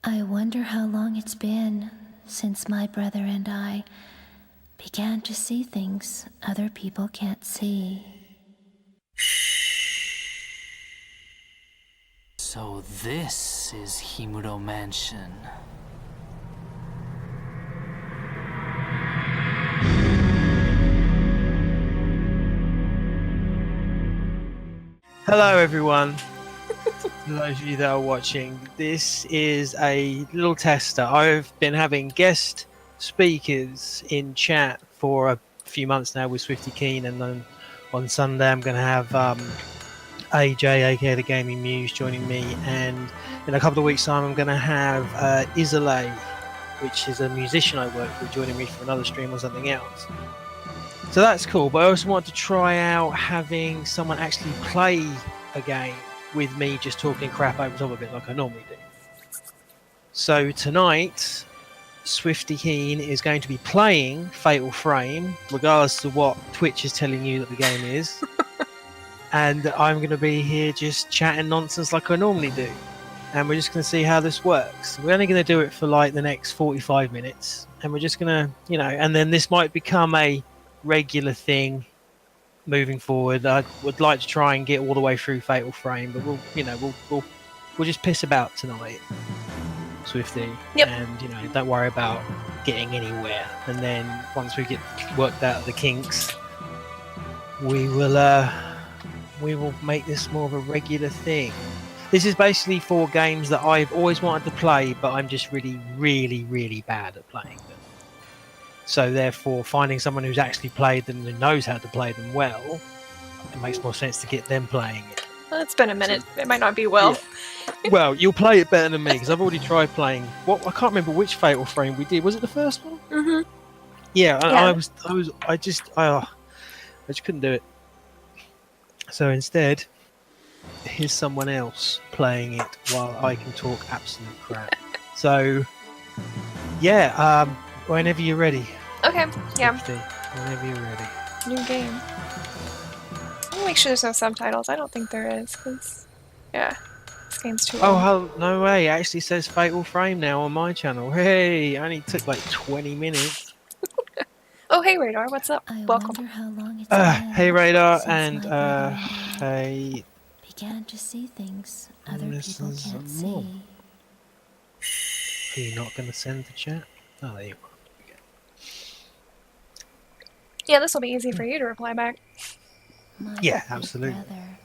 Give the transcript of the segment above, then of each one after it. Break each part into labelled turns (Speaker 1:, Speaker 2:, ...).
Speaker 1: I wonder how long it's been since my brother and I began to see things other people can't see.
Speaker 2: So this is Himuro Mansion.
Speaker 3: Hello everyone, for those of you that are watching, this is a little tester. I've been having guest speakers in chat for a few months now with Swiftykeen, and then on Sunday I'm going to have AJ, aka the Gaming Muse, joining me, and in a couple of weeks time I'm going to have Isolé, which is a musician I work with, joining me for another stream or something else. So that's cool, but I also wanted to try out having someone actually play a game with me just talking crap over top of it like I normally do. So tonight, Swiftykeen is going to be playing Fatal Frame, regardless of what Twitch is telling you that the game is. And I'm going to be here just chatting nonsense like I normally do. And we're just going to see how this works. We're only going to do it for like the next 45 minutes. And we're just going to, and then this might become a regular thing moving forward. I would like to try and get all the way through Fatal Frame, but we'll just piss about tonight, Swifty.
Speaker 4: Yep.
Speaker 3: And don't worry about getting anywhere. And then once we get worked out the kinks, we will make this more of a regular thing. This is basically for games that I've always wanted to play, but I'm just really, really, really bad at playing them. So therefore, finding someone who's actually played them and knows how to play them well, it makes more sense to get them playing it.
Speaker 4: Well, it's been a minute. It might not be well.
Speaker 3: Yeah. Well, you'll play it better than me because I've already tried playing. I can't remember which Fatal Frame we did. Was it the first one?
Speaker 4: Mm-hmm.
Speaker 3: Yeah, I just couldn't do it. So instead, here's someone else playing it while I can talk absolute crap. So, yeah, whenever you're ready.
Speaker 4: Okay, yeah.
Speaker 3: Whenever you're ready.
Speaker 4: New game. Let me make sure there's no subtitles. I don't think there is, because, yeah, this game's too long.
Speaker 3: Oh, no way. It actually says Fatal Frame now on my channel. Hey, only took like 20 minutes.
Speaker 4: Oh, hey, Radar, what's up?
Speaker 1: I
Speaker 4: Welcome.
Speaker 1: wonder how long it's been
Speaker 3: Hey, Radar,
Speaker 1: since
Speaker 3: and
Speaker 1: my brother
Speaker 3: hey.
Speaker 1: began to see things other
Speaker 3: This
Speaker 1: people
Speaker 3: is
Speaker 1: can't
Speaker 3: more.
Speaker 1: see.
Speaker 3: Are you not going to send the chat? Oh, there you are.
Speaker 4: Yeah, this will be easy for you to reply back.
Speaker 1: My
Speaker 3: Yeah,
Speaker 1: big
Speaker 3: absolutely.
Speaker 1: brother,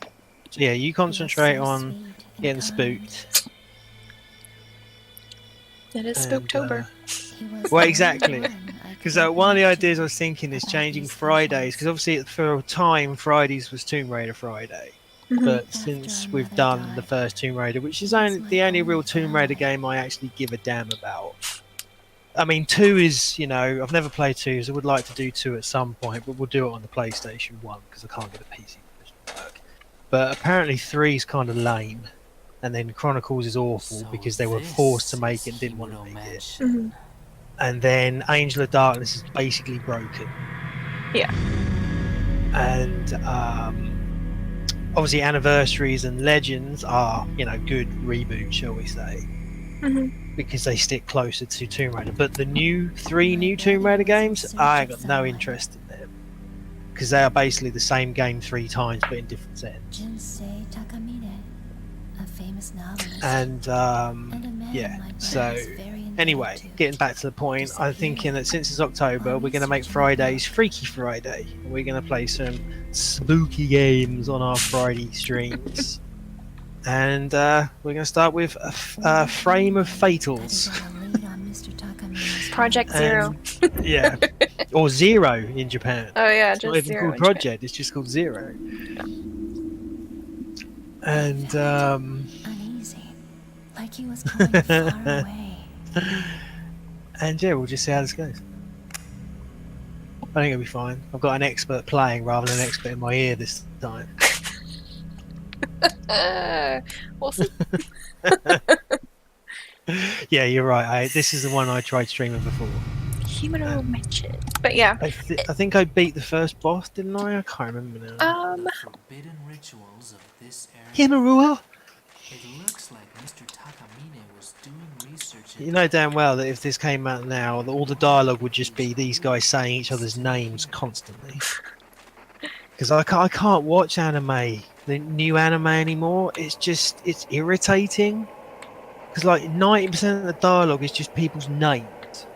Speaker 3: So yeah, you
Speaker 1: he was
Speaker 3: concentrate
Speaker 1: so
Speaker 3: on
Speaker 1: sweet and
Speaker 3: getting
Speaker 1: kind.
Speaker 3: spooked.
Speaker 4: It is
Speaker 3: And,
Speaker 4: Spooktober.
Speaker 1: He was
Speaker 3: well,
Speaker 1: the
Speaker 3: exactly.
Speaker 1: only one I
Speaker 3: Because
Speaker 1: could
Speaker 3: one of the
Speaker 1: relate
Speaker 3: ideas
Speaker 1: to
Speaker 3: I was thinking is
Speaker 1: about
Speaker 3: changing
Speaker 1: these
Speaker 3: Fridays.
Speaker 1: visions.
Speaker 3: Because obviously for a time, Fridays was Tomb Raider Friday. But
Speaker 1: After
Speaker 3: since
Speaker 1: our
Speaker 3: we've
Speaker 1: mother
Speaker 3: done the
Speaker 1: died,
Speaker 3: first Tomb Raider, which is
Speaker 1: he was
Speaker 3: only
Speaker 1: my
Speaker 3: the only
Speaker 1: only
Speaker 3: real Tomb Raider
Speaker 1: guide.
Speaker 3: game I actually give a damn about. I mean, 2 is, I've never played 2, so I would like to do 2 at some point, but we'll do it on the PlayStation 1 because I can't get a PC version to work. But apparently 3 is kind of lame, and then Chronicles is awful
Speaker 2: So
Speaker 3: because they were forced to make it and didn't want to make it.
Speaker 4: Mm-hmm.
Speaker 3: And then Angel of Darkness is basically broken.
Speaker 4: Yeah.
Speaker 3: And obviously Anniversaries and Legends are, good reboots, shall we say.
Speaker 4: Mm-hmm.
Speaker 3: Because they stick closer to Tomb Raider. But the 3 new Tomb Raider games, I ain't got no interest in them. Because they are basically the same game 3 times, but in different settings.
Speaker 1: Jinsei Takamine, a famous novelist,
Speaker 3: And,
Speaker 1: and a man
Speaker 3: yeah,
Speaker 1: my brother
Speaker 3: so,
Speaker 1: was very indebted
Speaker 3: anyway,
Speaker 1: to.
Speaker 3: getting back to the point, I'm thinking that since it's October, we're going to make Fridays Freaky Friday. We're going to play some spooky games on our Friday streams. And we're going to start with a Frame of Fatals.
Speaker 4: Project Zero.
Speaker 3: Yeah, or Zero in Japan.
Speaker 4: Oh yeah,
Speaker 3: It's
Speaker 4: just
Speaker 3: not even
Speaker 4: Zero.
Speaker 3: called Project, it's just called Zero. And
Speaker 1: uneasy, like he was going far away.
Speaker 3: and yeah, we'll just see how this goes. I think it'll be fine. I've got an expert playing rather than an expert in my ear this time.
Speaker 4: We'll see.
Speaker 3: Yeah, you're right. This is the one I tried streaming before.
Speaker 4: Himuro Mansion. But yeah.
Speaker 3: I think I beat the first boss, didn't I? I can't remember now.
Speaker 2: The forbidden rituals of this area.
Speaker 3: Himuro!
Speaker 2: It looks like Mr. Takamine was doing research
Speaker 3: You know damn well that if this came out now, all the dialogue would just be these guys saying each other's names constantly. Because I can't watch anime, the new anime anymore. It's irritating. Because like 90% of the dialogue is just people's names,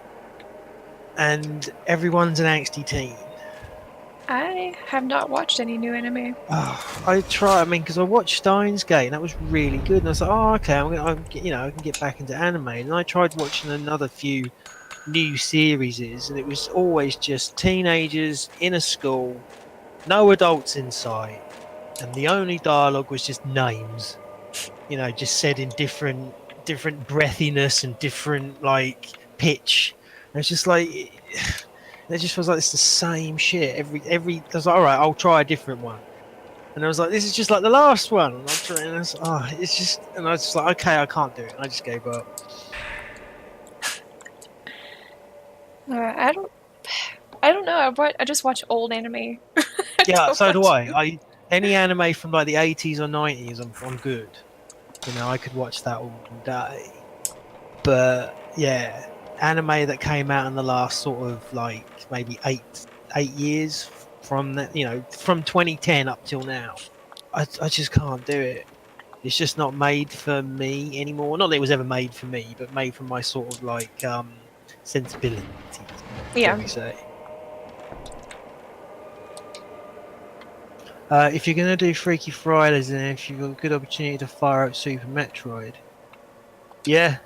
Speaker 3: and everyone's an angsty teen.
Speaker 4: I have not watched any new anime.
Speaker 3: I try. I mean, because I watched Steins Gate, and that was really good. And I was like, oh, okay, I can get back into anime. And I tried watching another few new series, and it was always just teenagers in a school, no adults in sight, and the only dialogue was just names. Just said in different breathiness and different like pitch. And it's just like. It just feels like it's the same shit every. I was like, all right, I'll try a different one, and I was like, this is just like the last one. And I was just like, okay, I can't do it. And I just gave up.
Speaker 4: I don't know. I just watch old anime.
Speaker 3: Yeah, so do I. Any anime from like the 80s or 90s, I'm good. I could watch that all day. But yeah. Anime that came out in the last sort of like maybe eight years from that, from 2010 up till now, I just can't do it. It's just not made for me anymore. Not that it was ever made for me, but made for my sort of like sensibilities.
Speaker 4: Yeah.
Speaker 3: Shall we say? If you're gonna do Freaky Fridays, and if you've got a good opportunity to fire up Super Metroid, yeah.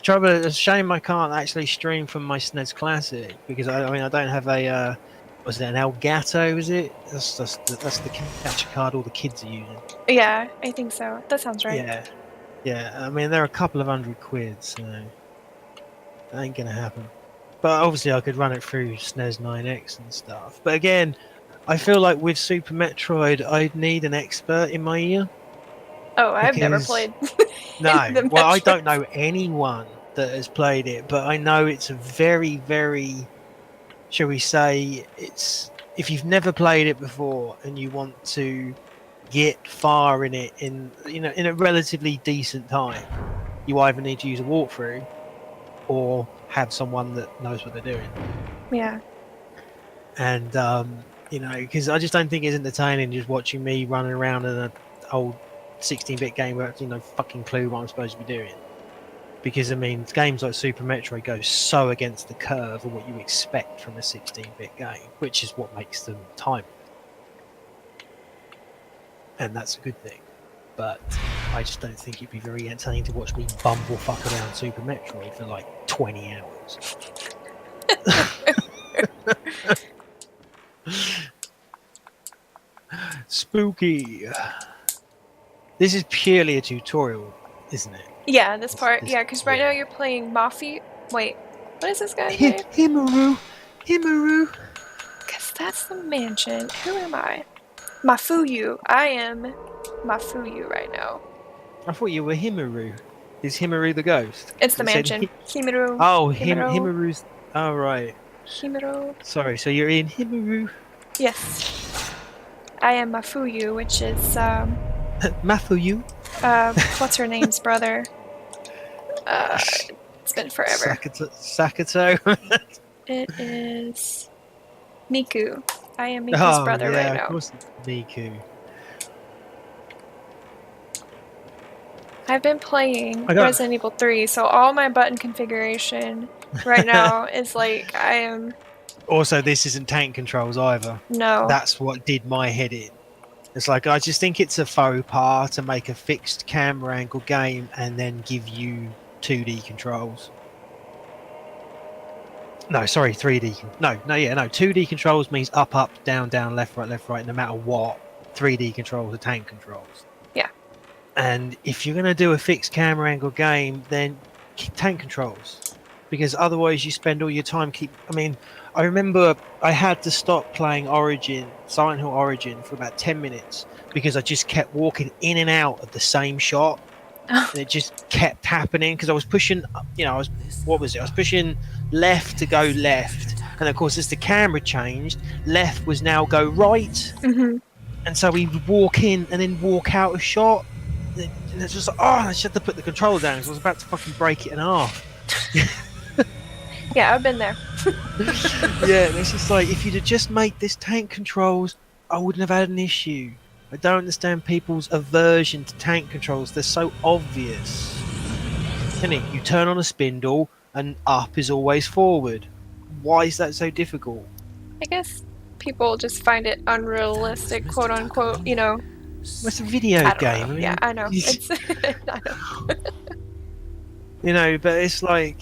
Speaker 3: Trouble, it's a shame I can't actually stream from my SNES Classic because I don't have a was it an Elgato? Is it? That's the capture card all the kids are using.
Speaker 4: Yeah, I think so. That sounds right.
Speaker 3: Yeah. I mean, they're a couple of £100, so that ain't gonna happen. But obviously, I could run it through SNES 9X and stuff. But again, I feel like with Super Metroid, I'd need an expert in my ear.
Speaker 4: Oh, I've never played.
Speaker 3: No, well, I don't know anyone that has played it, but I know it's a very, very, shall we say, if you've never played it before and you want to get far in it in a relatively decent time, you either need to use a walkthrough or have someone that knows what they're doing.
Speaker 4: Yeah.
Speaker 3: And because I just don't think it's entertaining just watching me running around in an old 16-bit game where I have no fucking clue what I'm supposed to be doing. Because, I mean, games like Super Metroid go so against the curve of what you expect from a 16-bit game, which is what makes them timeless. And that's a good thing. But I just don't think it'd be very entertaining to watch me bumblefuck around Super Metroid for like 20 hours. Spooky. This is purely a tutorial, isn't it?
Speaker 4: Yeah, this part. Yeah, because right now you're playing Mafi. Wait, what is this guy's name?
Speaker 3: Himaru.
Speaker 4: Because that's the mansion. Who am I? Mafuyu. I am Mafuyu right now.
Speaker 3: I thought you were Himaru. Is Himaru the ghost?
Speaker 4: It's the mansion. Himaru.
Speaker 3: Oh, Himaru's. Oh, right.
Speaker 4: Himaru.
Speaker 3: Sorry, so you're in Himaru?
Speaker 4: Yes. I am Mafuyu, which is,
Speaker 3: Mafuyu?
Speaker 4: What's her name's brother? It's been forever.
Speaker 3: Sakato?
Speaker 4: It is Miku. I am Miku's brother right now.
Speaker 3: Of course it's Miku.
Speaker 4: I've been playing Resident Evil 3, so all my button configuration right now is like I am...
Speaker 3: Also, this isn't tank controls either.
Speaker 4: No.
Speaker 3: That's what did my head in. It's like, I just think it's a faux pas to make a fixed camera angle game and then give you 2D controls. No, sorry, 3D. No, 2D controls means up, down, left, right, no matter what. 3D controls are tank controls.
Speaker 4: Yeah.
Speaker 3: And if you're going to do a fixed camera angle game, then tank controls. Because otherwise you spend all your time I remember I had to stop playing Silent Hill Origin for about 10 minutes because I just kept walking in and out of the same shot. And it just kept happening because I was pushing, I was pushing left to go left. And of course, as the camera changed, left was now go right.
Speaker 4: Mm-hmm.
Speaker 3: And so we would walk in and then walk out of shot. And it's just like, I just had to put the controller down because I was about to fucking break it in half.
Speaker 4: Yeah, I've been there.
Speaker 3: Yeah, and it's just like, if you'd have just made this tank controls, I wouldn't have had an issue. I don't understand people's aversion to tank controls. They're so obvious. Isn't it? You turn on a spindle and up is always forward. Why is that so difficult?
Speaker 4: I guess people just find it unrealistic, quote unquote, you know.
Speaker 3: Well, it's a video
Speaker 4: I don't
Speaker 3: game.
Speaker 4: know.
Speaker 3: I mean,
Speaker 4: Yeah, I know. It's I know.
Speaker 3: you know, but it's like,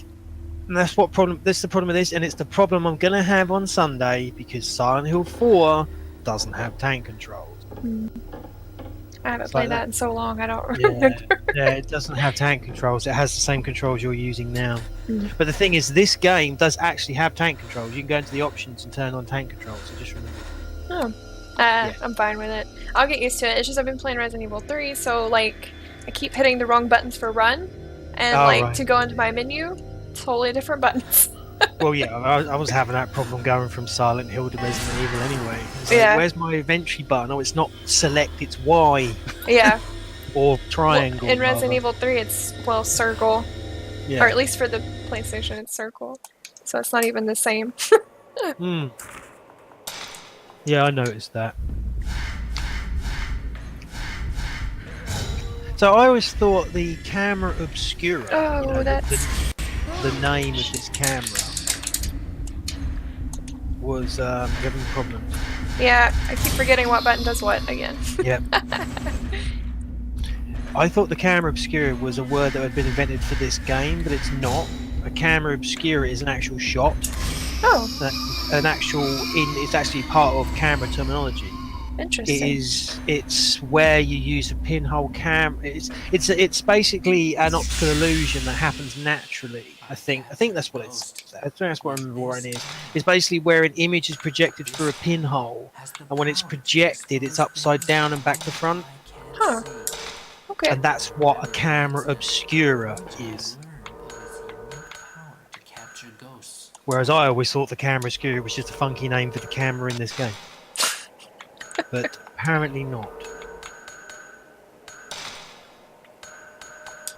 Speaker 3: and that's what problem. That's the problem with this, and it's the problem I'm gonna have on Sunday because Silent Hill 4 doesn't have tank controls.
Speaker 4: I haven't
Speaker 3: It's
Speaker 4: played
Speaker 3: like
Speaker 4: that
Speaker 3: that.
Speaker 4: in so long. I don't
Speaker 3: Yeah,
Speaker 4: remember.
Speaker 3: yeah, it doesn't have tank controls. It has the same controls you're using now.
Speaker 4: Mm.
Speaker 3: But the thing is, this game does actually have tank controls. You can go into the options and turn on tank controls. So just remember.
Speaker 4: Oh.
Speaker 3: Yeah.
Speaker 4: I'm fine with it. I'll get used to it. It's just I've been playing Resident Evil 3, so like I keep hitting the wrong buttons for run, and
Speaker 3: Oh,
Speaker 4: like
Speaker 3: right.
Speaker 4: to go into my menu, totally different buttons.
Speaker 3: Well, yeah, I was having that problem going from Silent Hill to Resident Evil anyway. It's
Speaker 4: Yeah.
Speaker 3: Like, where's my inventory button? Oh, it's not select, it's Y
Speaker 4: Yeah.
Speaker 3: or triangle.
Speaker 4: Well, in Resident
Speaker 3: rather.
Speaker 4: Evil 3, it's circle,
Speaker 3: Yeah.
Speaker 4: or at least for the PlayStation, it's circle. So it's not even the same.
Speaker 3: Hmm. Yeah, I noticed that. So I always thought the camera obscura,
Speaker 4: Oh,
Speaker 3: you know,
Speaker 4: that's
Speaker 3: the name of this camera, was having problems.
Speaker 4: yeah. I keep forgetting what button does what again.
Speaker 3: Yep. I thought the camera obscura was a word that had been invented for this game, but it's not. A camera obscura is an actual shot.
Speaker 4: Oh,
Speaker 3: It's actually part of camera terminology.
Speaker 4: interesting.
Speaker 3: It's where you use a pinhole cam. It's basically an optical illusion that happens naturally. I think that's what it's. I think that's what I remember what it is. It's basically where an image is projected through a pinhole, and when it's projected, it's upside down and back to front,
Speaker 4: Huh. Okay.
Speaker 3: and that's what a camera obscura is. Whereas I always thought the camera obscura was just a funky name for the camera in this game. But apparently not.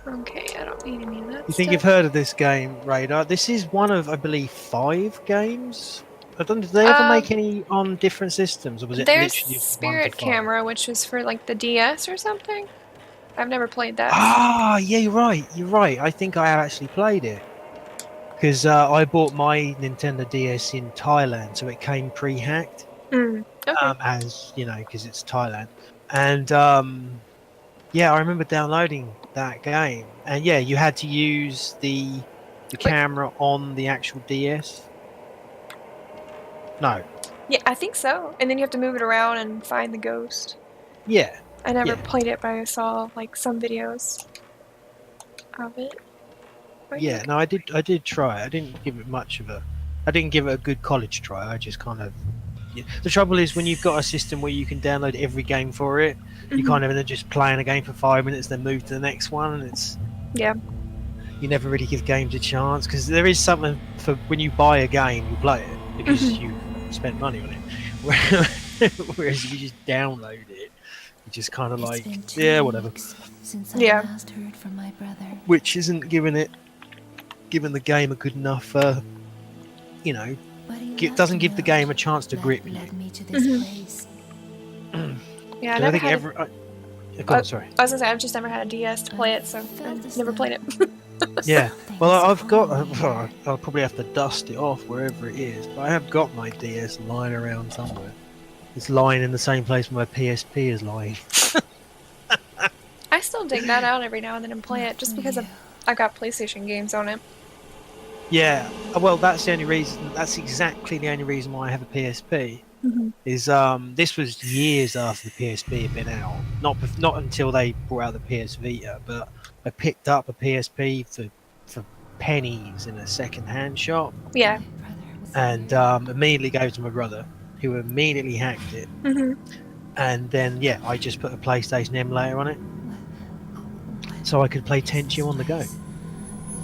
Speaker 4: Okay, I don't need any of that.
Speaker 3: You think
Speaker 4: stuff.
Speaker 3: you've heard of this game, Radar? This is one of, I believe, 5 games. I don't. Did they ever make any on different systems, or was it
Speaker 4: There's
Speaker 3: literally 1 to
Speaker 4: Spirit
Speaker 3: 5?
Speaker 4: Camera, which was for like the DS or something. I've never played that.
Speaker 3: Ah, yeah, you're right. You're right. I think I have actually played it because I bought my Nintendo DS in Thailand, so it came pre-hacked.
Speaker 4: Okay.
Speaker 3: As you know, because it's Thailand, and yeah, I remember downloading that game, and yeah, you had to use the camera on the actual DS. No,
Speaker 4: Yeah, I think so. And then you have to move it around and find the ghost.
Speaker 3: yeah,
Speaker 4: I never
Speaker 3: Yeah.
Speaker 4: played it, but I saw like some videos of it. But
Speaker 3: yeah. No, I did try. I didn't give it I didn't give it a good college try. I just kind of. Yeah. The trouble is when you've got a system where you can download every game for it, you kind of end up just playing a game for 5 minutes, then move to the next one, and it's.
Speaker 4: Yeah.
Speaker 3: You never really give games a chance because there is something for when you buy a game, you play it because you spent money on it. Whereas if you just download it, you just kind of
Speaker 1: It's
Speaker 3: like,
Speaker 1: been 2
Speaker 3: yeah, whatever.
Speaker 1: weeks since I
Speaker 4: Yeah.
Speaker 1: last heard from my brother.
Speaker 3: Which isn't giving the game a good enough, you know,
Speaker 1: But he
Speaker 3: it
Speaker 1: left
Speaker 3: doesn't
Speaker 1: a
Speaker 3: give the
Speaker 1: note
Speaker 3: game a chance to
Speaker 1: that
Speaker 3: grip you.
Speaker 1: led me to this place.
Speaker 4: Yeah, I
Speaker 3: So
Speaker 4: never
Speaker 3: think
Speaker 4: had.
Speaker 3: go on, sorry.
Speaker 4: I was gonna say I've just never had a DS to play it, so I've never played it.
Speaker 3: Yeah. Well, I've got.
Speaker 1: Well,
Speaker 3: I'll probably have to dust it off wherever it is, but I have got my DS lying around somewhere. It's lying in the same place my PSP is lying.
Speaker 4: I still dig that out every now and then and play it just because I've got PlayStation games on it.
Speaker 3: Yeah. Well, that's the only reason. That's exactly the only reason why I have a PSP. Is this was years after the PSP had been out. Not until they brought out the PS Vita, but I picked up a PSP for pennies in a second-hand shop,
Speaker 4: Yeah.
Speaker 3: and immediately gave it to my brother, who immediately hacked it. And then yeah, I just put a PlayStation emulator on it, so I could play Tenchu on the go.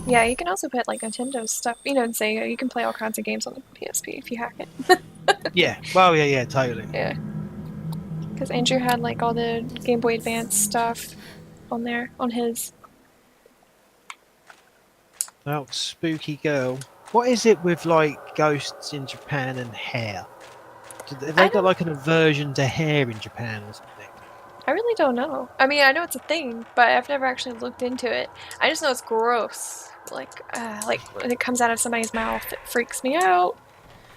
Speaker 4: Yeah, you can also put like Nintendo stuff, you know, and say you can play all kinds of games on the PSP if you hack it.
Speaker 3: Yeah. Well, yeah, totally.
Speaker 4: Yeah. Because Andrew had like all the Game Boy Advance stuff on there, on his.
Speaker 3: Well, spooky girl. What is it with like ghosts in Japan and hair? Have
Speaker 4: I
Speaker 3: they got
Speaker 4: don't.
Speaker 3: like an aversion to hair in Japan or something?
Speaker 4: I really don't know. I mean, I know it's a thing, but I've never actually looked into it. I just know it's gross. Like when it comes out of somebody's mouth, it freaks me out.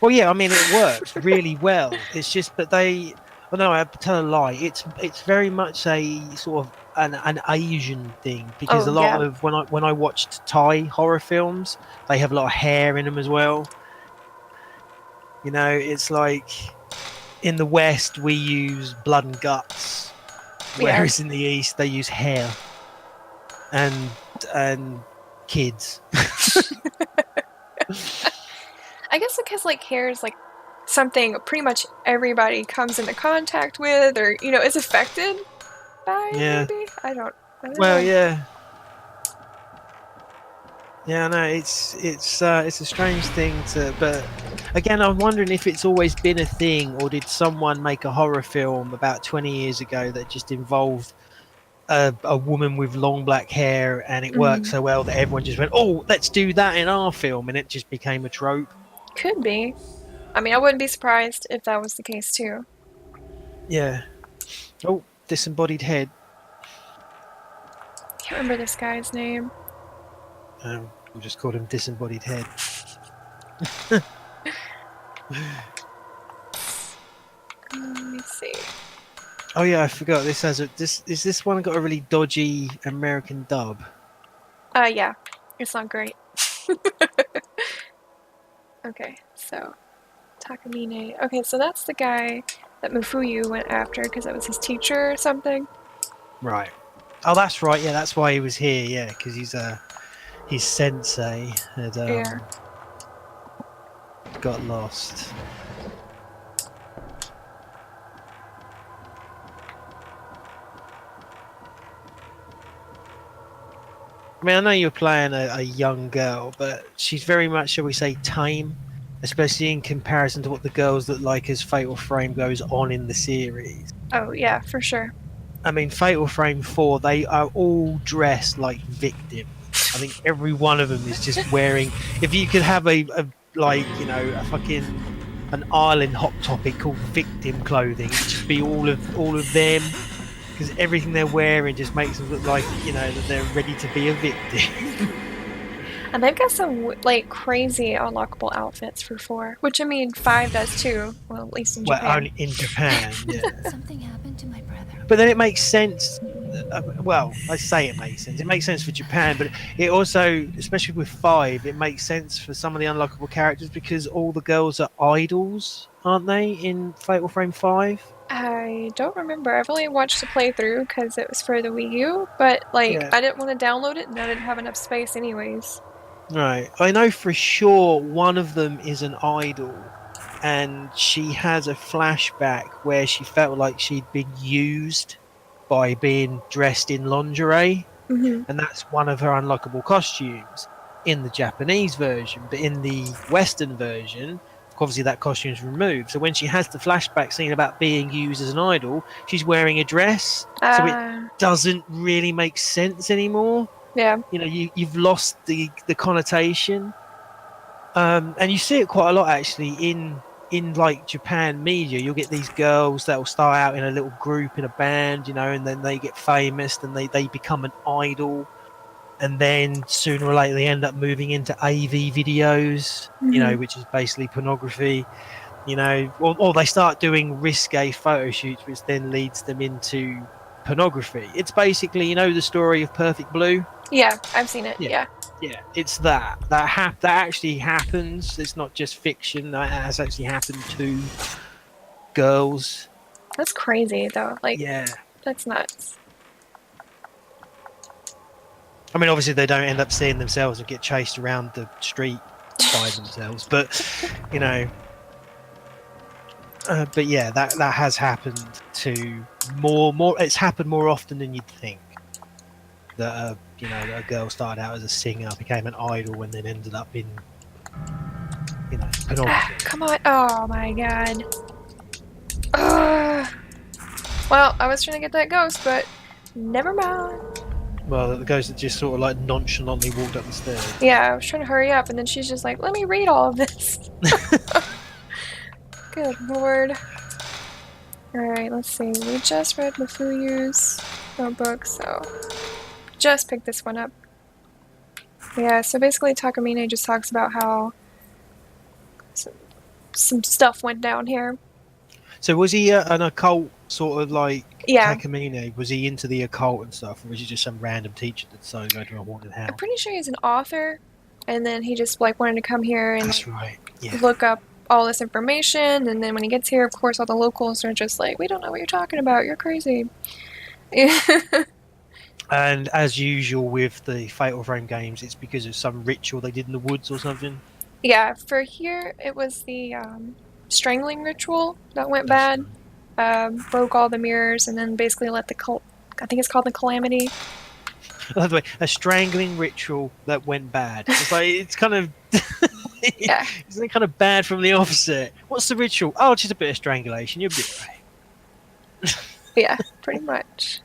Speaker 3: Well, yeah, I mean it works really well. It's just that they. Oh no, I tell a lie. It's very much a sort of an Asian thing because
Speaker 4: Oh
Speaker 3: a lot
Speaker 4: yeah.
Speaker 3: of when I watched Thai horror films, they have a lot of hair in them as well. You know, it's like in the West we use blood and guts,
Speaker 4: Yeah.
Speaker 3: whereas in the East they use hair and and kids.
Speaker 4: I guess because like hair is like something pretty much everybody comes into contact with, or is affected by.
Speaker 3: Yeah.
Speaker 4: Maybe I don't
Speaker 3: Well,
Speaker 4: know.
Speaker 3: yeah. Yeah, no, it's a strange thing to, but again, I'm wondering if it's always been a thing, or did someone make a horror film about 20 years ago that just involved a woman with long black hair, and it worked
Speaker 4: Mm,
Speaker 3: so well that everyone just went, "Oh, let's do that in our film," and it just became a trope.
Speaker 4: could be. I mean, I wouldn't be surprised if that was the case too.
Speaker 3: Yeah. Oh, disembodied head.
Speaker 4: Can't remember this guy's name.
Speaker 3: We'll just call him disembodied head.
Speaker 4: Let me see.
Speaker 3: Oh yeah, I forgot. This one got a really dodgy American dub.
Speaker 4: Yeah, it's not great. Okay, so Takamine. Okay, so that's the guy that Mufuyu went after because it was his teacher or something.
Speaker 3: Right. Oh, that's right. Yeah, that's why he was here. Yeah, because his sensei had
Speaker 4: Yeah.
Speaker 3: got lost. I mean, I know you're playing a young girl, but she's very much, shall we say, tame, especially in comparison to what the girls look like as Fatal Frame goes on in the series.
Speaker 4: Oh yeah, for sure.
Speaker 3: I mean, Fatal Frame 4, they are all dressed like victims. I think every one of them is just wearing. If you could have a an island hot topic called victim clothing, it'd just be all of them, because everything they're wearing just makes them look like that they're ready to be a victim.
Speaker 4: And they've got some like crazy unlockable outfits for 4, which I mean 5 does too. Well, at least in
Speaker 3: Well,
Speaker 4: Japan.
Speaker 3: only in Japan, yeah.
Speaker 1: Something happened to my brother.
Speaker 3: But then it makes sense. Well, I say it makes sense. It makes sense for Japan, but it also, especially with 5, it makes sense for some of the unlockable characters because all the girls are idols, aren't they, in Fatal Frame 5?
Speaker 4: I don't remember. I've only watched the playthrough because it was for the Wii U, but like
Speaker 3: Yeah.
Speaker 4: I didn't want to download it and I didn't have enough space anyways.
Speaker 3: Right. I know for sure one of them is an idol, and she has a flashback where she felt like she'd been used by being dressed in lingerie,
Speaker 4: Mm-hmm.
Speaker 3: and that's one of her unlockable costumes in the Japanese version. But in the Western version, obviously that costume's removed. So when she has the flashback scene about being used as an idol, she's wearing a dress, so it doesn't really make sense anymore.
Speaker 4: Yeah.
Speaker 3: You've lost the connotation, and you see it quite a lot actually in like Japan media. You'll get these girls that will start out in a little group in a band, and then they get famous and they become an idol, and then sooner or later they end up moving into AV videos, which is basically pornography, or they start doing risque photo shoots, which then leads them into pornography. It's basically the story of Perfect Blue.
Speaker 4: Yeah, I've seen it. Yeah.
Speaker 3: Yeah, it's that actually happens. It's not just fiction. That has actually happened to girls.
Speaker 4: That's crazy though. Like,
Speaker 3: Yeah.
Speaker 4: that's nuts.
Speaker 3: I mean, obviously they don't end up seeing themselves and get chased around the street by themselves, but but yeah, that has happened to more. It's happened more often than you'd think. That that a girl started out as a singer, became an idol, and then ended up in pornography.
Speaker 4: Come on. Oh my god. Well, I was trying to get that ghost, but never mind.
Speaker 3: Well, the ghost that just sort of like nonchalantly walked up the stairs.
Speaker 4: Yeah, I was trying to hurry up, and then she's just like, "Let me read all of this." Good lord. Alright, let's see. We just read Mafuyu's notebook, so just picked this one up. Yeah, so basically Takamine just talks about how some stuff went down here.
Speaker 3: So was he an occult sort of like
Speaker 4: Yeah.
Speaker 3: Takamine? Was he into the occult and stuff, or was he just some random teacher that decided to go to a haunted house?
Speaker 4: I'm pretty sure he's an author, and then he just like wanted to come here and
Speaker 3: That's right. Yeah.
Speaker 4: look up all this information, and then when he gets here, of course, all the locals are just like, "We don't know what you're talking about. You're crazy."
Speaker 3: And as usual with the Fatal Frame games, it's because of some ritual they did in the woods or something.
Speaker 4: Yeah, for here, it was the strangling ritual that went
Speaker 3: That's
Speaker 4: bad. Broke all the mirrors, and then basically let the cult. I think it's called the Calamity.
Speaker 3: By the way, a strangling ritual that went bad. It's like it's kind of
Speaker 4: Yeah.
Speaker 3: It's kind of bad from the offset. What's the ritual? Oh, just a bit of strangulation. You'll be right.
Speaker 4: Yeah, pretty much.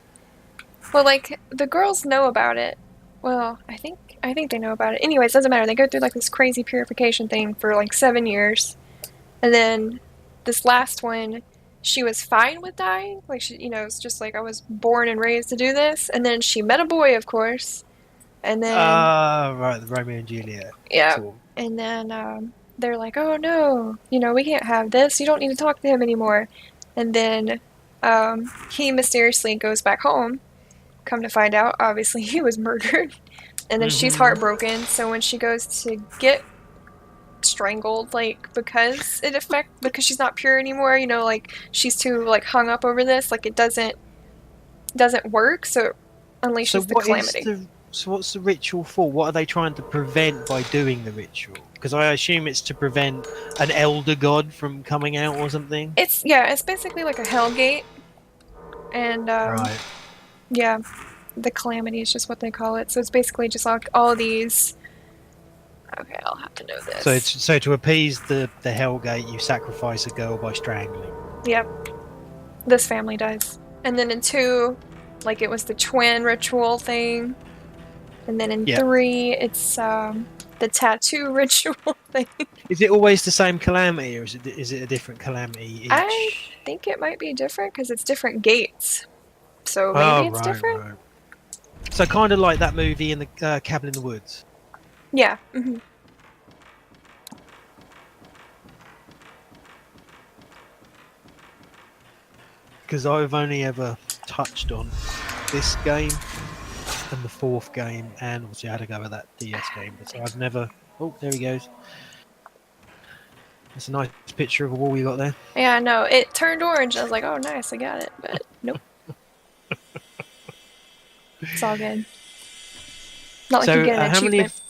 Speaker 4: Well, like the girls know about it. Well, I think they know about it. Anyways, doesn't matter. They go through like this crazy purification thing for like 7 years, and then this last one, she was fine with dying. Like she, it's just like I was born and raised to do this. And then she met a boy, of course, and then
Speaker 3: Right, the Romeo and Juliet.
Speaker 4: yeah,
Speaker 3: Sort of.
Speaker 4: and then they're like, "Oh no, we can't have this. You don't need to talk to him anymore." And then he mysteriously goes back home. Come to find out, obviously he was murdered. And then she's heartbroken, so when she goes to get strangled, like because she's not pure anymore, like she's too like hung up over this, like it doesn't work, so it unleashes the Calamity.
Speaker 3: So what's the ritual for? What are they trying to prevent by doing the ritual? Because I assume it's to prevent an elder god from coming out or something.
Speaker 4: It's basically like a hell gate, and
Speaker 3: Right.
Speaker 4: yeah, the Calamity is just what they call it. So it's basically just like all these. Okay, I'll have to know this.
Speaker 3: So to appease the Hellgate, you sacrifice a girl by strangling.
Speaker 4: Yep. This family does. And then in 2, like it was the twin ritual thing. And then in 3, it's the tattoo ritual thing.
Speaker 3: Is it always the same calamity, or is it a different calamity each?
Speaker 4: I think it might be different because it's different gates. So maybe it's different.
Speaker 3: Right. So kind of like that movie in the Cabin in the Woods.
Speaker 4: Yeah. Mm-hmm.
Speaker 3: Because I've only ever touched on this game and the 4th game, and obviously I had to go with that DS game. But so I've never. Oh, there he goes. That's a nice picture of a wall you got there.
Speaker 4: Yeah, no, it turned orange. I was like, oh, nice, I got it. But nope. It's all good. Not like you get an achievement.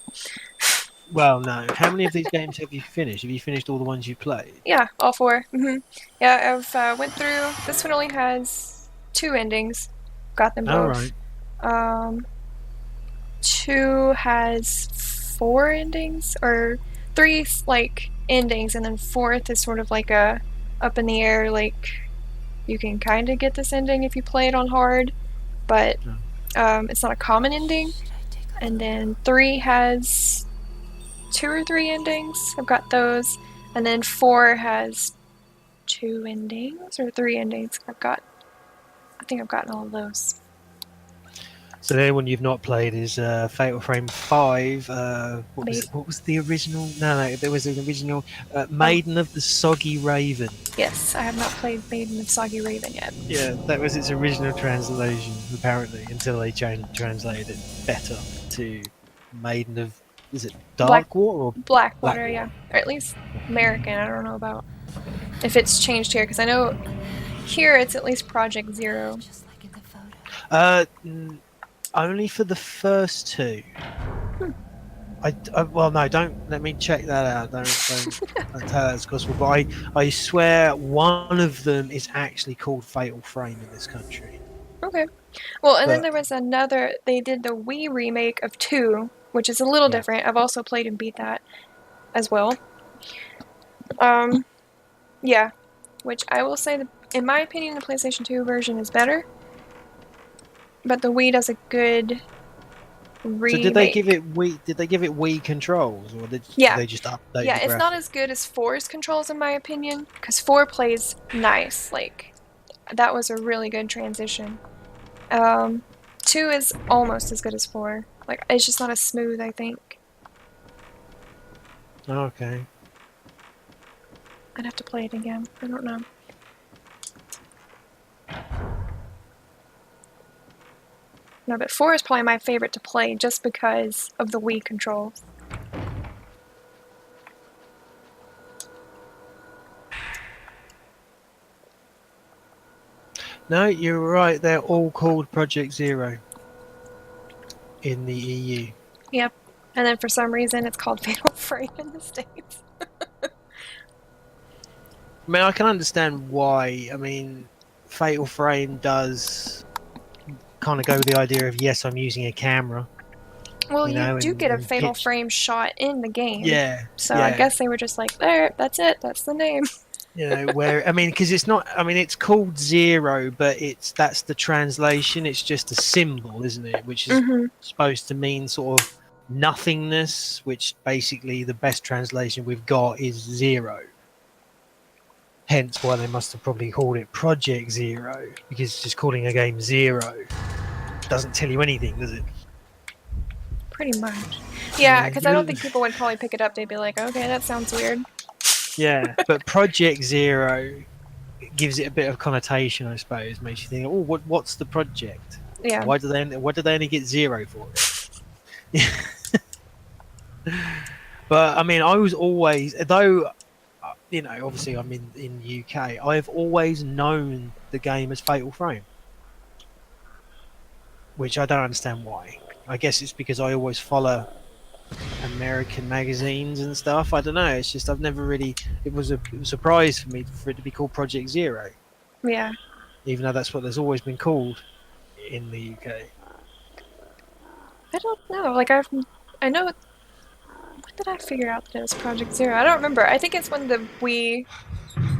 Speaker 3: Well, no. How many of these games have you finished? Have you finished all the ones you played?
Speaker 4: Yeah, all 4. Mm-hmm. Yeah, I've went through. This one only has 2 endings. Got them both.
Speaker 3: All right.
Speaker 4: 2 has 4 endings, or 3 like endings, and then 4th is sort of like a up in the air. Like you can kind of get this ending if you play it on hard, but it's not a common ending. And then 3 has 2 or 3 endings. I've got those. And then 4 has 2 endings or 3 endings. I think I've gotten all of those.
Speaker 3: So the only one you've not played is Fatal Frame 5. What was the original? No, there was an original Maiden of the Soggy Raven.
Speaker 4: Yes, I have not played Maiden of Soggy Raven yet.
Speaker 3: Yeah, that was its original translation, apparently, until they translated it better to Maiden of... Is it Darkwater or
Speaker 4: Blackwater? Yeah, or at least American. I don't know about if it's changed here, because I know here it's at least Project Zero.
Speaker 1: Just like in the photo.
Speaker 3: Only for the first 2. Well, no, don't let me check that out. Don't tell that's gospel. But I swear one of them is actually called Fatal Frame in this country.
Speaker 4: Okay. Well, and then there was another. They did the Wii remake of 2, which is a little different. I've also played and beat that as well. Yeah, which I will say, in my opinion, the PlayStation 2 version is better. But the Wii does a good
Speaker 3: So did they give
Speaker 4: remake.
Speaker 3: it Wii? Did they give it Wii controls, or did
Speaker 4: Yeah.
Speaker 3: they just update
Speaker 4: Yeah,
Speaker 3: the
Speaker 4: it's not
Speaker 3: graphics?
Speaker 4: as good as 4's controls in my opinion, because 4 plays nice. Like, that was a really good transition. 2 is almost as good as 4. Like, it's just not as smooth, I think.
Speaker 3: Okay.
Speaker 4: I'd have to play it again. I don't know. No, but 4 is probably my favorite to play just because of the Wii controls.
Speaker 3: No, you're right. They're all called Project Zero in the EU.
Speaker 4: Yep. And then for some reason it's called Fatal Frame in the States.
Speaker 3: I mean, I can understand why. I mean, Fatal Frame does kind of go with the idea of, yes, I'm using a camera.
Speaker 4: Well,
Speaker 3: You
Speaker 4: you
Speaker 3: know,
Speaker 4: do get a
Speaker 3: and
Speaker 4: Fatal
Speaker 3: pitch.
Speaker 4: Frame shot in the game.
Speaker 3: Yeah,
Speaker 4: So I
Speaker 3: yeah.
Speaker 4: guess they were just like, there, that's it, that's the name.
Speaker 3: You know, where I mean, because it's not. I mean, it's called Zero, but that's the translation. It's just a symbol, isn't it? Which is
Speaker 4: Mm-hmm.
Speaker 3: supposed to mean sort of nothingness. Which basically the best translation we've got is zero. Hence why they must have probably called it Project Zero, because just calling a game Zero doesn't tell you anything, does it?
Speaker 4: Pretty much. Yeah, because I don't
Speaker 3: Yeah.
Speaker 4: think people would probably pick it up. They'd be like, okay, that sounds weird.
Speaker 3: Yeah, but Project Zero gives it a bit of connotation, I suppose. Makes you think, oh, what's the project?
Speaker 4: Yeah.
Speaker 3: Why do they only get zero for it? But I mean, I was always, though, you know, obviously I'm in UK. I've always known the game as Fatal Frame, which I don't understand why. I guess it's because I always follow American magazines and stuff. I don't know. It's just I've never really. It was a surprise for me for it to be called Project Zero,
Speaker 4: Yeah.
Speaker 3: even though that's what there's always been called in the UK.
Speaker 4: I don't know. Like, I know. When did I figure out that it was Project Zero? I don't remember. I think it's when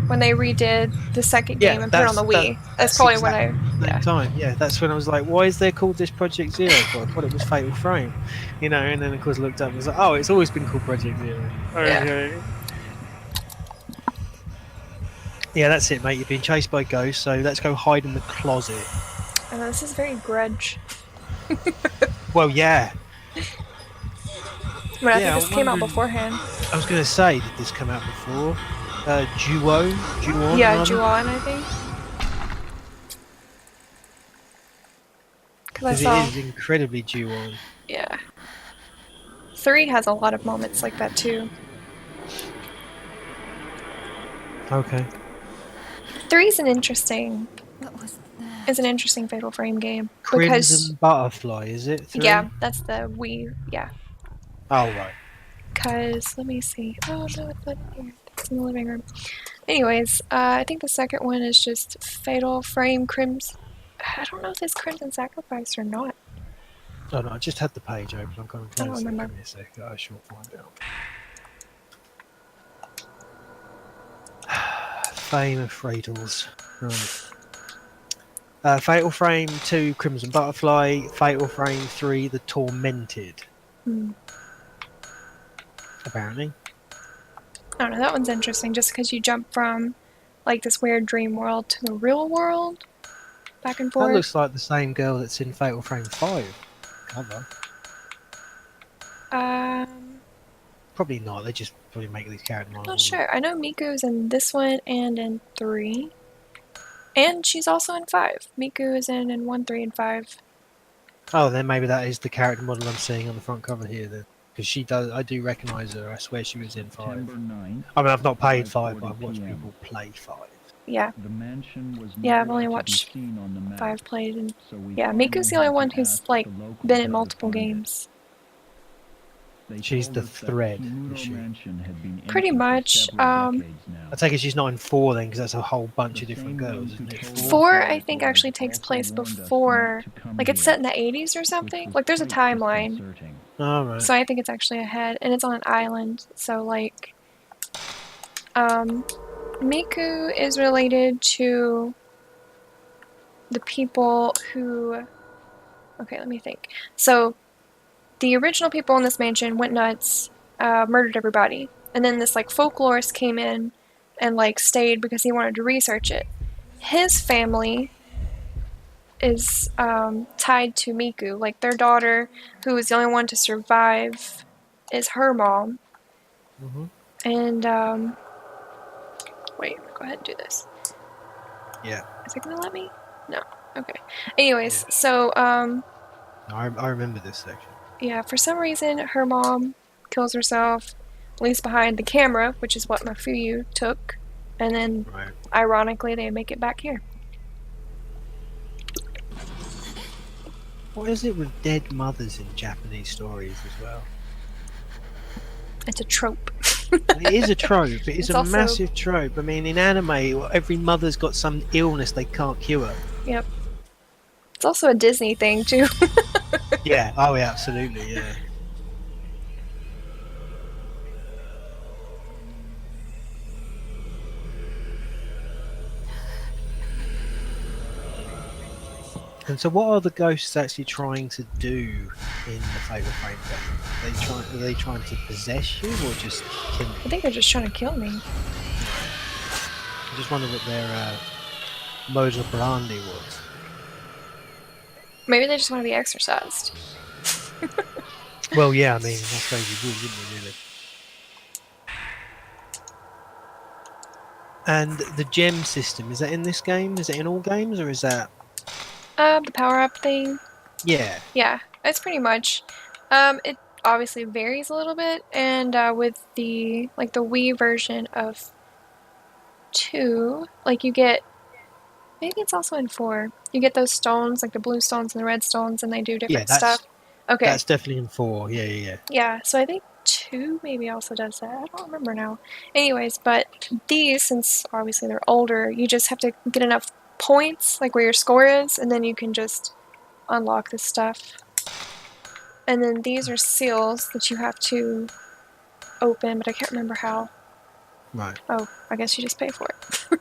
Speaker 4: when they redid the second
Speaker 3: Yeah,
Speaker 4: game and put it on the Wii. That's
Speaker 3: that's
Speaker 4: probably when
Speaker 3: exactly the same time. Yeah, that's when I was like, why is there called this Project Zero for? I thought it was Fatal Frame, you know. And then of course I looked up and was like, oh, it's always been called Project Zero. Okay. Yeah, that's it, mate. You've been chased by ghosts, so let's go hide in the closet.
Speaker 4: And this is very Grudge.
Speaker 3: Well, yeah.
Speaker 4: I mean, I
Speaker 3: Yeah,
Speaker 4: think this came out beforehand.
Speaker 3: I was going to say, did this come out before? Juon?
Speaker 4: Yeah,
Speaker 3: rather?
Speaker 4: Juon, I think.
Speaker 3: Because it is incredibly Juon.
Speaker 4: Yeah. 3 has a lot of moments like that too.
Speaker 3: Okay.
Speaker 4: 3 is an interesting
Speaker 1: What was that?
Speaker 4: is an interesting Fatal Frame game
Speaker 3: Crimson Butterfly, is it? 3?
Speaker 4: yeah, that's the Wii. Yeah.
Speaker 3: Oh, right.
Speaker 4: Because let me see. Oh no, it's not in here. It's in the living room. Anyways, I think the second one is just Fatal Frame Crimson. I don't know if it's Crimson Sacrifice or not.
Speaker 3: Oh, no, I just had the page open. I'm going to
Speaker 4: I don't remember.
Speaker 3: Give me a second. I shall find out. Fame of Fratals. Right. Fatal Frame 2, Crimson Butterfly. Fatal Frame 3, The Tormented. Apparently.
Speaker 4: I don't know, that one's interesting just because you jump from like this weird dream world to the real world. Back and forth.
Speaker 3: That looks like the same girl that's in Fatal Frame 5 cover. Probably not. They just probably make these character models.
Speaker 4: Not sure. I know Miku's in this one and in 3. And she's also in 5. Miku is in 1, 3, and 5.
Speaker 3: Oh, then maybe that is the character model I'm seeing on the front cover here then. Because she does, I do recognise her. I swear she was in 5. I mean, I've not played 5, but I've watched people play 5.
Speaker 4: Yeah. Yeah, I've only watched 5 played, and yeah, Miku's the only one who's like been in multiple games.
Speaker 3: She's the thread, is she?
Speaker 4: Pretty much.
Speaker 3: I take it she's not in 4 then, because that's a whole bunch of different girls, isn't it?
Speaker 4: 4, I think, actually takes place before, like it's set in the 80s or something. Like there's a timeline.
Speaker 3: Oh, right.
Speaker 4: So I think it's actually ahead, and it's on an island. So like, Miku is related to the people who. Okay, let me think. So the original people in this mansion went nuts, murdered everybody, and then this like folklorist came in and like stayed because he wanted to research it. His family is tied to Miku. Like their daughter, who is the only one to survive, is her mom.
Speaker 3: Mm-hmm.
Speaker 4: And wait, go ahead and do this.
Speaker 3: Yeah.
Speaker 4: Is it gonna let me? No. Okay. Anyways,
Speaker 3: Yeah.
Speaker 4: so
Speaker 3: I remember this section.
Speaker 4: yeah, for some reason her mom kills herself, leaves behind the camera, which is what Mafuyu took, and then
Speaker 3: Right.
Speaker 4: ironically they make it back here.
Speaker 3: What is it with dead mothers in Japanese stories as well?
Speaker 4: It's a trope.
Speaker 3: It is a trope. It's
Speaker 4: It's
Speaker 3: a
Speaker 4: also-
Speaker 3: massive trope. I mean, in anime, every mother's got some illness they can't cure.
Speaker 4: Yep. It's also a Disney thing too.
Speaker 3: Yeah. Oh, yeah. Absolutely. Yeah. And so, what are the ghosts actually trying to do in the Fatal Frame game? Are they trying to possess you or just kill you?
Speaker 4: I think they're just trying to kill me.
Speaker 3: I just wonder what their modus operandi was.
Speaker 4: Maybe they just want to be exorcised.
Speaker 3: Well, yeah. I mean, I suppose you would, wouldn't you, really? And the gem system, is that in this game? Is it in all games, or is that?
Speaker 4: The power-up thing.
Speaker 3: Yeah.
Speaker 4: Yeah, it's pretty much. It obviously varies a little bit, and with the Wii version of 2, like you get, maybe it's also in 4. You get those stones, like the blue stones and the red stones, and they do different stuff. Okay.
Speaker 3: That's definitely in 4. Yeah.
Speaker 4: Yeah, so I think 2 maybe also does that. I don't remember now. Anyways, but these, since obviously they're older, you just have to get enough points, like where your score is, and then you can just unlock this stuff. And then these are seals that you have to open, but I can't remember how.
Speaker 3: Right.
Speaker 4: Oh, I guess you just pay for it.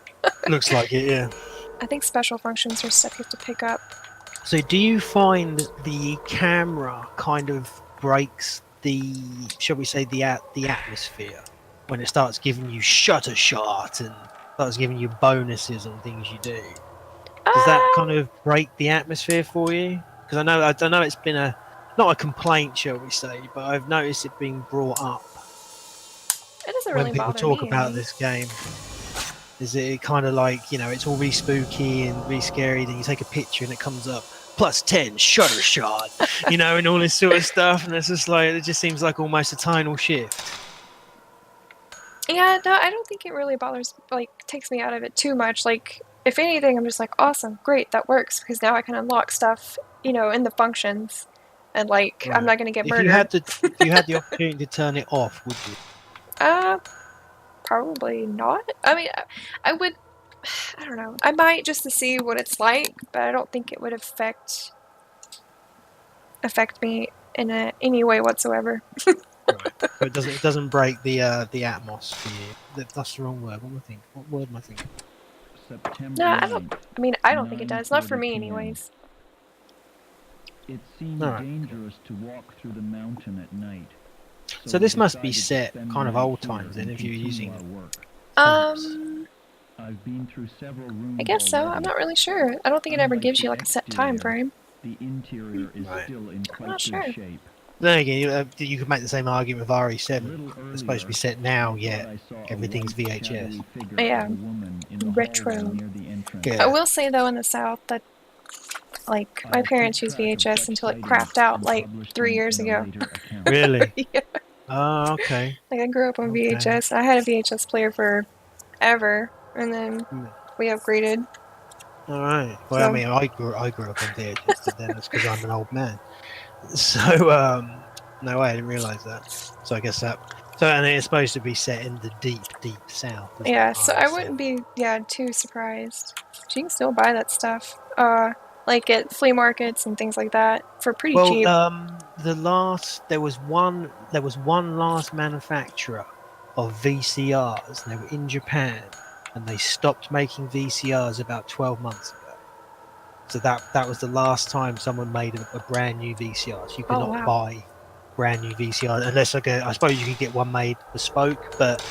Speaker 3: Looks like it, yeah.
Speaker 4: I think special functions are stuff you have to pick up.
Speaker 3: So do you find the camera kind of breaks the, shall we say, the atmosphere when it starts giving you shutter shot and starts giving you bonuses on things you do? Does that kind of break the atmosphere for you? Because I know it's been not a complaint, shall we say, but I've noticed it being brought up
Speaker 4: It doesn't
Speaker 3: when
Speaker 4: really
Speaker 3: people
Speaker 4: bother
Speaker 3: talk
Speaker 4: me.
Speaker 3: about this game. Is it kind of like, it's all really spooky and really scary, then you take a picture and it comes up +10 shutter shot, and all this sort of stuff, and it's just like, it just seems like almost a tonal shift.
Speaker 4: Yeah, no, I don't think it really takes me out of it too much. Like, if anything, I'm just like, awesome, great, that works, because now I can unlock stuff, in the functions, and
Speaker 3: Right.
Speaker 4: I'm not going to get murdered.
Speaker 3: If you had the opportunity to turn it off, would you?
Speaker 4: Probably not. I mean, I would, I don't know. I might just to see what it's like, but I don't think it would affect me in any way whatsoever.
Speaker 3: Right. So it doesn't break the atmos for you. That's the wrong word. What word am I thinking?
Speaker 5: September
Speaker 4: No, I
Speaker 5: 9th,
Speaker 4: don't. I mean, I don't think it does. Not for me,
Speaker 5: 9:40
Speaker 4: anyways.
Speaker 5: It seemed
Speaker 3: Alright.
Speaker 5: dangerous to walk through the mountain at night.
Speaker 3: So
Speaker 5: we
Speaker 3: this must be
Speaker 5: decided to
Speaker 3: set
Speaker 5: spend
Speaker 3: kind of
Speaker 5: the night
Speaker 3: old
Speaker 5: here
Speaker 3: times then,
Speaker 5: and
Speaker 3: if you're
Speaker 5: continue
Speaker 3: using
Speaker 5: our work. I've been through several rooms
Speaker 4: I guess so. I'm
Speaker 5: already.
Speaker 4: not really sure. I don't think it ever
Speaker 5: Unlike
Speaker 4: gives
Speaker 5: the
Speaker 4: you a set time
Speaker 5: exterior,
Speaker 4: frame.
Speaker 5: The interior is
Speaker 3: Right.
Speaker 5: still in quite
Speaker 4: not
Speaker 5: good
Speaker 4: sure.
Speaker 5: shape.
Speaker 3: Then again, you could make the same argument with
Speaker 5: A
Speaker 3: RE7.
Speaker 5: little
Speaker 3: It's supposed to be
Speaker 5: earlier,
Speaker 3: set now,
Speaker 5: I thought
Speaker 3: yet
Speaker 5: I saw a
Speaker 3: everything's
Speaker 5: white,
Speaker 3: VHS.
Speaker 5: shadowy figure
Speaker 4: Yeah.
Speaker 5: of a woman in the
Speaker 4: Retro.
Speaker 5: hallway near the entrance.
Speaker 3: Yeah.
Speaker 4: I will say though, in the South, that my
Speaker 5: I'll
Speaker 4: parents
Speaker 5: keep
Speaker 4: used
Speaker 5: track of
Speaker 4: VHS
Speaker 5: such
Speaker 4: until it
Speaker 5: sightings
Speaker 4: crapped out
Speaker 5: and
Speaker 4: like
Speaker 5: publish
Speaker 4: 3
Speaker 5: them
Speaker 4: years
Speaker 5: in a
Speaker 4: ago.
Speaker 5: later account.
Speaker 3: Really?
Speaker 4: Yeah.
Speaker 3: Oh, okay.
Speaker 4: Like I grew up on
Speaker 3: Okay.
Speaker 4: VHS. I had a VHS player forever, and then
Speaker 3: Hmm.
Speaker 4: we upgraded.
Speaker 3: All right. Well, I
Speaker 4: So-
Speaker 3: mean, I grew up on VHS, but then that's because I'm an old man. So, no way, I didn't realise that. So I guess that. So, and it's supposed to be set in the deep, deep south. isn't
Speaker 4: Yeah,
Speaker 3: it?
Speaker 4: so I wouldn't be too surprised. You can still buy that stuff, like at flea markets and things like that for pretty
Speaker 3: Well,
Speaker 4: cheap.
Speaker 3: there was one last manufacturer of VCRs, and they were in Japan, and they stopped making VCRs about 12 months ago. So that was the last time someone made a brand new VCR. So you could
Speaker 4: Oh,
Speaker 3: not
Speaker 4: wow.
Speaker 3: buy brand new VCR, unless I suppose you could get one made bespoke, but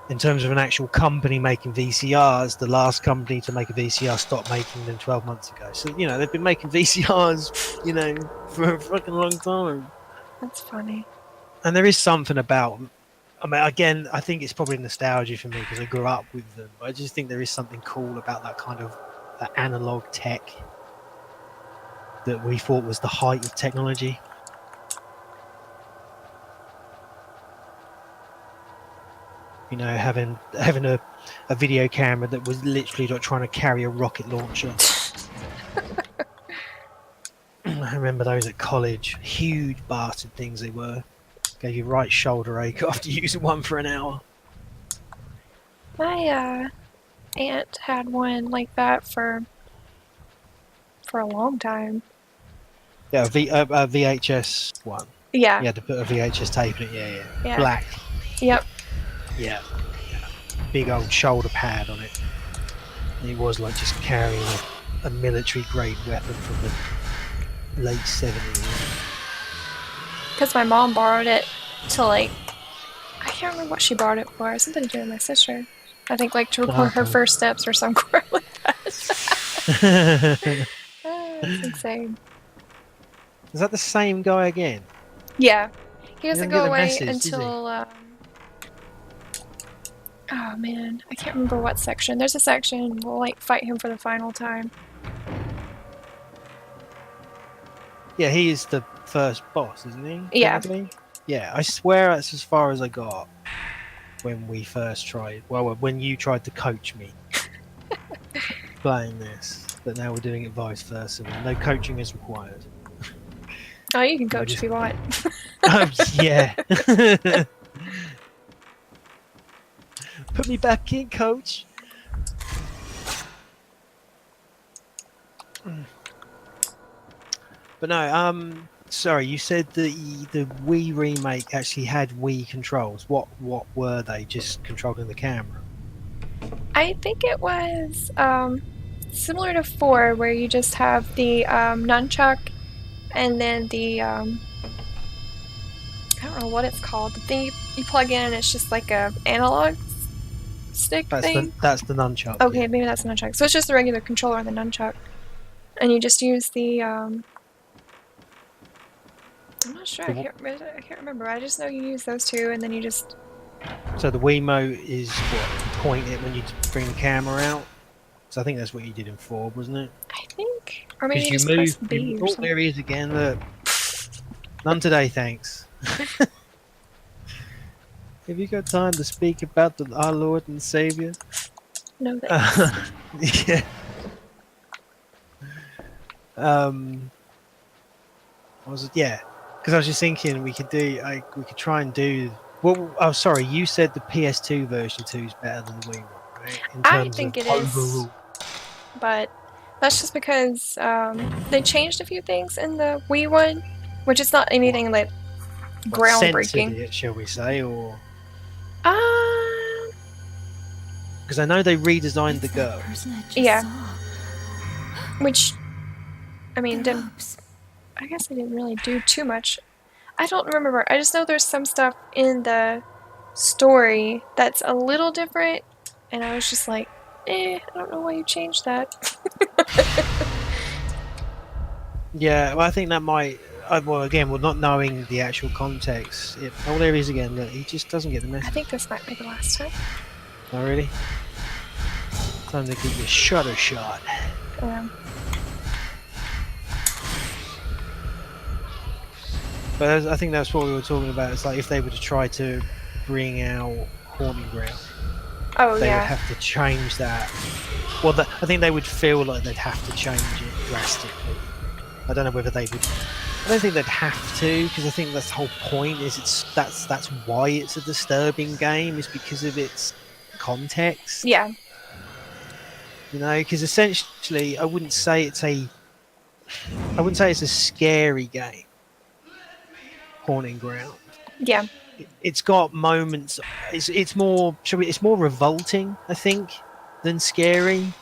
Speaker 3: in terms of an actual company making VCRs, the last company to make a VCR stopped making them 12 months ago. So, they've been making VCRs, for a fucking long time.
Speaker 4: That's funny.
Speaker 3: And there is something about, I mean, again, I think it's probably nostalgia for me because I grew up with them. But I just think there is something cool about that kind of that analog tech that we thought was the height of technology. Having a video camera that was literally like trying to carry a rocket launcher. I remember those at college. Huge bastard things they were. Gave you right shoulder ache after using one for an hour.
Speaker 4: My aunt had one like that for a long time.
Speaker 3: Yeah, a VHS one.
Speaker 4: Yeah.
Speaker 3: You had to put a VHS tape in it. Yeah.
Speaker 4: Yeah.
Speaker 3: Black.
Speaker 4: Yep.
Speaker 3: Yeah. Big old shoulder pad on it. And it was like just carrying a military grade weapon from the late 70s.
Speaker 4: Because my mom borrowed it to I can't remember what she borrowed it for. Something to do with my sister. I think to record her first steps or some crap like that. It's insane.
Speaker 3: Is that the same guy again?
Speaker 4: Yeah. He doesn't
Speaker 3: doesn't
Speaker 4: go
Speaker 3: get the
Speaker 4: away
Speaker 3: message, does he?
Speaker 4: until oh man, I can't remember what section. There's a section we'll fight him for the final time.
Speaker 3: Yeah, he is the first boss, isn't he?
Speaker 4: Yeah.
Speaker 3: Technically? Yeah, I swear that's as far as I got when we first tried. Well, when you tried to coach me playing this, but now we're doing it vice versa. No coaching is required.
Speaker 4: Oh, you can coach if you want.
Speaker 3: Oh, yeah. Put me back in, coach. But no, sorry, you said the Wii remake actually had Wii controls. What were they? Just controlling the camera?
Speaker 4: I think it was similar to 4, where you just have the nunchuck and then the I don't know what it's called. The thing you plug in and it's just like a analog stick thing.
Speaker 3: That's the nunchuck.
Speaker 4: Okay,
Speaker 3: yeah.
Speaker 4: maybe that's the nunchuck. So it's just the regular controller and the nunchuck. And you just use the I'm not sure. I can't remember. I just know you use those two, and then you just.
Speaker 3: So the Wiimote is what you point it when you bring the camera out. So I think that's what you did in 4, wasn't it?
Speaker 4: I think, or maybe you
Speaker 3: You
Speaker 4: just
Speaker 3: move.
Speaker 4: press B or something.
Speaker 3: There he is again. Look. None today, thanks. Have you got time to speak about our Lord and Savior?
Speaker 4: No thanks.
Speaker 3: Yeah. Yeah. Because I was just thinking we could try and do. Well, oh, sorry, you said the PS2 version 2 is better than the Wii one, right? In
Speaker 4: I
Speaker 3: terms
Speaker 4: think
Speaker 3: of
Speaker 4: it is,
Speaker 3: overall.
Speaker 4: but that's just because they changed a few things in the Wii one, which is not anything like
Speaker 3: Censored
Speaker 4: groundbreaking.
Speaker 3: it, shall we say, or
Speaker 4: Um,
Speaker 3: because I know they redesigned the
Speaker 1: It's that
Speaker 3: girl.
Speaker 1: person I just
Speaker 4: Yeah.
Speaker 1: saw.
Speaker 4: which I mean,
Speaker 1: Their
Speaker 4: didn't
Speaker 1: robes.
Speaker 4: I guess I didn't really do too much. I don't remember. I just know there's some stuff in the story that's a little different, and I was just like, I don't know why you changed that.
Speaker 3: Yeah, well, I think that might. Well, again, we're not knowing the actual context. Oh, there he is again. Look, he just doesn't get the
Speaker 4: I
Speaker 3: message.
Speaker 4: think this might be the last time.
Speaker 3: Oh, really? Time to give you a shutter shot. But I think that's what we were talking about. It's like if they were to try to bring out Haunting Ground,
Speaker 4: Oh
Speaker 3: they would
Speaker 4: yeah.
Speaker 3: have to change that. Well, I think they would feel like they'd have to change it drastically. I don't know whether they would. I don't think they'd have to, because I think that's the whole point. That's why it's a disturbing game, is because of its context.
Speaker 4: Yeah.
Speaker 3: Because essentially, I wouldn't say it's a scary game. Haunting Ground.
Speaker 4: Yeah.
Speaker 3: It's got moments. It's more revolting, I think, than scary.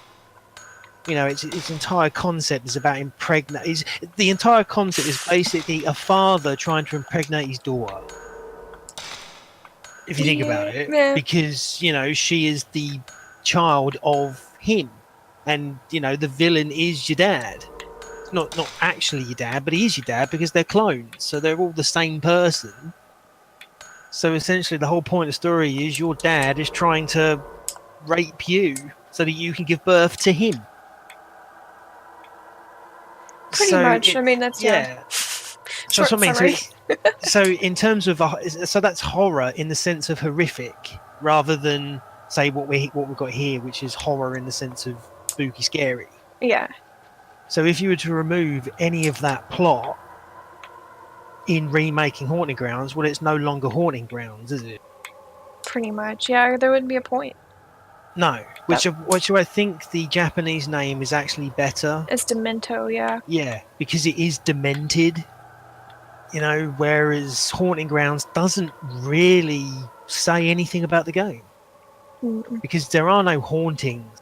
Speaker 3: You know, its entire concept is about impregnate. The entire concept is basically a father trying to impregnate his daughter. If you think about it,
Speaker 4: Yeah.
Speaker 3: because you know she is the child of him, and you know the villain is your dad. Not actually your dad, but he is your dad because they're clones, so they're all the same person. So essentially, the whole point of the story is your dad is trying to rape you so that you can give birth to him.
Speaker 4: Pretty much. I mean, that's
Speaker 3: yeah. So
Speaker 4: Short
Speaker 3: that's what I mean.
Speaker 4: summary.
Speaker 3: So in terms of so that's horror in the sense of horrific, rather than say what we've got here, which is horror in the sense of spooky, scary.
Speaker 4: Yeah.
Speaker 3: So if you were to remove any of that plot in remaking Haunting Grounds, well, it's no longer Haunting Grounds, is it?
Speaker 4: Pretty much. Yeah, there wouldn't be a point.
Speaker 3: No. Which I think the Japanese name is actually better.
Speaker 4: It's Demento, yeah.
Speaker 3: Yeah, because it is demented. You know, whereas Haunting Grounds doesn't really say anything about the game.
Speaker 4: Mm-mm.
Speaker 3: Because there are no hauntings,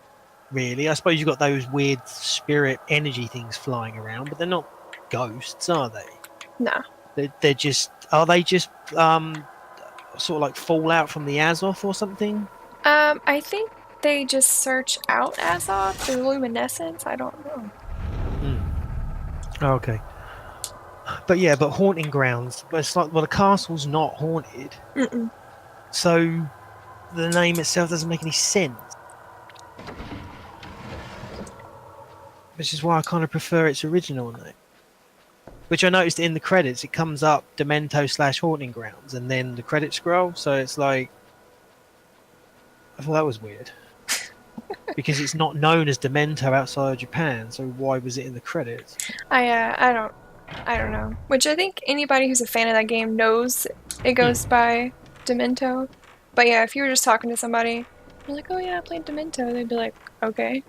Speaker 3: really. I suppose you've got those weird spirit energy things flying around, but they're not ghosts, are they?
Speaker 4: No.
Speaker 3: They're just... Are they just sort of like fallout from the Azoth or something?
Speaker 4: I think they just search out Azoth through luminescence. I don't know.
Speaker 3: Oh, okay. But yeah, but Haunting Grounds, but it's like, well, the castle's not haunted.
Speaker 4: Mm-mm.
Speaker 3: So the name itself doesn't make any sense. Which is why I kind of prefer its original name. Which I noticed in the credits, it comes up Demento / Haunting Grounds, and then the credit scroll, so it's like... I thought that was weird. Because it's not known as Demento outside of Japan, so why was it in the credits?
Speaker 4: I don't know. Which I think anybody who's a fan of that game knows it goes by Demento. But yeah, if you were just talking to somebody, you're like, oh yeah, I played Demento, they'd be like, okay.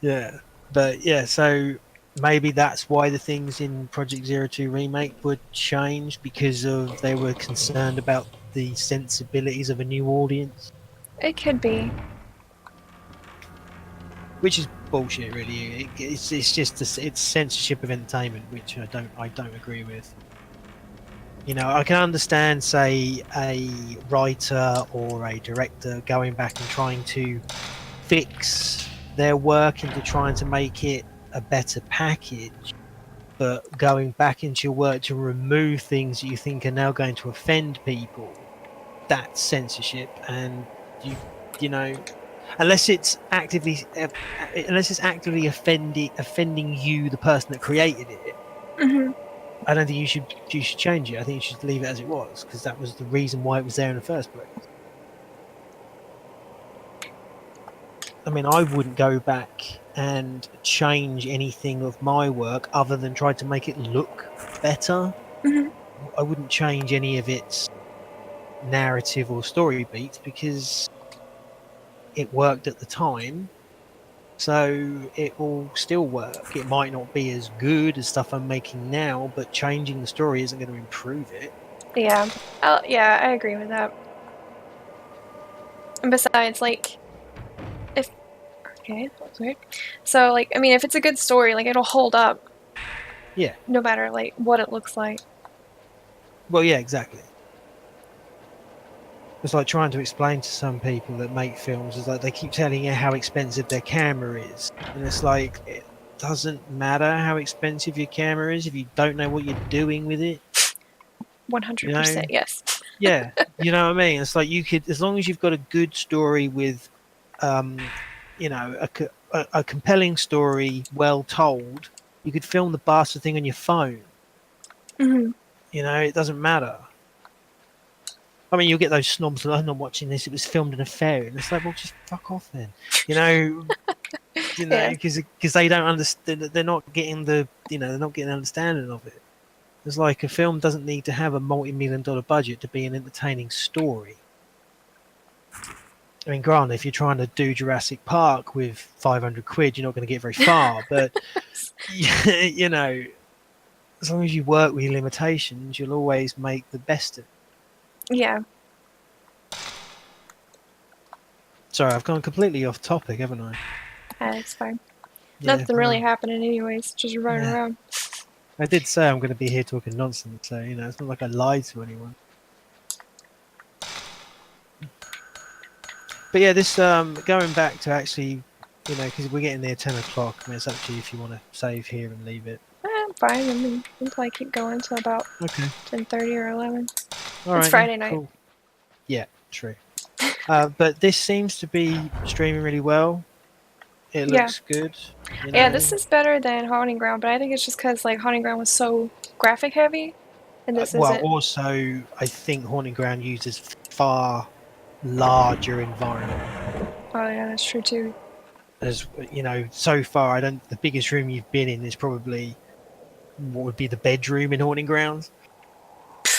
Speaker 3: Yeah. But yeah, so maybe that's why the things in Project Zero 2 Remake were changed, because of they were concerned about the sensibilities of a new audience.
Speaker 4: It could be.
Speaker 3: Which is bullshit, really. It's just it's censorship of entertainment, which I don't agree with. You know, I can understand, say, a writer or a director going back and trying to fix their work into trying to make it a better package, but going back into your work to remove things that you think are now going to offend people, that's censorship. And you know, unless it's actively offending you, the person that created it,
Speaker 4: Mm-hmm.
Speaker 3: I don't think you should change it. I think you should leave it as it was, because that was the reason why it was there in the first place. I mean, I wouldn't go back and change anything of my work other than try to make it look better.
Speaker 4: Mm-hmm.
Speaker 3: I wouldn't change any of its narrative or story beats because it worked at the time, so it will still work. It might not be as good as stuff I'm making now, but changing the story isn't going to improve it.
Speaker 4: Yeah. Yeah, I agree with that. And besides, like, okay, that's weird. So, like, I mean, if it's a good story, like, it'll hold up.
Speaker 3: Yeah.
Speaker 4: No matter, like, what it looks like.
Speaker 3: Well, yeah, exactly. It's like trying to explain to some people that make films, is like they keep telling you how expensive their camera is. And it's like, it doesn't matter how expensive your camera is if you don't know what you're doing with it.
Speaker 4: 100%, yes.
Speaker 3: Yeah, you know what I mean? It's like you could, as long as you've got a good story with, you know, a compelling story, well told, you could film the bastard thing on your phone.
Speaker 4: Mm-hmm.
Speaker 3: You know, it doesn't matter. I mean, you'll get those snobs like, I'm not watching this, it was filmed in a ferry. And it's like, well, just fuck off then. You know, because they don't understand, they're not getting the, you know, they're not getting an understanding of it. It's like a film doesn't need to have a multi-million-dollar budget to be an entertaining story. I mean, granted, if you're trying to do Jurassic Park with 500 quid, you're not going to get very far. But, you know, as long as you work with your limitations, you'll always make the best of it.
Speaker 4: Yeah.
Speaker 3: Sorry, I've gone completely off topic, haven't I?
Speaker 4: It's fine.
Speaker 3: Yeah,
Speaker 4: Nothing really
Speaker 3: no.
Speaker 4: happening anyways, just running
Speaker 3: Yeah.
Speaker 4: around.
Speaker 3: I did say I'm going to be here talking nonsense, so you know it's not like I lied to anyone. But yeah, this going back to actually, you know, because we're getting near 10 o'clock. I mean, it's up to you if you want to save here and leave it.
Speaker 4: I'm fine. I mean, we'll probably keep going till about
Speaker 3: Okay.
Speaker 4: 10:30 or 11.
Speaker 3: All
Speaker 4: It's
Speaker 3: right.
Speaker 4: Friday night.
Speaker 3: Cool. Yeah, true. But this seems to be streaming really well. It
Speaker 4: Yeah.
Speaker 3: looks good. You
Speaker 4: Yeah,
Speaker 3: know?
Speaker 4: this is better than Haunting Ground, but I think it's just because like Haunting Ground was so graphic heavy, and this
Speaker 3: Well,
Speaker 4: isn't.
Speaker 3: also, I think Haunting Ground uses far larger environment.
Speaker 4: Oh yeah, that's true too.
Speaker 3: As you know, so far, the biggest room you've been in is probably what would be the bedroom in Haunting Grounds.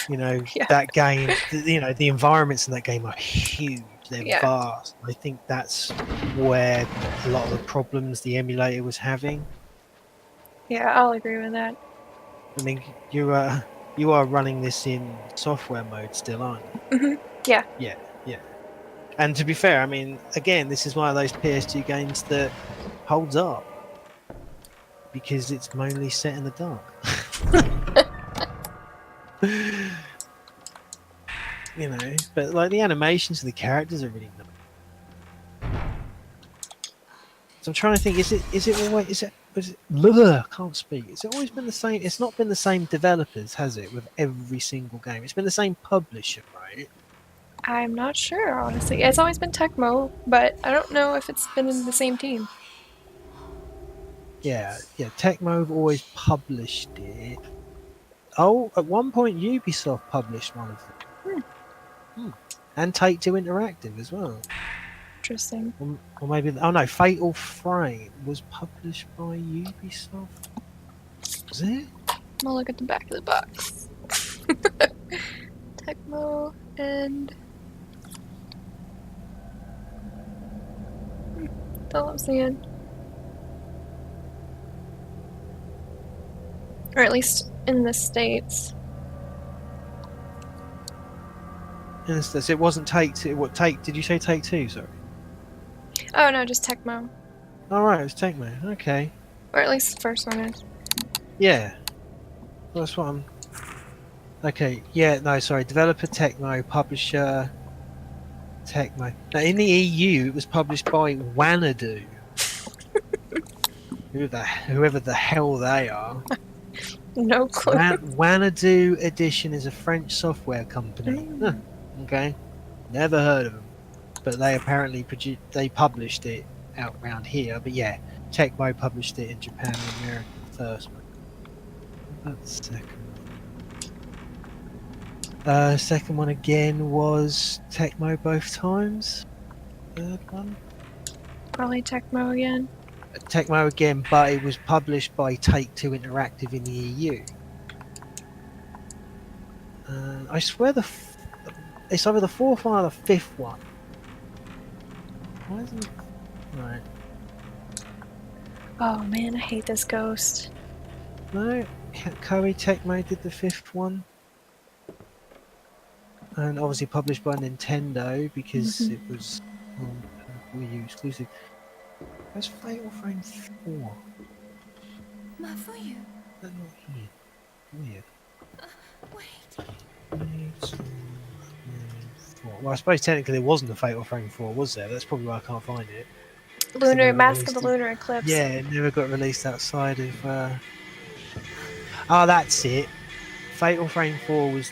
Speaker 3: You know,
Speaker 4: Yeah.
Speaker 3: that game, you know, the environments in that game are huge. They're
Speaker 4: Yeah.
Speaker 3: vast. I think that's where a lot of the problems the emulator was having.
Speaker 4: Yeah, I'll agree with that.
Speaker 3: I mean, you are running this in software mode still, aren't you?
Speaker 4: Mhm. Yeah.
Speaker 3: Yeah, yeah. And to be fair, I mean, again, this is one of those PS2 games that holds up because it's mainly set in the dark. You know, but like the animations of the characters are really nice. So I'm trying to think, is it I can't speak. Has it always been the same? It's not been the same developers, has it, with every single game? It's been the same publisher, right?
Speaker 4: I'm not sure, honestly. It's always been Tecmo, but I don't know if it's been in the same team.
Speaker 3: Yeah, Tecmo have always published it. Oh, at one point Ubisoft published one of them. And Take-Two Interactive as well.
Speaker 4: Interesting.
Speaker 3: Or maybe, oh no, Fatal Frame was published by Ubisoft. Was it?
Speaker 4: I'm gonna look at the back of the box. Tecmo and... That's all I'm seeing. Or at least in the States.
Speaker 3: Yes, it wasn't Take-Two. Did you say Take-Two, sorry?
Speaker 4: Oh no, just Tecmo.
Speaker 3: Alright, it was Tecmo. Okay.
Speaker 4: Or at least the first one is.
Speaker 3: Yeah. Well, that's what I'm... Okay, yeah, no, sorry. Developer Tecmo, publisher Tecmo. Now, in the EU, it was published by Wanadu. Whoever the hell they are.
Speaker 4: No clue.
Speaker 3: Wanadu Edition is a French software company. Huh, okay. Never heard of them. But they apparently published it out around here. But yeah, Tecmo published it in Japan and America first. What about the second one? Second one again was Tecmo both times. Third one?
Speaker 4: Probably Tecmo again.
Speaker 3: Tecmo again, but it was published by Take-Two Interactive in the EU. I swear it's either the fourth one or the fifth one. Why isn't it... Right.
Speaker 4: Oh man, I hate this ghost.
Speaker 3: No, Koei Tecmo did the fifth one. And obviously published by Nintendo because it was Wii U exclusive. Where's Fatal Frame 4? They're not here. Weird.
Speaker 1: Wait.
Speaker 3: Well, I suppose technically there wasn't a Fatal Frame 4, was there? That's probably why I can't find it.
Speaker 4: Mask of the Lunar Eclipse.
Speaker 3: Yeah, it never got released outside of... Oh, that's it. Fatal Frame 4 was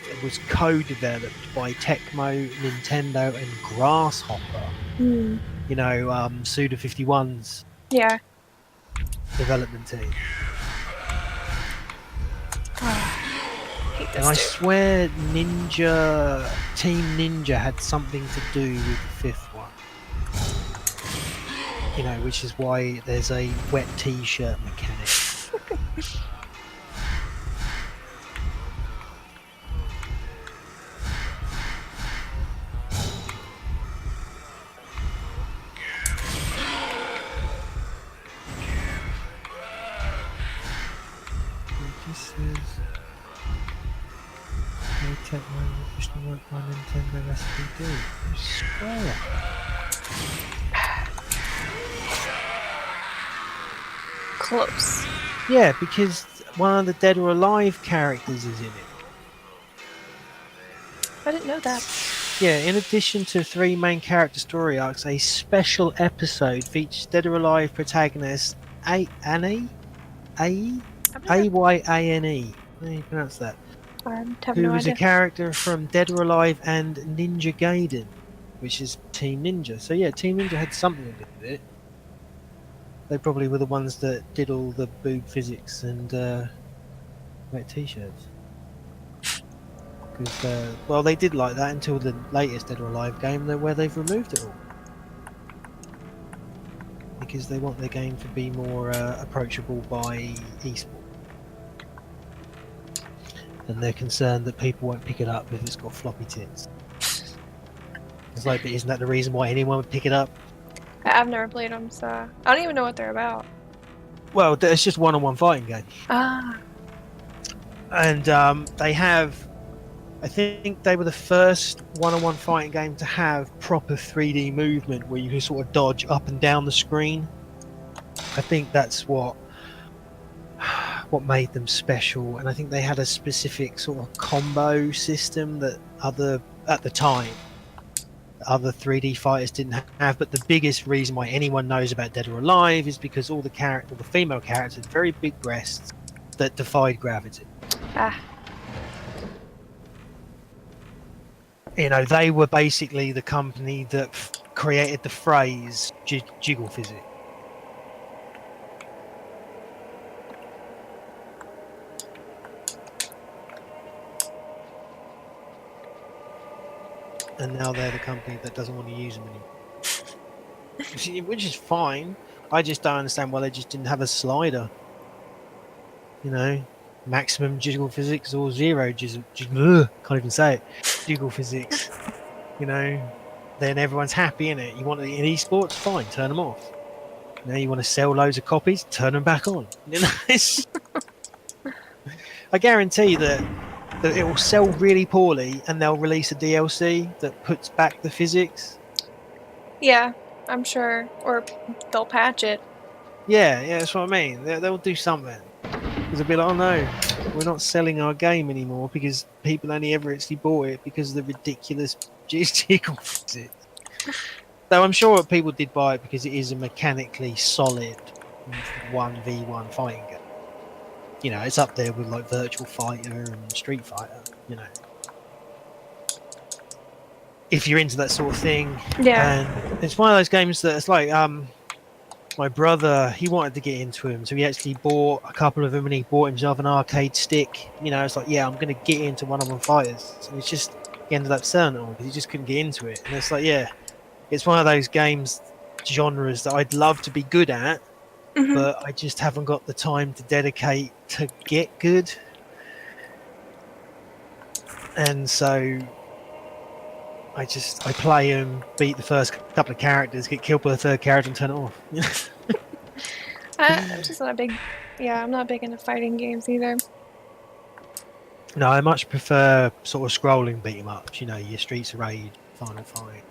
Speaker 3: co-developed by Tecmo, Nintendo and Grasshopper.
Speaker 4: Hmm.
Speaker 3: You know, Suda51's
Speaker 4: Yeah.
Speaker 3: development team.
Speaker 4: Hate this
Speaker 3: And I
Speaker 4: dude.
Speaker 3: swear Team Ninja had something to do with the fifth one. You know, which is why there's a wet t-shirt mechanic. This is... Tecmo officially worked by Nintendo SPD. I swear.
Speaker 4: Close.
Speaker 3: Yeah, because one of the Dead or Alive characters is in it.
Speaker 4: I didn't know that.
Speaker 3: Yeah, in addition to 3 main character story arcs, a special episode features Dead or Alive protagonist Annie?
Speaker 4: I've never,
Speaker 3: Ayane. How do you pronounce that?
Speaker 4: I have
Speaker 3: Who
Speaker 4: no
Speaker 3: was
Speaker 4: idea.
Speaker 3: a character from Dead or Alive and Ninja Gaiden, which is Team Ninja. So yeah, Team Ninja had something to do with it. They probably were the ones that did all the boob physics and wet t-shirts. Because, well, they did like that until the latest Dead or Alive game, where they've removed it all. Because they want their game to be more approachable by eSport. And they're concerned that people won't pick it up if it's got floppy tits. It's like, but isn't that the reason why anyone would pick it up?
Speaker 4: I've never played them, so I don't even know what they're about.
Speaker 3: Well, it's just one-on-one fighting game.
Speaker 4: Ah,
Speaker 3: And they have, I think they were the first one-on-one fighting game to have proper 3D movement where you can sort of dodge up and down the screen. I think that's what made them special, and I think they had a specific sort of combo system that at the time other 3D fighters didn't have. But the biggest reason why anyone knows about Dead or Alive is because all the female characters had very big breasts that defied gravity.
Speaker 4: ah,
Speaker 3: You know, they were basically the company that created the phrase jiggle physics. And now they're the company that doesn't want to use them anymore. Which is fine. I just don't understand why they just didn't have a slider. You know, maximum jiggle physics or zero can't even say it. Jiggle physics. You know, then everyone's happy in it. You want it in esports? Fine, turn them off. Now you want to sell loads of copies? Turn them back on. You know, I guarantee that it will sell really poorly, and they'll release a DLC that puts back the physics.
Speaker 4: yeah, I'm sure. Or they'll patch it.
Speaker 3: Yeah, that's what I mean. They'll do something. Because they'll be like, oh no, we're not selling our game anymore because people only ever actually bought it because of the ridiculous jiggle physics. Though I'm sure people did buy it because it is a mechanically solid 1v1 fighting game. You know, it's up there with like Virtual Fighter and Street Fighter, you know. If you're into that sort of thing.
Speaker 4: Yeah.
Speaker 3: And it's one of those games that it's like, my brother, he wanted to get into him, so he actually bought a couple of them and he bought himself an arcade stick. You know, it's like, yeah, I'm going to get into one-on-one fighters. And it's just, he ended up selling it all because he just couldn't get into it. And it's like, yeah, it's one of those games, genres that I'd love to be good at,
Speaker 4: Mhm.
Speaker 3: but I just haven't got the time to dedicate to get good. And so I play them, beat the first couple of characters, get killed by the third character and turn it off.
Speaker 4: I'm just not a big. Yeah, I'm not big into fighting games either.
Speaker 3: No, I much prefer sort of scrolling beat 'em ups, you know, your Streets of Rage, Final Fight.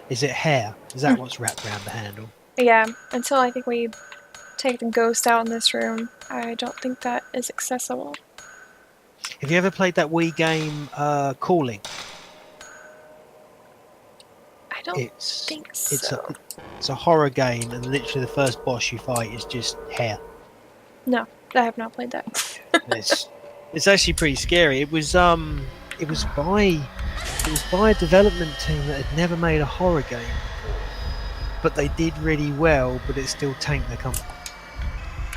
Speaker 3: Is it hair? Is that what's wrapped around the handle?
Speaker 4: Yeah, until I think we take the ghost out in this room, I don't think that is accessible.
Speaker 3: Have you ever played that Wii game, Calling?
Speaker 4: I don't
Speaker 3: It's
Speaker 4: think so.
Speaker 3: it's a horror game, and literally the first boss you fight is just hair.
Speaker 4: No, I have not played that.
Speaker 3: It's actually pretty scary. It was by a development team that had never made a horror game before, but they did really well. But it still tanked their company.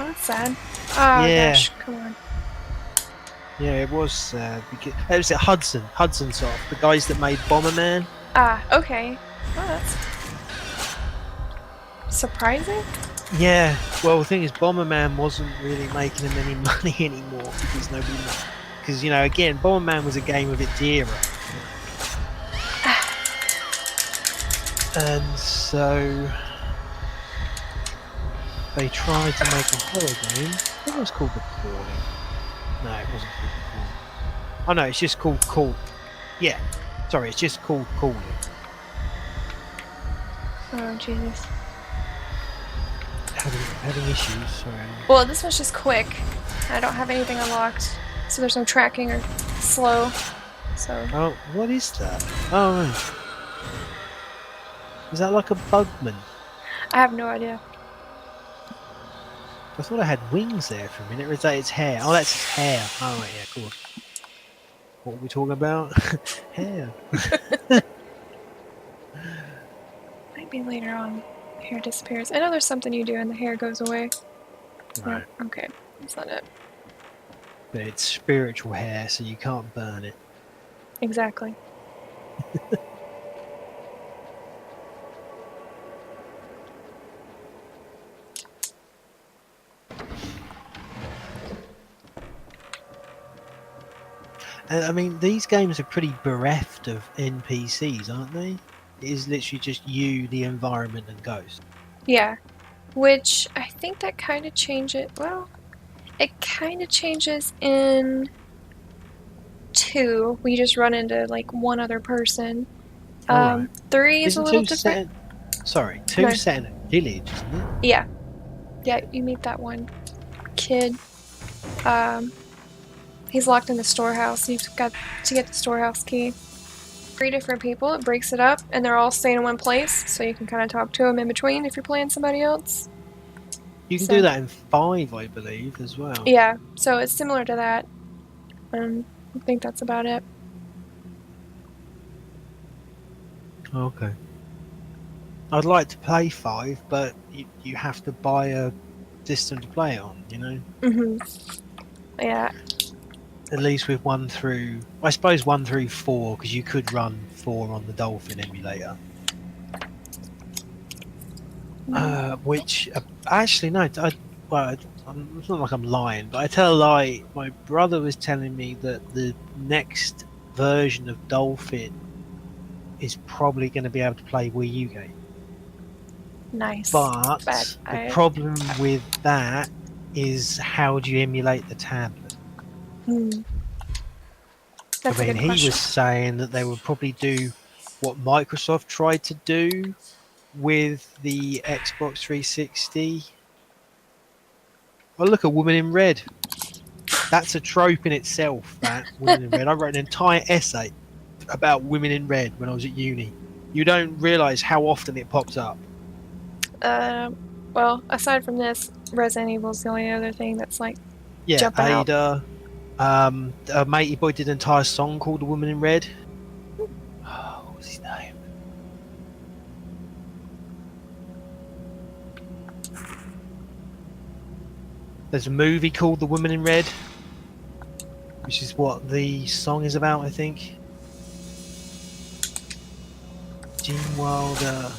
Speaker 4: Oh, that's sad. Oh
Speaker 3: Yeah.
Speaker 4: gosh, come on.
Speaker 3: Yeah, it was because it was at Hudson Soft, the guys that made Bomberman.
Speaker 4: Ah, okay. Oh, that's surprising.
Speaker 3: Yeah, well, the thing is, Bomberman wasn't really making them any money anymore because nobody. Because, you know, again, Bomberman was a game of its era. And so they tried to make a horror game. I think it was called The Calling. No, it wasn't called Call. Oh no, it's just called Call. Yeah, sorry, it's just called Calling.
Speaker 4: Oh Jesus.
Speaker 3: Having issues. Sorry.
Speaker 4: Well, this one's just quick. I don't have anything unlocked, so there's no tracking or slow. So.
Speaker 3: Oh, what is that? Oh, right. Is that like a bugman?
Speaker 4: I have no idea.
Speaker 3: I thought I had wings there for a minute. Or is that its hair? Oh, that's its hair. Oh, right, yeah, cool. What are we talking about? Hair.
Speaker 4: Maybe later on, hair disappears. I know there's something you do and the hair goes away.
Speaker 3: Right.
Speaker 4: Oh, okay, that's not it.
Speaker 3: But it's spiritual hair, so you can't burn it.
Speaker 4: Exactly.
Speaker 3: I mean, these games are pretty bereft of NPCs, aren't they? It is literally just you, the environment, and Ghost.
Speaker 4: Yeah, which I think that kind of changes. Well, it kind of changes in 2. We just run into like one other person.
Speaker 3: Alright.
Speaker 4: 3 is a
Speaker 3: Isn't
Speaker 4: little
Speaker 3: 2
Speaker 4: different.
Speaker 3: Sorry, 2
Speaker 4: No.
Speaker 3: set in a village, isn't it?
Speaker 4: Yeah, yeah. You meet that one kid. He's locked in the storehouse. You've got to get the storehouse key. 3 different people. It breaks it up, and they're all staying in one place, so you can kind of talk to them in between if you're playing somebody else.
Speaker 3: You can
Speaker 4: So-
Speaker 3: do that in 5, I believe, as well.
Speaker 4: Yeah, so it's similar to that. I think that's about it.
Speaker 3: Okay. I'd like to play 5, but you have to buy a system to play it on, you know?
Speaker 4: Yeah.
Speaker 3: At least with 1 through... I suppose 1 through 4, because you could run 4 on the Dolphin emulator. Which... actually, no. Well, it's not like I'm lying, but I tell a lie. My brother was telling me that the next version of Dolphin is probably going to be able to play Wii U games.
Speaker 4: Nice.
Speaker 3: But
Speaker 4: But
Speaker 3: the problem with that is, how do you emulate the tablet?
Speaker 4: That's
Speaker 3: I
Speaker 4: a
Speaker 3: mean,
Speaker 4: good
Speaker 3: he
Speaker 4: question.
Speaker 3: was saying that they would probably do what Microsoft tried to do with the Xbox 360. Oh, look, a woman in red. That's a trope in itself, that women in red. I wrote an entire essay about women in red when I was at uni. You don't realise how often it pops up.
Speaker 4: Well, aside from this, Resident Evil's the only other thing that's like
Speaker 3: Yeah,
Speaker 4: jumping out.
Speaker 3: Ada. Matey Boy did an entire song called "The Woman in Red." Oh, what was his name? There's a movie called "The Woman in Red," which is what the song is about, I think. Gene Wilder.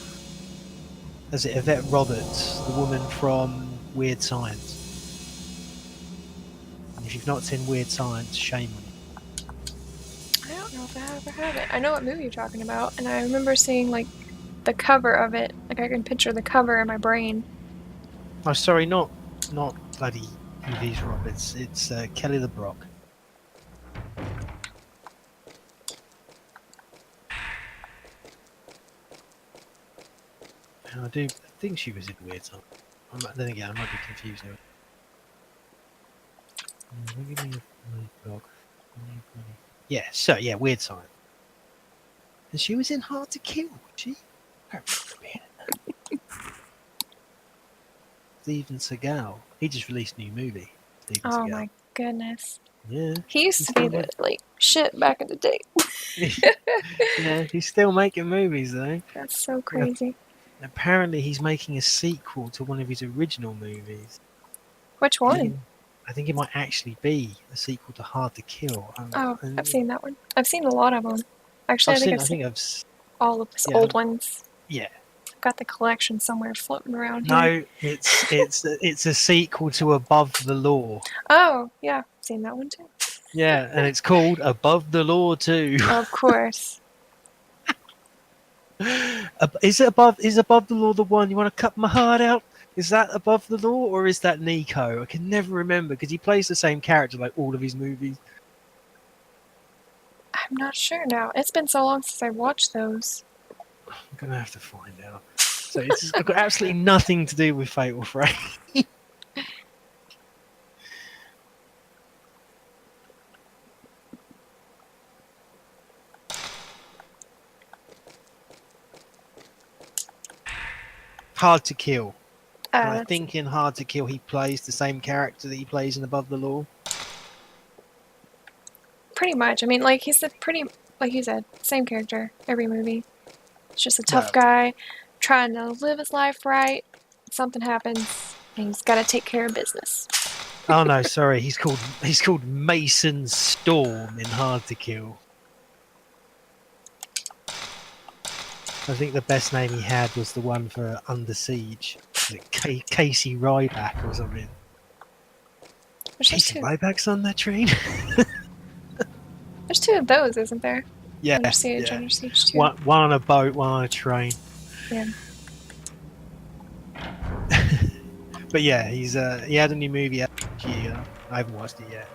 Speaker 3: Is it Yvette Roberts, the woman from Weird Science? And if you've not seen Weird Science, shame on you.
Speaker 4: I don't know if I ever have it. I know what movie you're talking about, and I remember seeing like the cover of it. Like I can picture the cover in my brain.
Speaker 3: Oh, sorry, not bloody Louise Roberts. It's Kelly LeBrock. And I think she was in Weird Science. Then again, I might be confused here. Yeah, so yeah, Weird Science. And she was in Hard to Kill, was she? I don't remember being in that. Steven Seagal. He just released a new movie. Steven
Speaker 4: Oh
Speaker 3: Seagal.
Speaker 4: my goodness.
Speaker 3: Yeah.
Speaker 4: He used to be the like shit back in the day.
Speaker 3: Yeah, he's still making movies though.
Speaker 4: That's so crazy.
Speaker 3: Apparently he's making a sequel to one of his original movies.
Speaker 4: Which one?
Speaker 3: I think it might actually be a sequel to Hard to Kill.
Speaker 4: Oh, I've seen that one. I've seen a lot of them. Actually, I think I've seen all of his old ones.
Speaker 3: Yeah.
Speaker 4: I've got the collection somewhere floating around here.
Speaker 3: No, it's a sequel to Above the Law.
Speaker 4: Oh, yeah, I've seen that one too.
Speaker 3: Yeah, and it's called Above the Law too.
Speaker 4: Of course.
Speaker 3: Is Above the Law the one you want to cut my heart out? Is that Above the Law or is that Nico? I can never remember because he plays the same character like all of his movies.
Speaker 4: I'm not sure now. It's been so long since I watched those.
Speaker 3: I'm gonna have to find out. So it's got absolutely nothing to do with Fatal Frame. Hard to Kill. And I think in Hard to Kill he plays the same character that he plays in Above the Law.
Speaker 4: Pretty much. I mean, like, he's the pretty, like you said, same character every movie. It's just a tough guy trying to live his life right. Something happens, and he's got to take care of business.
Speaker 3: Oh no, sorry. He's called Mason Storm in Hard to Kill. I think the best name he had was the one for Under Siege, like Casey Ryback or something. Casey Ryback's on that train.
Speaker 4: There's two of those, isn't there?
Speaker 3: Yeah,
Speaker 4: Under Siege 2.
Speaker 3: One on a boat, one on a train.
Speaker 4: Yeah.
Speaker 3: But yeah, he had a new movie out this year. I haven't watched it yet,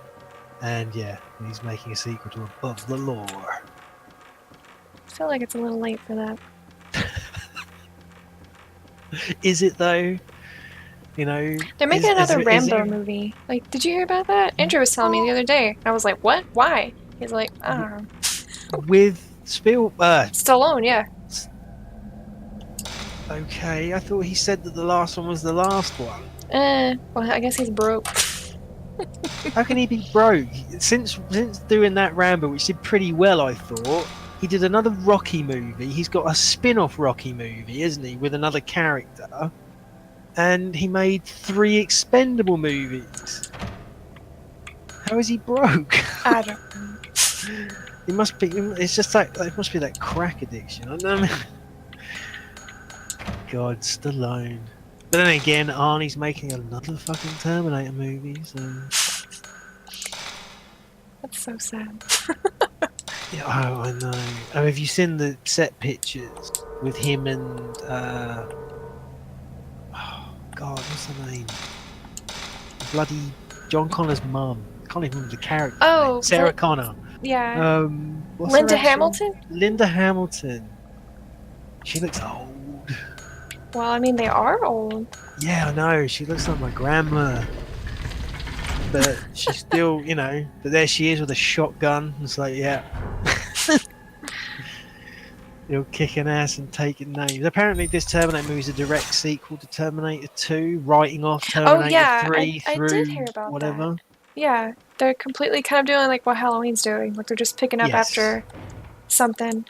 Speaker 3: and yeah, he's making a sequel to Above the Law.
Speaker 4: I feel like it's a little late for that.
Speaker 3: Is it though? You know,
Speaker 4: they're making another Rambo movie. Like, did you hear about that? Andrew was telling me the other day. I was like, "What? Why?" He's like, "I don't know."
Speaker 3: With
Speaker 4: Stallone, yeah.
Speaker 3: Okay, I thought he said that the last one was the last one.
Speaker 4: Well, I guess he's broke.
Speaker 3: How can he be broke? Since doing that Rambo, which did pretty well, I thought, he did another Rocky movie. He's got a spin-off Rocky movie, isn't he, with another character? And he made 3 Expendable movies. How is he broke?
Speaker 4: I don't know.
Speaker 3: It must be. It's just like it must be that crack addiction. I don't know. God, Stallone. But then again, Arnie's making another fucking Terminator movie, so...
Speaker 4: That's so sad.
Speaker 3: Yeah, oh, I know. Oh, have you seen the set pictures with him and... Oh, God, what's her name? Bloody John Connor's mum. I can't even remember the character.
Speaker 4: Oh,
Speaker 3: name. Sarah Connor.
Speaker 4: Yeah.
Speaker 3: Linda
Speaker 4: Hamilton?
Speaker 3: Linda Hamilton. She looks old.
Speaker 4: Well, I mean, they are old.
Speaker 3: Yeah, I know. She looks like my grandma. But she's still, you know, but there she is with a shotgun. It's like, yeah. You're kicking ass and taking names. Apparently, this Terminator movie is a direct sequel to Terminator 2, writing off Terminator 3 through
Speaker 4: I did hear about
Speaker 3: whatever.
Speaker 4: That. Yeah, they're completely kind of doing like what Halloween's doing. Like, they're just picking up after something.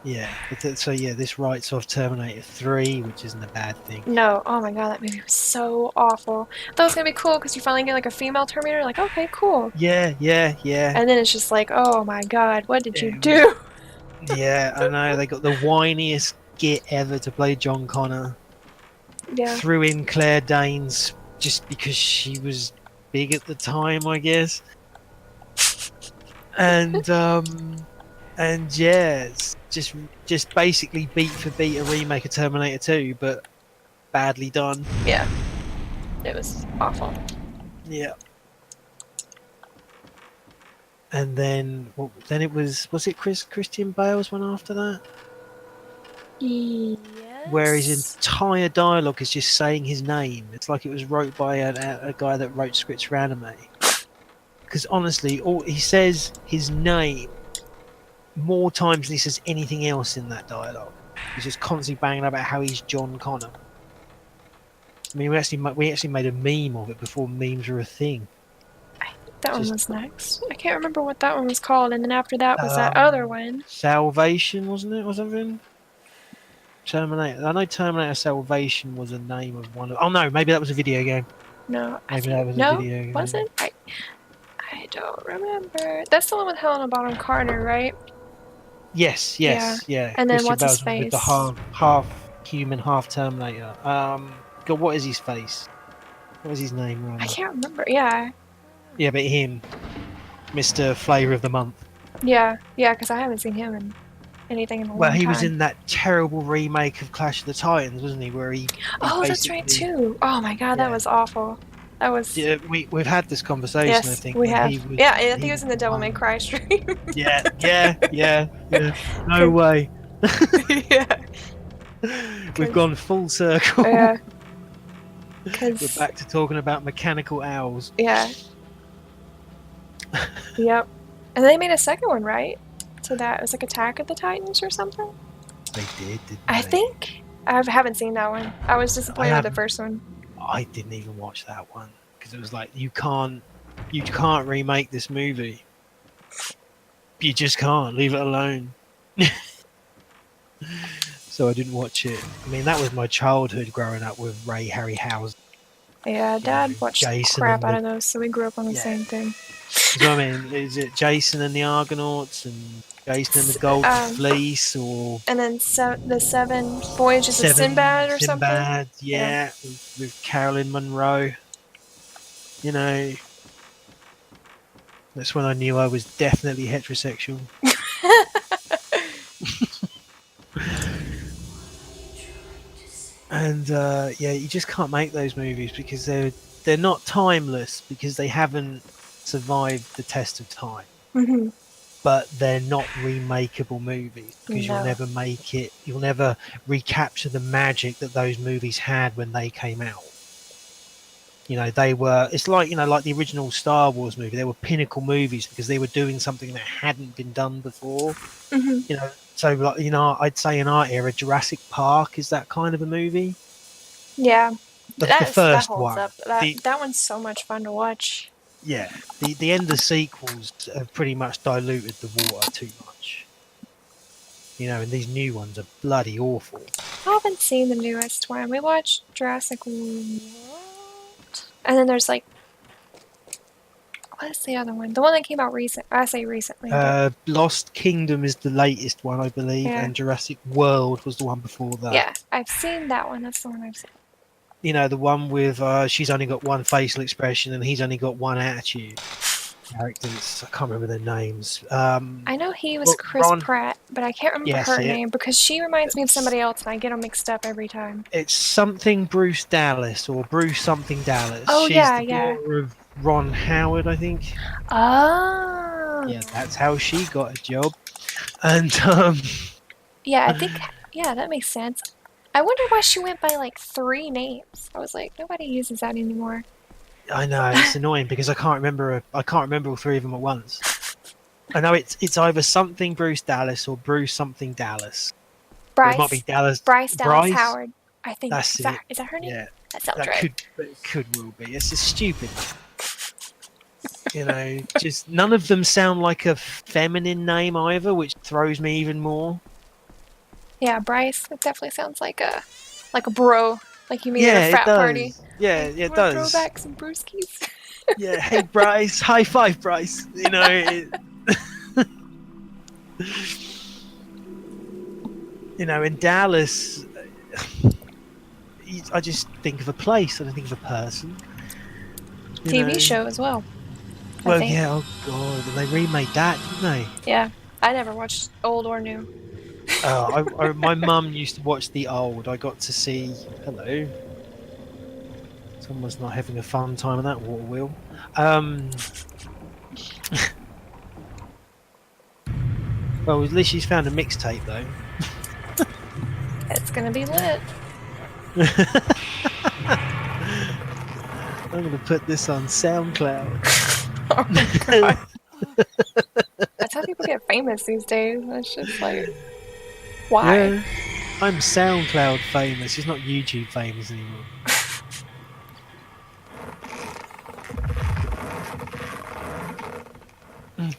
Speaker 3: Yeah, so yeah, this writes off Terminator 3, which isn't a bad thing.
Speaker 4: No, oh my god, that movie was so awful. I thought it was gonna be cool because you finally get like a female Terminator. Like, okay, cool.
Speaker 3: Yeah.
Speaker 4: And then it's just like, oh my god, what did you do?
Speaker 3: Yeah, I know. They got the whiniest git ever to play John Connor.
Speaker 4: Yeah.
Speaker 3: Threw in Claire Danes just because she was big at the time, I guess. And yeah, it's just basically beat for beat a remake of Terminator 2, but badly done.
Speaker 4: Yeah, it was awful.
Speaker 3: Yeah. And then it was it Christian Bale's one after that?
Speaker 4: Yes.
Speaker 3: Where his entire dialogue is just saying his name. It's like it was wrote by a guy that wrote scripts for anime. Because honestly, he says his name more times than he says anything else in that dialogue. He's just constantly banging about how he's John Connor. I mean, we actually made a meme of it before memes were a thing.
Speaker 4: I think that one was next. I can't remember what that one was called, and then after that was that other one.
Speaker 3: Salvation, wasn't it, or something? Terminator. I know Terminator Salvation was a name of one of... Oh no, maybe that was a video game.
Speaker 4: No,
Speaker 3: maybe that was a video game.
Speaker 4: Was it? I don't remember. That's the one with Helena Bonham Carter, right?
Speaker 3: Yes. Yeah.
Speaker 4: And then
Speaker 3: Christian
Speaker 4: what's his
Speaker 3: Bale's
Speaker 4: face?
Speaker 3: With the half human, half Terminator. God, what is his face? What was his name?
Speaker 4: I can't remember. Yeah.
Speaker 3: Yeah, but him, Mr. Flavor of the Month.
Speaker 4: Yeah, because I haven't seen him in anything in a long
Speaker 3: Well,
Speaker 4: time.
Speaker 3: he was in that terrible remake of Clash of the Titans, wasn't he? Where he
Speaker 4: Oh, that's right too. Oh my god, that
Speaker 3: Yeah.
Speaker 4: was awful. That was.
Speaker 3: Yeah, we've had this conversation.
Speaker 4: Yes,
Speaker 3: I think
Speaker 4: we
Speaker 3: that
Speaker 4: have.
Speaker 3: he was.
Speaker 4: Yeah, I think
Speaker 3: he
Speaker 4: it was in the Devil May
Speaker 3: one.
Speaker 4: Cry stream.
Speaker 3: Yeah. No way.
Speaker 4: Yeah.
Speaker 3: We've gone full circle.
Speaker 4: Yeah.
Speaker 3: We're
Speaker 4: Because.
Speaker 3: back to talking about mechanical owls.
Speaker 4: Yeah. Yep. And they made a second one, right? So that was like Attack of the Titans or something?
Speaker 3: They did, didn't
Speaker 4: I
Speaker 3: they?
Speaker 4: think. I haven't seen that one. I was disappointed with the first one.
Speaker 3: I didn't even watch that one because it was like you can't remake this movie. You just can't. Leave it alone. So I didn't watch it. I mean, that was my childhood growing up with Ray Harryhausen.
Speaker 4: Yeah, Dad watched
Speaker 3: Jason
Speaker 4: crap
Speaker 3: and
Speaker 4: out of those, so we grew up on the
Speaker 3: Yeah.
Speaker 4: same thing.
Speaker 3: You know what I mean? Is it Jason and the Argonauts and Jason and the Gold Fleece or
Speaker 4: And then the Seven Voyages of Sinbad or something?
Speaker 3: Sinbad, yeah, with Carolyn Monroe. You know, that's when I knew I was definitely heterosexual. And yeah, you just can't make those movies because they're not timeless because they haven't survived the test of time.
Speaker 4: Mm-hmm.
Speaker 3: But they're not remakeable movies because
Speaker 4: No.
Speaker 3: you'll never make it. You'll never recapture the magic that those movies had when they came out. You know, they were. It's like like the original Star Wars movie. They were pinnacle movies because they were doing something that hadn't been done before.
Speaker 4: Mm-hmm.
Speaker 3: You know, so like I'd say in our era, Jurassic Park is that kind of a movie.
Speaker 4: Yeah.
Speaker 3: The
Speaker 4: that
Speaker 3: first
Speaker 4: holds
Speaker 3: one.
Speaker 4: up. That one's so much fun to watch.
Speaker 3: Yeah, the end of sequels have pretty much diluted the water too much. You know, and these new ones are bloody awful.
Speaker 4: I haven't seen the newest one. We watched Jurassic World. And then there's like... What is the other one? The one that came out recent. I say recently. But...
Speaker 3: Lost Kingdom is the latest one, I believe,
Speaker 4: Yeah.
Speaker 3: and Jurassic World was the one before that.
Speaker 4: Yeah, I've seen that one. That's the one I've seen.
Speaker 3: You know, the one with she's only got one facial expression and he's only got one attitude. Characters, I can't remember their names.
Speaker 4: I know he was
Speaker 3: Well,
Speaker 4: Chris
Speaker 3: Ron-
Speaker 4: Pratt, but I can't remember
Speaker 3: Yes,
Speaker 4: her
Speaker 3: yeah.
Speaker 4: name because she reminds me of somebody else and I get them mixed up every time.
Speaker 3: It's something Bruce Dallas or Bruce something Dallas.
Speaker 4: Oh,
Speaker 3: She's
Speaker 4: yeah,
Speaker 3: the
Speaker 4: yeah.
Speaker 3: daughter of Ron Howard, I think.
Speaker 4: Oh.
Speaker 3: Yeah, that's how she got a job. And
Speaker 4: Yeah, I think... Yeah, that makes sense. I wonder why she went by like 3 names. I was like, nobody uses that anymore.
Speaker 3: I know it's annoying because I can't remember all three of them at once. I know it's either something Bruce Dallas or Bruce something Dallas. Or
Speaker 4: Bryce.
Speaker 3: it might be Dallas.
Speaker 4: Bryce Dallas Howard. I think
Speaker 3: That's
Speaker 4: is that,
Speaker 3: it.
Speaker 4: is that her name?
Speaker 3: Yeah,
Speaker 4: That sounds
Speaker 3: that
Speaker 4: right.
Speaker 3: could well be. It's just stupid. You know, just none of them sound like a feminine name either, which throws me even more.
Speaker 4: Yeah, Bryce. It definitely sounds like a bro, like you meet at a frat party.
Speaker 3: Yeah,
Speaker 4: Like,
Speaker 3: it
Speaker 4: wanna
Speaker 3: does.
Speaker 4: Throw back some brewskis.
Speaker 3: Yeah, hey Bryce, high five, Bryce. You know, you know, in Dallas, I just think of a place. I don't think of a person. You
Speaker 4: TV
Speaker 3: know?
Speaker 4: show as well. I
Speaker 3: Well,
Speaker 4: think.
Speaker 3: yeah. Oh God, they remade that, didn't they?
Speaker 4: Yeah, I never watched old or new.
Speaker 3: Oh, my mum used to watch the old. I got to see. Hello. Someone's not having a fun time on that water wheel. Well, at least she's found a mixtape though.
Speaker 4: It's gonna be lit.
Speaker 3: I'm gonna put this on SoundCloud.
Speaker 4: Oh my god. That's how people get famous these days. It's just like, why?
Speaker 3: Yeah, I'm SoundCloud famous. It's not YouTube famous anymore.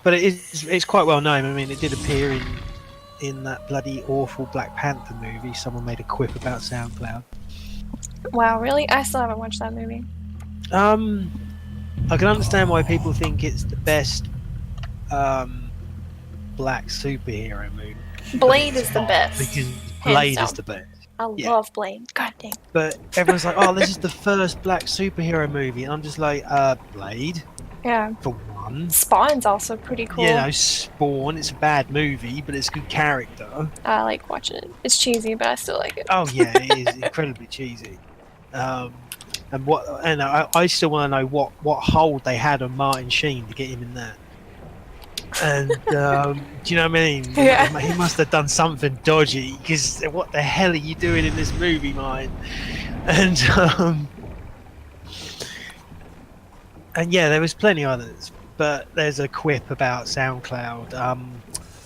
Speaker 3: But it's quite well known. I mean, it did appear in that bloody awful Black Panther movie. Someone made a quip about SoundCloud.
Speaker 4: Wow, really? I still haven't watched that movie.
Speaker 3: I can understand why people think it's the best black superhero movie.
Speaker 4: Blade is the best.
Speaker 3: Because
Speaker 4: Hands
Speaker 3: Blade
Speaker 4: down.
Speaker 3: is the best.
Speaker 4: I
Speaker 3: Yeah.
Speaker 4: love Blade. God dang.
Speaker 3: But everyone's like, oh, this is the first black superhero movie. And I'm just like, Blade,
Speaker 4: Yeah.
Speaker 3: for one. Spawn.
Speaker 4: Spawn's also pretty cool.
Speaker 3: You know, Spawn. It's a bad movie, but it's a good character.
Speaker 4: I like watching it. It's cheesy, but I still like it.
Speaker 3: Oh yeah, it is incredibly cheesy. And I still want to know what hold they had on Martin Sheen to get him in that. And do you know what I mean?
Speaker 4: Yeah.
Speaker 3: He must have done something dodgy, because what the hell are you doing in this movie, mine? And yeah, there was plenty others, but there's a quip about SoundCloud.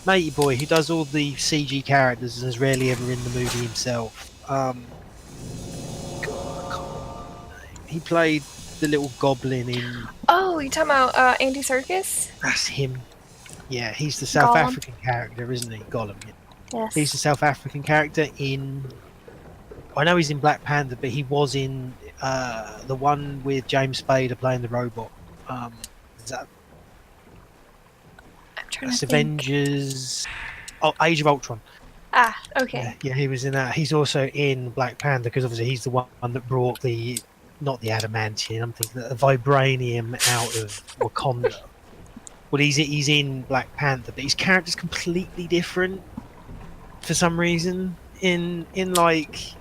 Speaker 3: Matey Boy, who does all the CG characters and is rarely ever in the movie himself. God, I can't remember his name. He played the little goblin in.
Speaker 4: Oh, you talking about Andy Serkis?
Speaker 3: That's him. Yeah, he's the South
Speaker 4: Gollum.
Speaker 3: African character, isn't he? Gollum. Yeah.
Speaker 4: Yes.
Speaker 3: He's the South African character in. I know he's in Black Panther, but he was in the one with James Spader playing the robot. Is that
Speaker 4: I'm trying
Speaker 3: that's
Speaker 4: to think.
Speaker 3: Avengers? Oh, Age of Ultron.
Speaker 4: Ah, okay.
Speaker 3: Yeah, he was in that. He's also in Black Panther, because obviously he's the one that brought not the adamantium, I'm thinking the vibranium out of Wakanda. Well, he's in Black Panther, but his character's completely different for some reason. In like,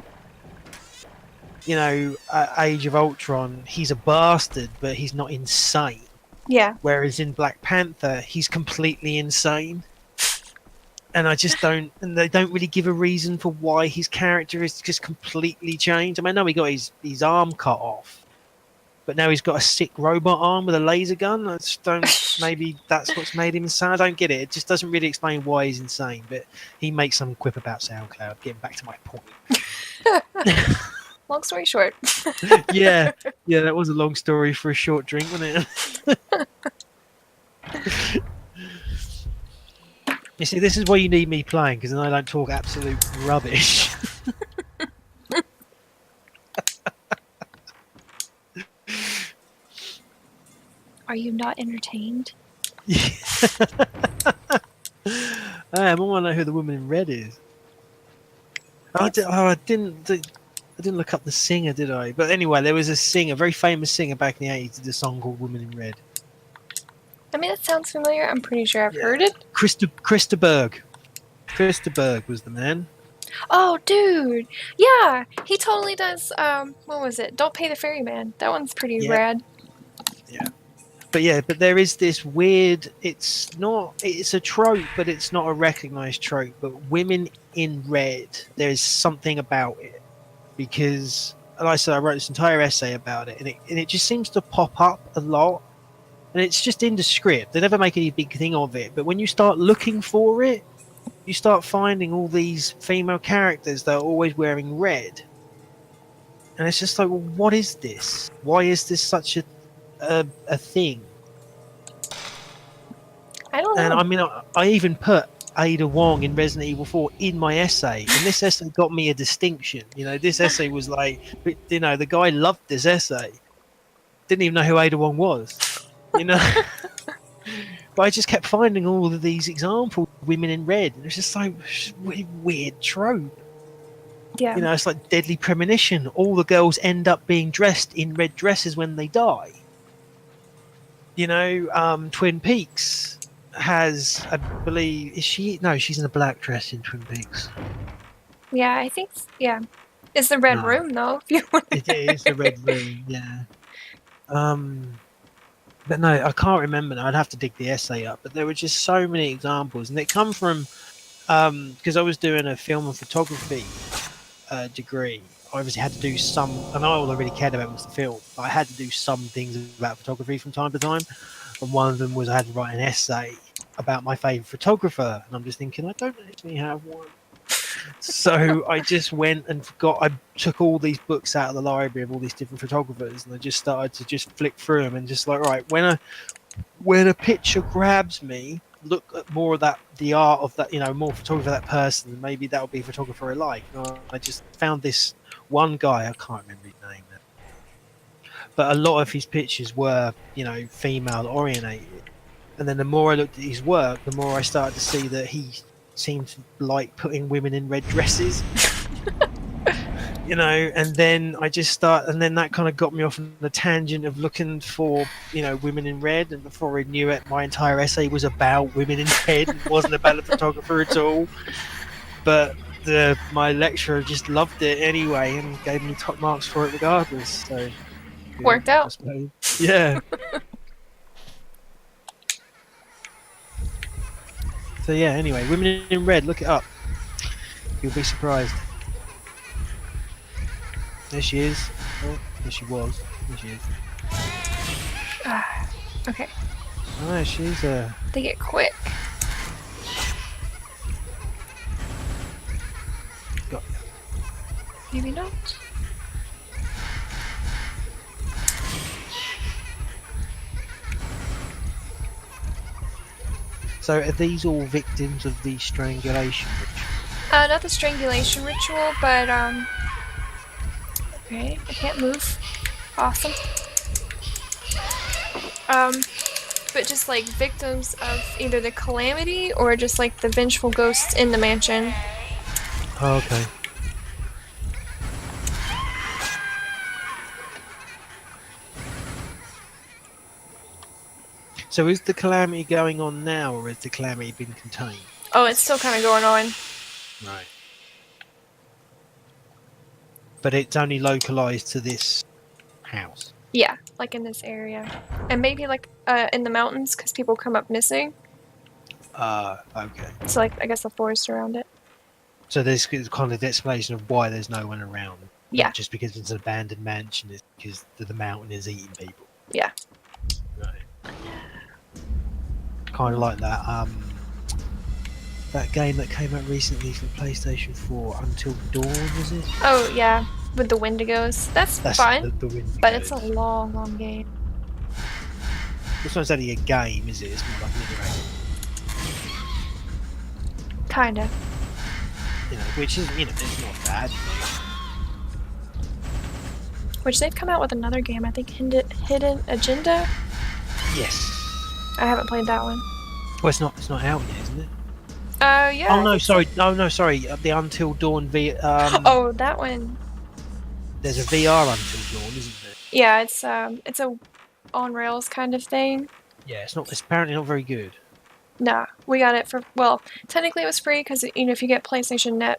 Speaker 3: you know, Age of Ultron, he's a bastard, but he's not insane.
Speaker 4: Yeah.
Speaker 3: Whereas in Black Panther, he's completely insane. And they don't really give a reason for why his character is just completely changed. I mean, I know he got his arm cut off, but now he's got a sick robot arm with a laser gun. I just don't. Maybe that's what's made him insane. I don't get it. It just doesn't really explain why he's insane. But he makes some quip about SoundCloud. Getting back to my point.
Speaker 4: Long story short.
Speaker 3: yeah, that was a long story for a short drink, wasn't it? You see, this is why you need me playing, because then I don't talk absolute rubbish.
Speaker 4: Are you not entertained?
Speaker 3: I am. I want to know who the woman in red is. I didn't look up the singer, did I? But anyway, there was a singer, a very famous singer back in the 80s, did a song called Woman in Red.
Speaker 4: I mean, that sounds familiar. I'm pretty sure I've heard it.
Speaker 3: Krista Berg. Krista Berg was the man.
Speaker 4: Oh, dude. Yeah, he totally does. What was it? Don't Pay the Ferryman. That one's pretty rad.
Speaker 3: Yeah. But there is this weird, it's a trope, but it's not a recognized trope. But women in red, there's something about it. Because, like I said, I wrote this entire essay about it, and it just seems to pop up a lot. And it's just in the script. They never make any big thing of it. But when you start looking for it, you start finding all these female characters that are always wearing red. And it's just like, well, what is this? Why is this such a thing?
Speaker 4: I don't know.
Speaker 3: And I mean, I even put Ada Wong in Resident Evil 4 in my essay. And this essay got me a distinction. You know, this essay was like, you know, the guy loved this essay. Didn't even know who Ada Wong was. You know, but I just kept finding all of these examples of women in red, and it's just like weird trope.
Speaker 4: Yeah.
Speaker 3: You know, it's like Deadly Premonition. All the girls end up being dressed in red dresses when they die. You know, Twin Peaks has, I believe, is she? No, she's in a black dress in Twin Peaks.
Speaker 4: Yeah, I think. Yeah, it's the Red
Speaker 3: No.
Speaker 4: Room though. If you want.
Speaker 3: It is the Red Room. Yeah. But no, I can't remember now. I'd have to dig the essay up. But there were just so many examples, and they come from because I was doing a film and photography degree. I obviously had to do some, and all I really cared about was the film. But I had to do some things about photography from time to time, and one of them was I had to write an essay about my favourite photographer. And I'm just thinking, I don't actually have one. So I just went and I took all these books out of the library of all these different photographers, and I just started to just flick through them and just like, right, when a picture grabs me, look at more of the art of that, you know, more photography of that person, and maybe that'll be a photographer I like. And I just found this one guy, I can't remember his name now, but a lot of his pictures were, you know, female orientated. And then the more I looked at his work, the more I started to see that he seemed to like putting women in red dresses. you know, and then and then that kind of got me off on the tangent of looking for, you know, women in red, and before I knew it, my entire essay was about women in red. It wasn't about a photographer at all. But my lecturer just loved it anyway and gave me top marks for it regardless. So
Speaker 4: Worked
Speaker 3: I
Speaker 4: out.
Speaker 3: suppose. Yeah. So yeah. Anyway, women in red. Look it up. You'll be surprised. There she is. Oh, there she was. There she is.
Speaker 4: Okay.
Speaker 3: Oh, she's
Speaker 4: They get quick.
Speaker 3: got
Speaker 4: Maybe not.
Speaker 3: So are these all victims of the strangulation ritual?
Speaker 4: Not the strangulation ritual, but okay, I can't move. Awesome. But just like victims of either the calamity or just like the vengeful ghosts in the mansion.
Speaker 3: Oh, okay. So is the calamity going on now, or has the calamity been contained?
Speaker 4: Oh, it's still kind of going on.
Speaker 3: Right. But it's only localized to this house.
Speaker 4: Yeah, like in this area, and maybe like in the mountains because people come up missing.
Speaker 3: Okay.
Speaker 4: So like I guess the forest around it.
Speaker 3: So there's kind of the explanation of why there's no one around.
Speaker 4: Yeah.
Speaker 3: Not just because it's an abandoned mansion, it's because the mountain is eating people.
Speaker 4: Yeah.
Speaker 3: Right. Kind of like that game that came out recently for PlayStation 4, Until Dawn, is it?
Speaker 4: Oh yeah, with the Wendigos. That's fun,
Speaker 3: the Wendigos.
Speaker 4: but it's a long, long game.
Speaker 3: It's not exactly a game, is it? It's more like an interactive.
Speaker 4: Kinda.
Speaker 3: You know, which is, you know, it's not bad.
Speaker 4: Which they've come out with another game, I think Hidden Agenda.
Speaker 3: Yes.
Speaker 4: I haven't played that one.
Speaker 3: Well, it's not out yet, isn't it?
Speaker 4: Yeah.
Speaker 3: Oh no, sorry. No, sorry. The Until Dawn
Speaker 4: Oh, that one.
Speaker 3: There's a VR Until Dawn, isn't there?
Speaker 4: Yeah, it's a on rails kind of thing.
Speaker 3: Yeah, it's not. It's apparently not very good.
Speaker 4: Nah, we got it for, well, technically it was free because, you know, if you get PlayStation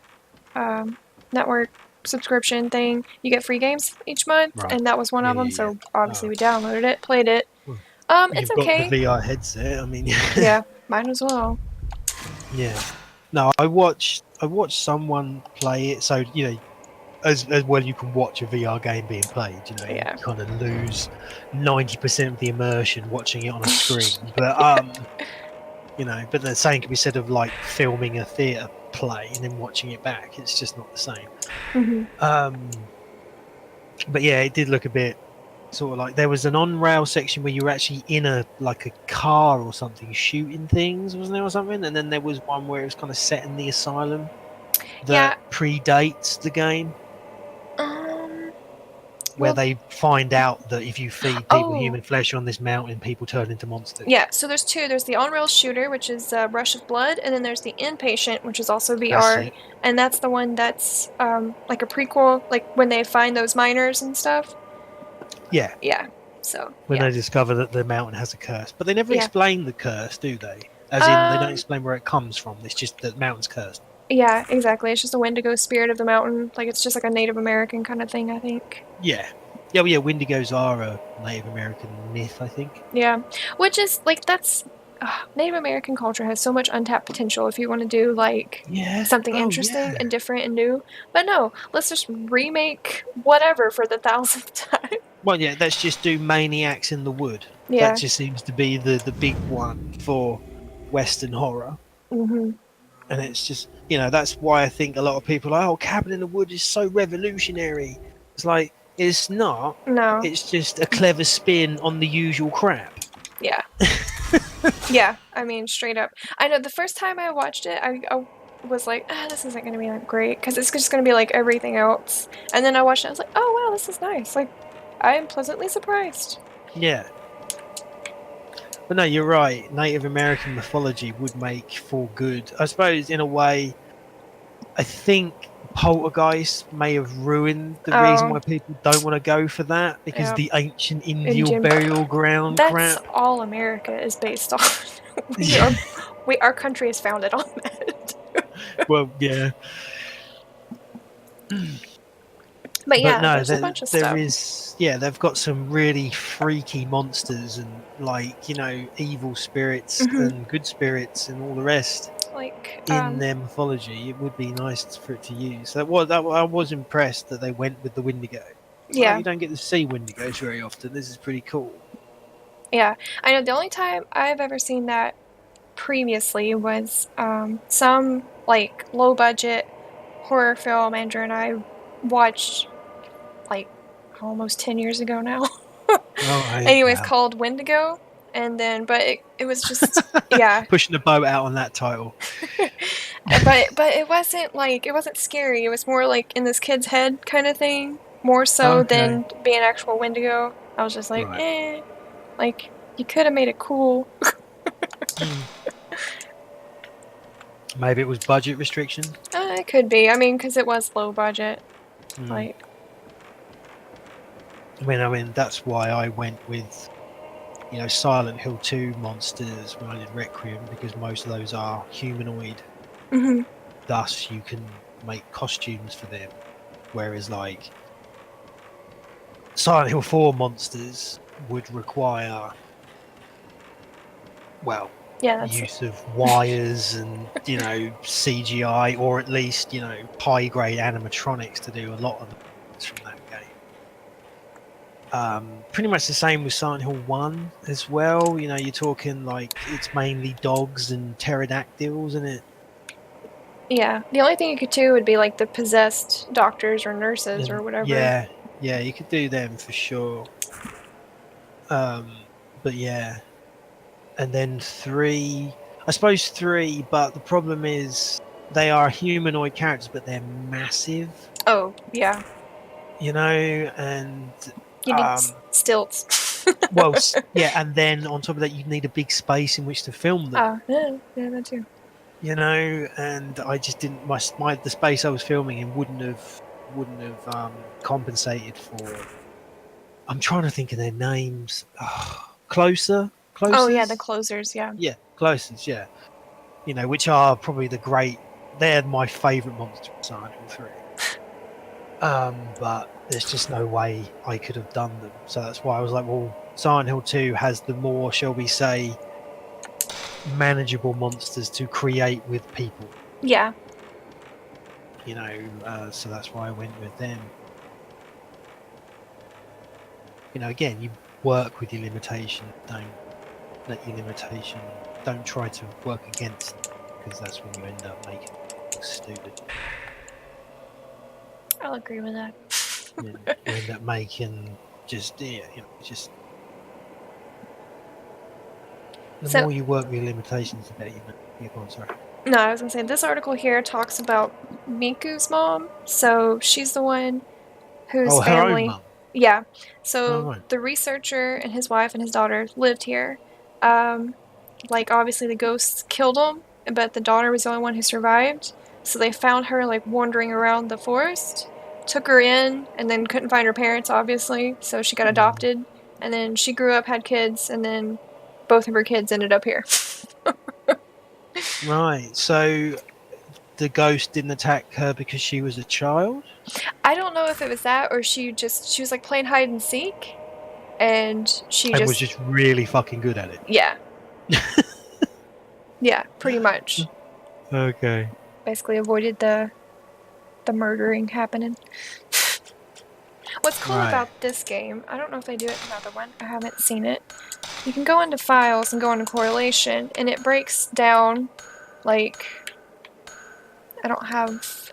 Speaker 4: Network subscription thing, you get free games each month,
Speaker 3: Right.
Speaker 4: and that was one of them,
Speaker 3: Yeah.
Speaker 4: so obviously we downloaded it, played it. It's
Speaker 3: You've
Speaker 4: okay.
Speaker 3: got the VR headset. I mean,
Speaker 4: Yeah, mine as well.
Speaker 3: yeah. No, I watched someone play it. So you know, as well, you can watch a VR game being played. You know,
Speaker 4: Yeah.
Speaker 3: you kind of lose 90% of the immersion watching it on a screen. But you know, but the same can be said of like filming a theatre play and then watching it back. It's just not the same.
Speaker 4: Mm-hmm.
Speaker 3: But yeah, it did look a bit sort of like there was an on-rail section where you were actually in a car or something shooting things, wasn't there, or something? And then there was one where it was kind of set in the asylum that predates the game, where they find out that if you feed people human flesh on this mountain, people turn into monsters.
Speaker 4: Yeah, so there's two. There's the on-rail shooter, which is Rush of Blood, and then there's the Inpatient, which is also VR, and that's the one that's like a prequel, like when they find those miners and stuff.
Speaker 3: Yeah.
Speaker 4: Yeah. So
Speaker 3: when they discover that the mountain has a curse, but they never explain the curse, do they? As in, they don't explain where it comes from. It's just that the mountain's cursed.
Speaker 4: Yeah, exactly. It's just a Wendigo spirit of the mountain. Like it's just like a Native American kind of thing, I think.
Speaker 3: Yeah. Yeah, well, yeah, Wendigos are a Native American myth, I think.
Speaker 4: Yeah, which is like that's Native American culture has so much untapped potential if you want to do like something interesting and different and new. But no, let's just remake whatever for the 1,000th time.
Speaker 3: Well, yeah, let's just do Maniacs in the Wood.
Speaker 4: Yeah.
Speaker 3: That just seems to be the big one for Western horror.
Speaker 4: Mm-hmm.
Speaker 3: And it's just, you know, that's why I think a lot of people are like, oh, Cabin in the Wood is so revolutionary. It's like, it's not.
Speaker 4: No.
Speaker 3: It's just a clever spin on the usual crap.
Speaker 4: Yeah. Yeah, I mean, straight up. I know the first time I watched it, I was like, this isn't going to be like great because it's just going to be like everything else. And then I watched it, I was like, oh, wow, this is nice. Like, I am pleasantly surprised.
Speaker 3: Yeah. But no, you're right. Native American mythology would make for good. I suppose, in a way, I think Poltergeist may have ruined the reason why people don't want to go for that, because
Speaker 4: Yeah.
Speaker 3: the ancient Indian
Speaker 4: Indian-
Speaker 3: burial ground
Speaker 4: That's
Speaker 3: crap.
Speaker 4: all America is based on. Our country is founded on that.
Speaker 3: Well, yeah.
Speaker 4: But yeah,
Speaker 3: no,
Speaker 4: there's a bunch of
Speaker 3: there
Speaker 4: stuff.
Speaker 3: is. Yeah, they've got some really freaky monsters and, like, evil spirits
Speaker 4: Mhm.
Speaker 3: and good spirits and all the rest
Speaker 4: Like
Speaker 3: in their mythology. It would be nice for it to use. I was impressed that they went with the Wendigo.
Speaker 4: yeah.
Speaker 3: You don't get to see Wendigos very often. This is pretty cool.
Speaker 4: Yeah, I know the only time I've ever seen that previously was some like low budget horror film Andrew and I watched like almost 10 years ago now. Anyways,
Speaker 3: Wow.
Speaker 4: called Wendigo, and then but it was just yeah.
Speaker 3: Pushing the boat out on that title.
Speaker 4: but it wasn't scary. It was more like in this kid's head kind of thing, more so than being actual Wendigo. I was just like,
Speaker 3: Right.
Speaker 4: like you could have made it cool.
Speaker 3: Maybe it was budget restriction.
Speaker 4: It could be. I mean, because it was low budget. Like,
Speaker 3: I mean, that's why I went with, Silent Hill 2 monsters when I did Requiem, because most of those are humanoid.
Speaker 4: mm-hmm.
Speaker 3: Thus, you can make costumes for them. Whereas, like, Silent Hill 4 monsters would require, well,
Speaker 4: Yeah,
Speaker 3: use of wires and CGI, or at least high grade animatronics to do a lot of the things from that game. Pretty much the same with Silent Hill 1 as well. You're talking like it's mainly dogs and pterodactyls, isn't it?
Speaker 4: Yeah, the only thing you could do would be like the possessed doctors or nurses or whatever.
Speaker 3: Yeah, you could do them for sure. But yeah. And then 3, I suppose 3, but the problem is they are humanoid characters, but they're massive.
Speaker 4: Oh, yeah.
Speaker 3: And
Speaker 4: you need stilts.
Speaker 3: Well, yeah, and then on top of that, you need a big space in which to film them.
Speaker 4: Yeah, that too.
Speaker 3: And I just didn't. The space I was filming in wouldn't have compensated for. I'm trying to think of their names. Closer.
Speaker 4: Oh yeah, the closers. Yeah.
Speaker 3: Yeah, closers. Yeah. Which are probably they're my favourite monster in Silent Hill 3. But there's just no way I could have done them. So that's why I was like, well, Silent Hill 2 has the more, shall we say, manageable monsters to create with people.
Speaker 4: Yeah.
Speaker 3: So that's why I went with them. Again, you work with your limitation. Don't let your limitation. Don't try to work against it, because that's when you end up making it stupid.
Speaker 4: I'll agree with that.
Speaker 3: You end up making just the more you work with your limitations, the better you go on. Sorry.
Speaker 4: No, I was gonna say this article here talks about Miku's mom. So she's the one whose
Speaker 3: her
Speaker 4: family.
Speaker 3: own mum.
Speaker 4: Yeah. So
Speaker 3: right.
Speaker 4: The researcher and his wife and his daughter lived here. Like obviously the ghosts killed him, but the daughter was the only one who survived. So they found her like wandering around the forest, took her in, and then couldn't find her parents obviously, so she got adopted, and then she grew up, had kids, and then both of her kids ended up here.
Speaker 3: Right. So the ghost didn't attack her because she was a child?
Speaker 4: I don't know if it was that or she was like playing hide and seek, and she
Speaker 3: was just really fucking good at it.
Speaker 4: Yeah. Yeah, pretty much.
Speaker 3: Okay.
Speaker 4: Basically avoided the murdering happening. What's cool about this game, I don't know if they do it in another one, I haven't seen it. You can go into files and go into correlation, and it breaks down, like, I don't have,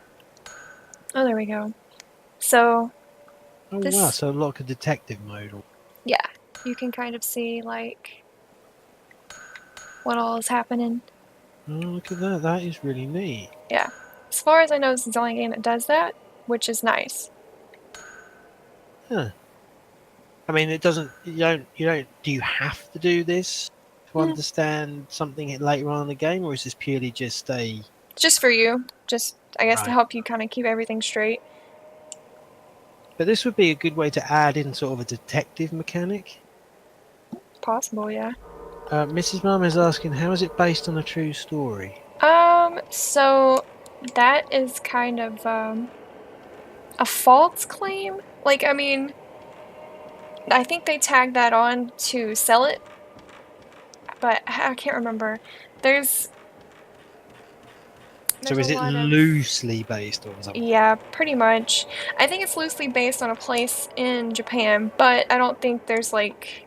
Speaker 4: oh there we go. So,
Speaker 3: wow, so like a detective mode.
Speaker 4: Yeah, you can kind of see, like, what all is happening.
Speaker 3: Oh, look at that, that is really neat.
Speaker 4: Yeah. As far as I know, this is the only game that does that, which is nice.
Speaker 3: Huh. I mean, it doesn't. You don't. Do you have to do this to understand something later on in the game, or is this purely just a?
Speaker 4: Just for you. Just, I guess, to
Speaker 3: Right.
Speaker 4: help you kind of keep everything straight.
Speaker 3: But this would be a good way to add in sort of a detective mechanic.
Speaker 4: Possible, yeah.
Speaker 3: Mrs. Mum is asking, how is it based on a true story?
Speaker 4: So that is kind of a false claim. Like, I mean, I think they tagged that on to sell it, but I can't remember. There's
Speaker 3: So is
Speaker 4: a
Speaker 3: it
Speaker 4: lot of...
Speaker 3: loosely based on something?
Speaker 4: Yeah, pretty much. I think it's loosely based on a place in Japan, but I don't think there's like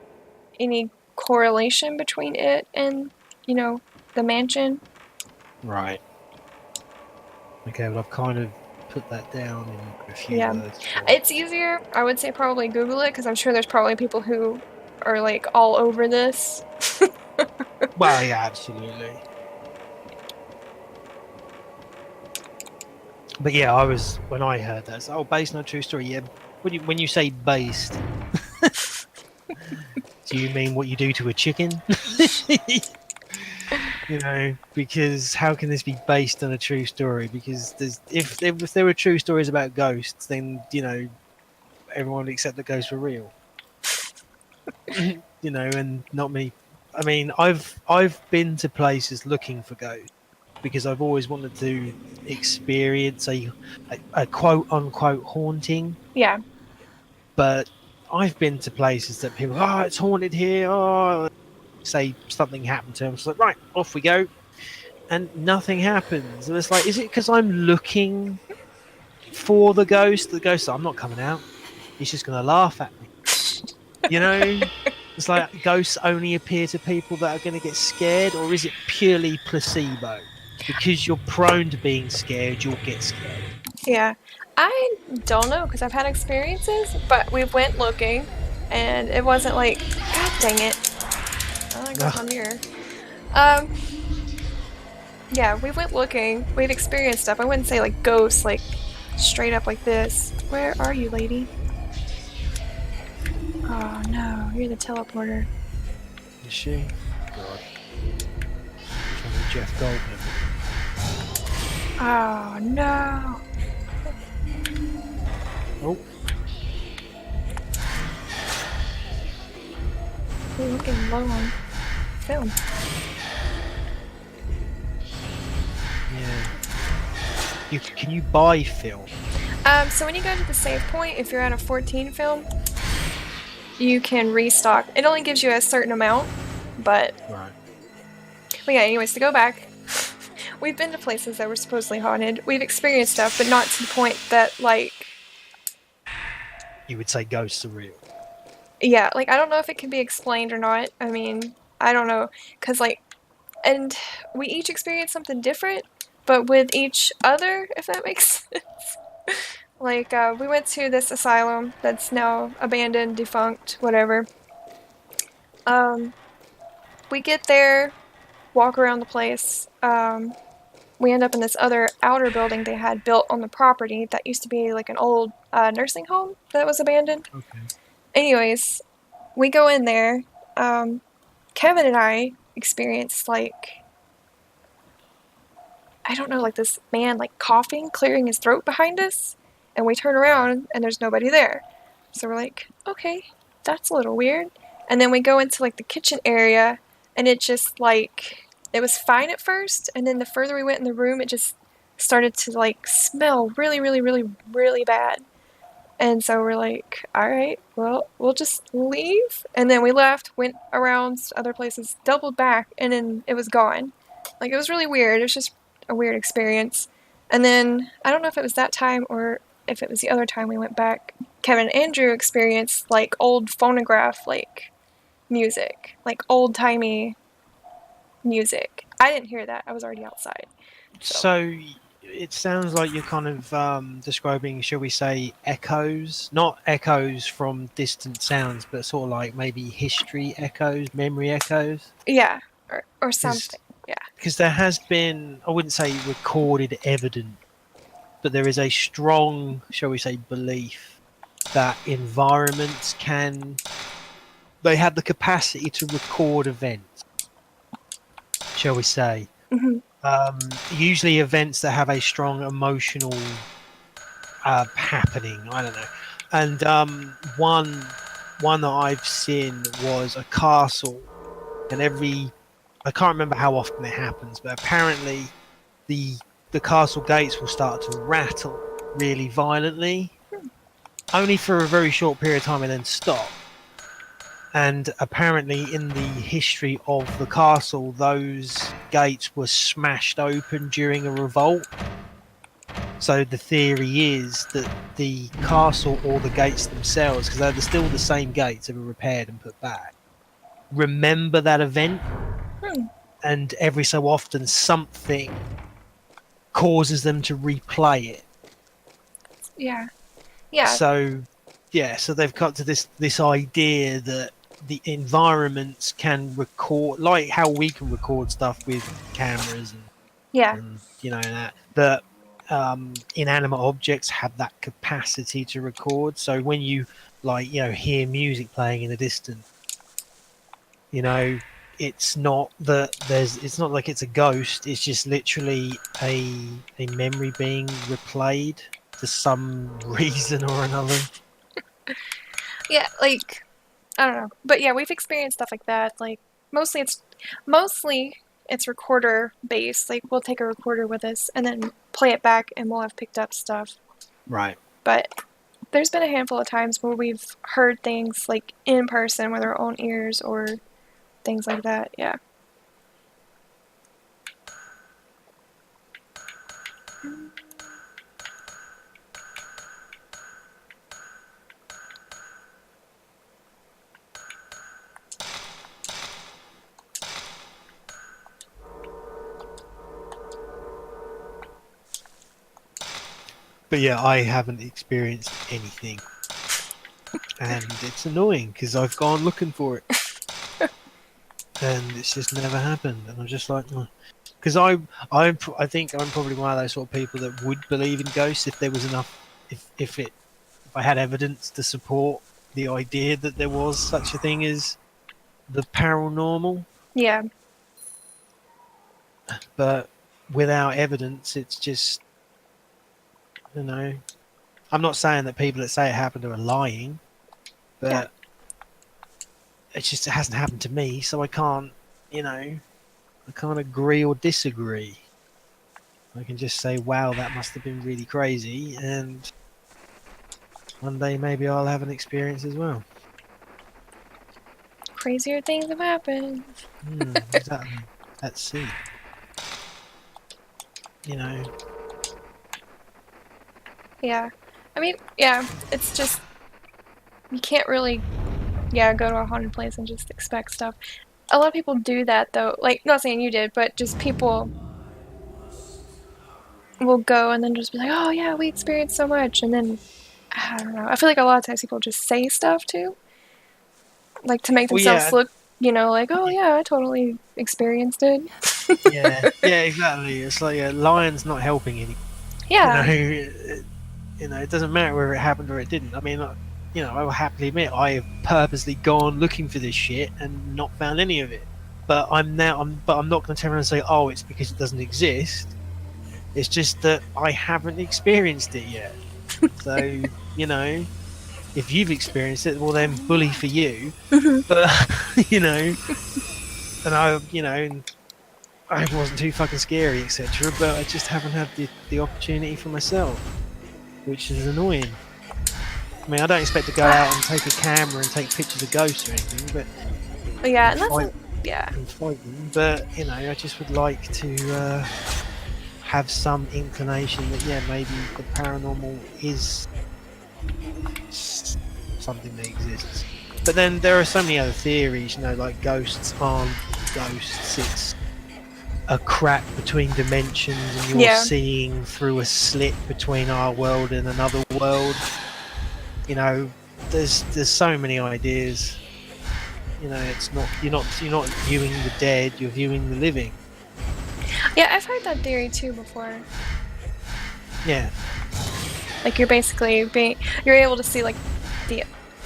Speaker 4: any correlation between it and, you know, the mansion.
Speaker 3: Right. Okay, well I've kind of put that down in a few
Speaker 4: Yeah.
Speaker 3: words.
Speaker 4: It's easier, I would say probably Google it, because I'm sure there's probably people who are like all over this.
Speaker 3: Well, yeah, absolutely. But yeah, I was when I heard that. So, based on a true story. Yeah. When you say based, do you mean what you do to a chicken? You know, because how can this be based on a true story? Because if there were true stories about ghosts, then you know everyone would accept that ghosts were real. You know, and not me. I mean, I've been to places looking for ghosts because I've always wanted to experience a quote unquote haunting.
Speaker 4: Yeah.
Speaker 3: But I've been to places that people, oh, it's haunted here. Oh, say something happened to them. It's like, right, off we go, and nothing happens. And it's like, is it because I'm looking for the ghost? The ghost, I'm not coming out. He's just going to laugh at me. You know, it's like ghosts only appear to people that are going to get scared, or is it purely placebo? Because you're prone to being scared, you'll get scared.
Speaker 4: Yeah. I don't know, because I've had experiences, but we went looking, and it wasn't like, God dang it. Oh, I got my mirror. Yeah, we went looking. We've experienced stuff. I wouldn't say like ghosts, like straight up like this. Where are you, lady? Oh no, you're the teleporter.
Speaker 3: Is she? God. From Jeff Goldblum.
Speaker 4: Oh no.
Speaker 3: Oh.
Speaker 4: We're looking low on film.
Speaker 3: Yeah. Can you buy film?
Speaker 4: So when you go to the save point, if you're at a 14 film, you can restock. It only gives you a certain amount, but...
Speaker 3: Right.
Speaker 4: But yeah, anyways, to go back, we've been to places that were supposedly haunted. We've experienced stuff, but not to the point that, like...
Speaker 3: You would say ghosts are real.
Speaker 4: Yeah, like, I don't know if it can be explained or not. I mean, I don't know. Because, like... And we each experienced something different, but with each other, if that makes sense. Like, we went to this asylum that's now abandoned, defunct, whatever. We get there, walk around the place. We end up in this other outer building they had built on the property that used to be like an old nursing home that was abandoned.
Speaker 3: Okay.
Speaker 4: Anyways, we go in there. Kevin and I experienced, like, I don't know, like this man, like, coughing, clearing his throat behind us. And we turn around and there's nobody there. So we're like, okay, that's a little weird. And then we go into like the kitchen area and it just like, it was fine at first. And then the further we went in the room, it just started to like smell really, really, really, really bad. And so we're like, all right, well, we'll just leave. And then we left, went around other places, doubled back, and then it was gone. Like, it was really weird. It was just a weird experience. And then, I don't know if it was that time or if it was the other time we went back, Kevin and Andrew experienced like old phonograph like music, like old-timey music. I didn't hear that. I was already outside.
Speaker 3: So it sounds like you're kind of describing, shall we say, echoes, not echoes from distant sounds, but sort of like maybe history echoes, memory echoes.
Speaker 4: Yeah, or something. Yeah.
Speaker 3: Because there has been, I wouldn't say recorded evidence, but there is a strong, shall we say, belief that environments they have the capacity to record events, shall we say.
Speaker 4: Mm-hmm.
Speaker 3: Usually events that have a strong emotional happening. I don't know. And one that I've seen was a castle, and I can't remember how often it happens, but apparently the castle gates will start to rattle really violently, only for a very short period of time and then stop. And apparently in the history of the castle, those gates were smashed open during a revolt. So the theory is that the castle or the gates themselves, because they're still the same gates that were repaired and put back, remember that event, and every so often something causes them to replay it.
Speaker 4: Yeah. Yeah.
Speaker 3: So they've got to this idea that the environments can record, like how we can record stuff with cameras and that inanimate objects have that capacity to record. So when you hear music playing in the distance, it's not it's not like it's a ghost. It's just literally a memory being replayed for some reason or another.
Speaker 4: Yeah, like, I don't know. But yeah, we've experienced stuff like that. Like, mostly it's recorder based. Like, we'll take a recorder with us and then play it back, and we'll have picked up stuff.
Speaker 3: Right.
Speaker 4: But there's been a handful of times where we've heard things, like, in person with our own ears or things like that. Yeah.
Speaker 3: But yeah, I haven't experienced anything, and it's annoying because I've gone looking for it, and it's just never happened. And I'm just like, because I think I'm probably one of those sort of people that would believe in ghosts if there was enough, if I had evidence to support the idea that there was such a thing as the paranormal.
Speaker 4: Yeah.
Speaker 3: But without evidence, it's just, I'm not saying that people that say it happened are lying, but it hasn't happened to me, so I can't, I can't agree or disagree. I can just say, wow, that must have been really crazy, and one day maybe I'll have an experience as well.
Speaker 4: Crazier things have happened.
Speaker 3: Exactly. Let's see.
Speaker 4: Yeah. I mean, yeah, it's just, you can't really, go to a haunted place and just expect stuff. A lot of people do that, though. Like, not saying you did, but just people will go and then just be like, oh, yeah, we experienced so much. And then, I don't know. I feel like a lot of times people just say stuff, too. Like, to make themselves look, like, oh, yeah, I totally experienced it.
Speaker 3: yeah, exactly. It's like lying's not helping any.
Speaker 4: Yeah.
Speaker 3: It doesn't matter whether it happened or it didn't. I mean, I will happily admit I have purposely gone looking for this shit and not found any of it. But I'm not going to turn around and say, oh, it's because it doesn't exist. It's just that I haven't experienced it yet. So, if you've experienced it, well then bully for you. But and I wasn't too fucking scary, etc. But I just haven't had the opportunity for myself, which is annoying. I mean, I don't expect to go out and take a camera and take pictures of ghosts or anything, but
Speaker 4: yeah, and
Speaker 3: fight them. But I just would like to have some inclination that maybe the paranormal is something that exists. But then there are so many other theories, like ghosts aren't ghosts. It's a crack between dimensions, and you're seeing through a slit between our world and another world. There's so many ideas. It's not you're not viewing the dead, you're viewing the living.
Speaker 4: Yeah, I've heard that theory too before.
Speaker 3: Yeah.
Speaker 4: Like you're basically you're able to see like the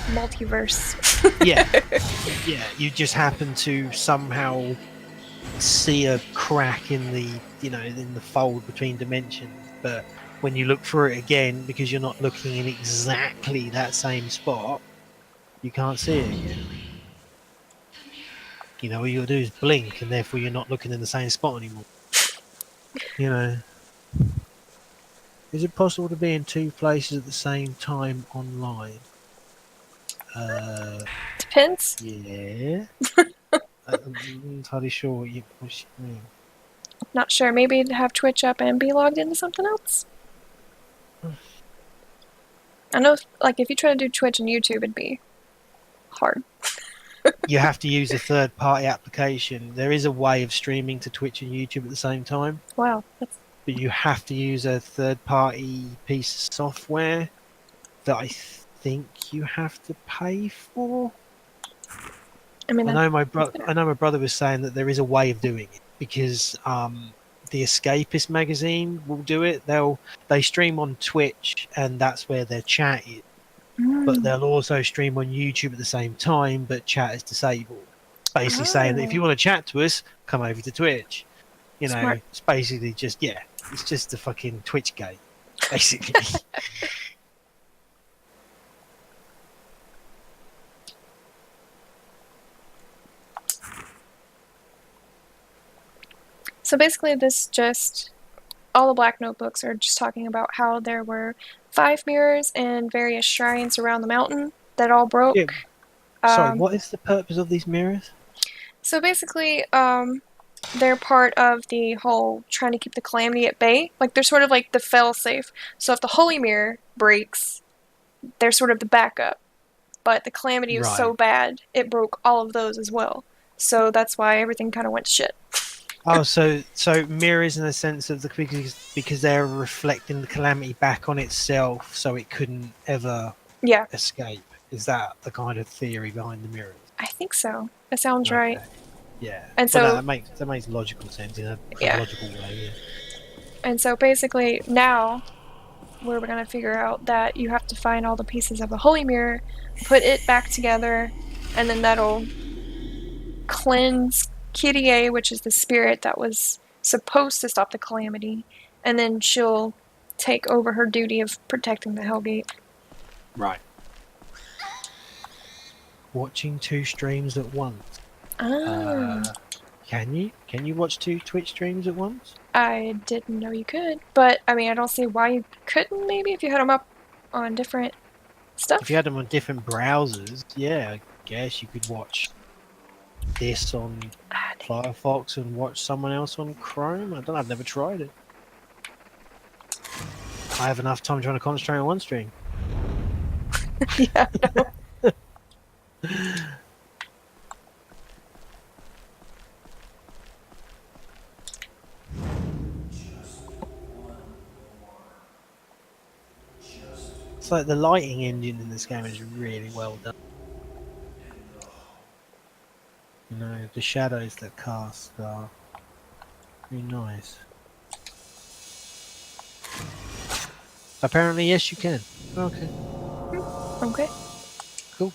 Speaker 4: multiverse.
Speaker 3: yeah. You just happen to somehow see a crack in the in the fold between dimensions, but when you look through it again, because you're not looking in exactly that same spot, you can't see it again. All you gotta do is blink, and therefore you're not looking in the same spot anymore. Is it possible to be in two places at the same time online?
Speaker 4: Depends.
Speaker 3: Yeah. I'm not entirely sure what you mean.
Speaker 4: Not sure. Maybe to have Twitch up and be logged into something else. I know, like, if you try to do Twitch and YouTube, it'd be hard.
Speaker 3: You have to use a third-party application. There is a way of streaming to Twitch and YouTube at the same time,
Speaker 4: Wow, that's
Speaker 3: but you have to use a third-party piece of software that I think you have to pay for.
Speaker 4: I mean,
Speaker 3: I know my brother was saying that there is a way of doing it because the Escapist magazine will do it. They stream on Twitch and that's where their chat is, but they'll also stream on YouTube at the same time, but chat is disabled. Basically saying that if you want to chat to us, come over to Twitch.
Speaker 4: Smart.
Speaker 3: It's basically just it's just the fucking Twitch gate, basically.
Speaker 4: So basically, all the black notebooks are just talking about how there were 5 mirrors and various shrines around the mountain that all broke.
Speaker 3: Yeah. Sorry, what is the purpose of these mirrors?
Speaker 4: So basically, they're part of the whole trying to keep the calamity at bay. Like, they're sort of like the fail-safe. So if the holy mirror breaks, they're sort of the backup. But the calamity was so bad, it broke all of those as well. So that's why everything kind of went to shit.
Speaker 3: Oh, so mirrors in the sense of because they're reflecting the calamity back on itself, so it couldn't ever escape. Is that the kind of theory behind the mirrors?
Speaker 4: I think so. That sounds right.
Speaker 3: Yeah,
Speaker 4: and so
Speaker 3: that makes logical sense in a logical way. Yeah.
Speaker 4: And so basically now we're gonna figure out that you have to find all the pieces of the holy mirror, put it back together, and then that'll cleanse Kyrie, which is the spirit that was supposed to stop the calamity, and then she'll take over her duty of protecting the Hellgate.
Speaker 3: Right. Watching 2 streams at once. Can you watch 2 Twitch streams at once?
Speaker 4: I didn't know you could, but I mean, I don't see why you couldn't. Maybe if you had them up on different stuff.
Speaker 3: If you had them on different browsers, yeah, I guess you could watch this on Firefox and watch someone else on Chrome. I don't know, I've never tried it. I have enough time trying to concentrate on one stream.
Speaker 4: Yeah, no.
Speaker 3: It's like the lighting engine in this game is really well done. The shadows that cast are really nice. Apparently, yes, you can. Okay.
Speaker 4: Okay.
Speaker 3: Cool.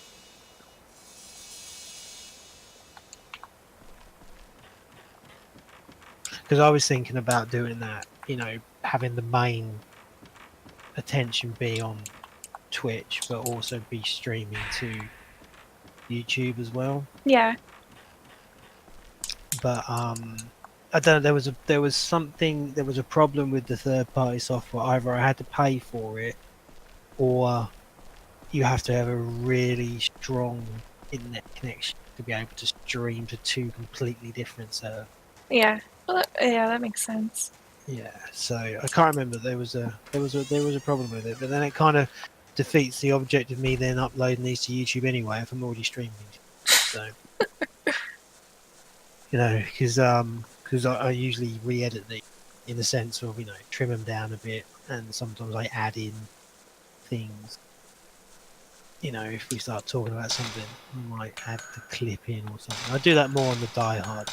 Speaker 3: Because I was thinking about doing that, having the main attention be on Twitch, but also be streaming to YouTube as well.
Speaker 4: Yeah.
Speaker 3: But I don't know. There was a problem with the third-party software. Either I had to pay for it, or you have to have a really strong internet connection to be able to stream to 2 completely different servers.
Speaker 4: Yeah. Well, that makes sense.
Speaker 3: Yeah. So I can't remember. There was a problem with it, but then it kind of defeats the object of me then uploading these to YouTube anyway if I'm already streaming. So. Because I usually re-edit these in the sense of trim them down a bit, and sometimes I add in things. If we start talking about something, I might add the clip in or something. I do that more on the Die Hard.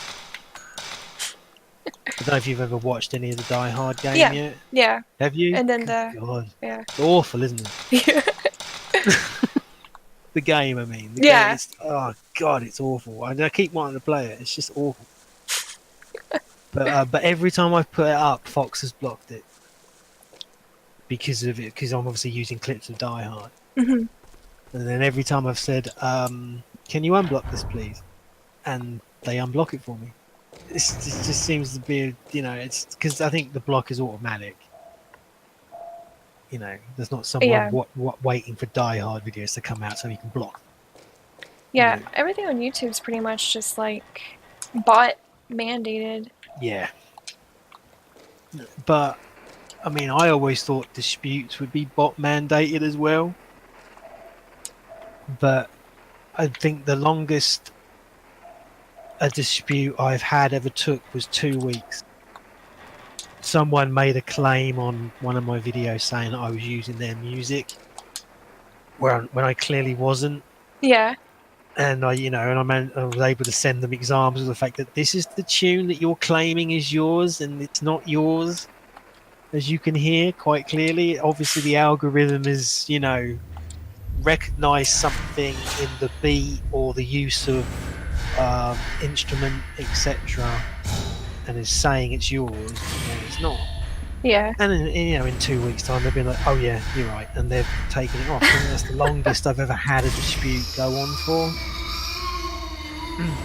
Speaker 3: I don't know if you've ever watched any of the Die Hard game yet.
Speaker 4: Yeah.
Speaker 3: Have you?
Speaker 4: And then
Speaker 3: God.
Speaker 4: Yeah.
Speaker 3: It's awful, isn't it?
Speaker 4: Yeah.
Speaker 3: The game, I mean.
Speaker 4: Yeah.
Speaker 3: Game, oh God, it's awful. I keep wanting to play it. It's just awful. But every time I've put it up, Fox has blocked it because of it. Because I'm obviously using clips of Die Hard,
Speaker 4: Mhm.
Speaker 3: and then every time I've said, "Can you unblock this, please?" and they unblock it for me. It just seems to be, it's because I think the block is automatic. There's not someone
Speaker 4: Yeah.
Speaker 3: waiting for Die Hard videos to come out so you can block them.
Speaker 4: Yeah, everything on YouTube's pretty much just like bot mandated.
Speaker 3: Yeah. But I mean, I always thought disputes would be bot mandated as well. But I think the longest a dispute I've had ever took was 2 weeks. Someone made a claim on one of my videos saying that I was using their music when I clearly wasn't.
Speaker 4: Yeah.
Speaker 3: And I was able to send them examples of the fact that this is the tune that you're claiming is yours, and it's not yours, as you can hear quite clearly. Obviously, the algorithm is, recognize something in the beat or the use of instrument, etc., and is saying it's yours, and it's not.
Speaker 4: Yeah.
Speaker 3: And in 2 weeks' time, they'll be like, "Oh yeah, you're right," and they've taken it off. And that's the longest I've ever had a dispute go on for.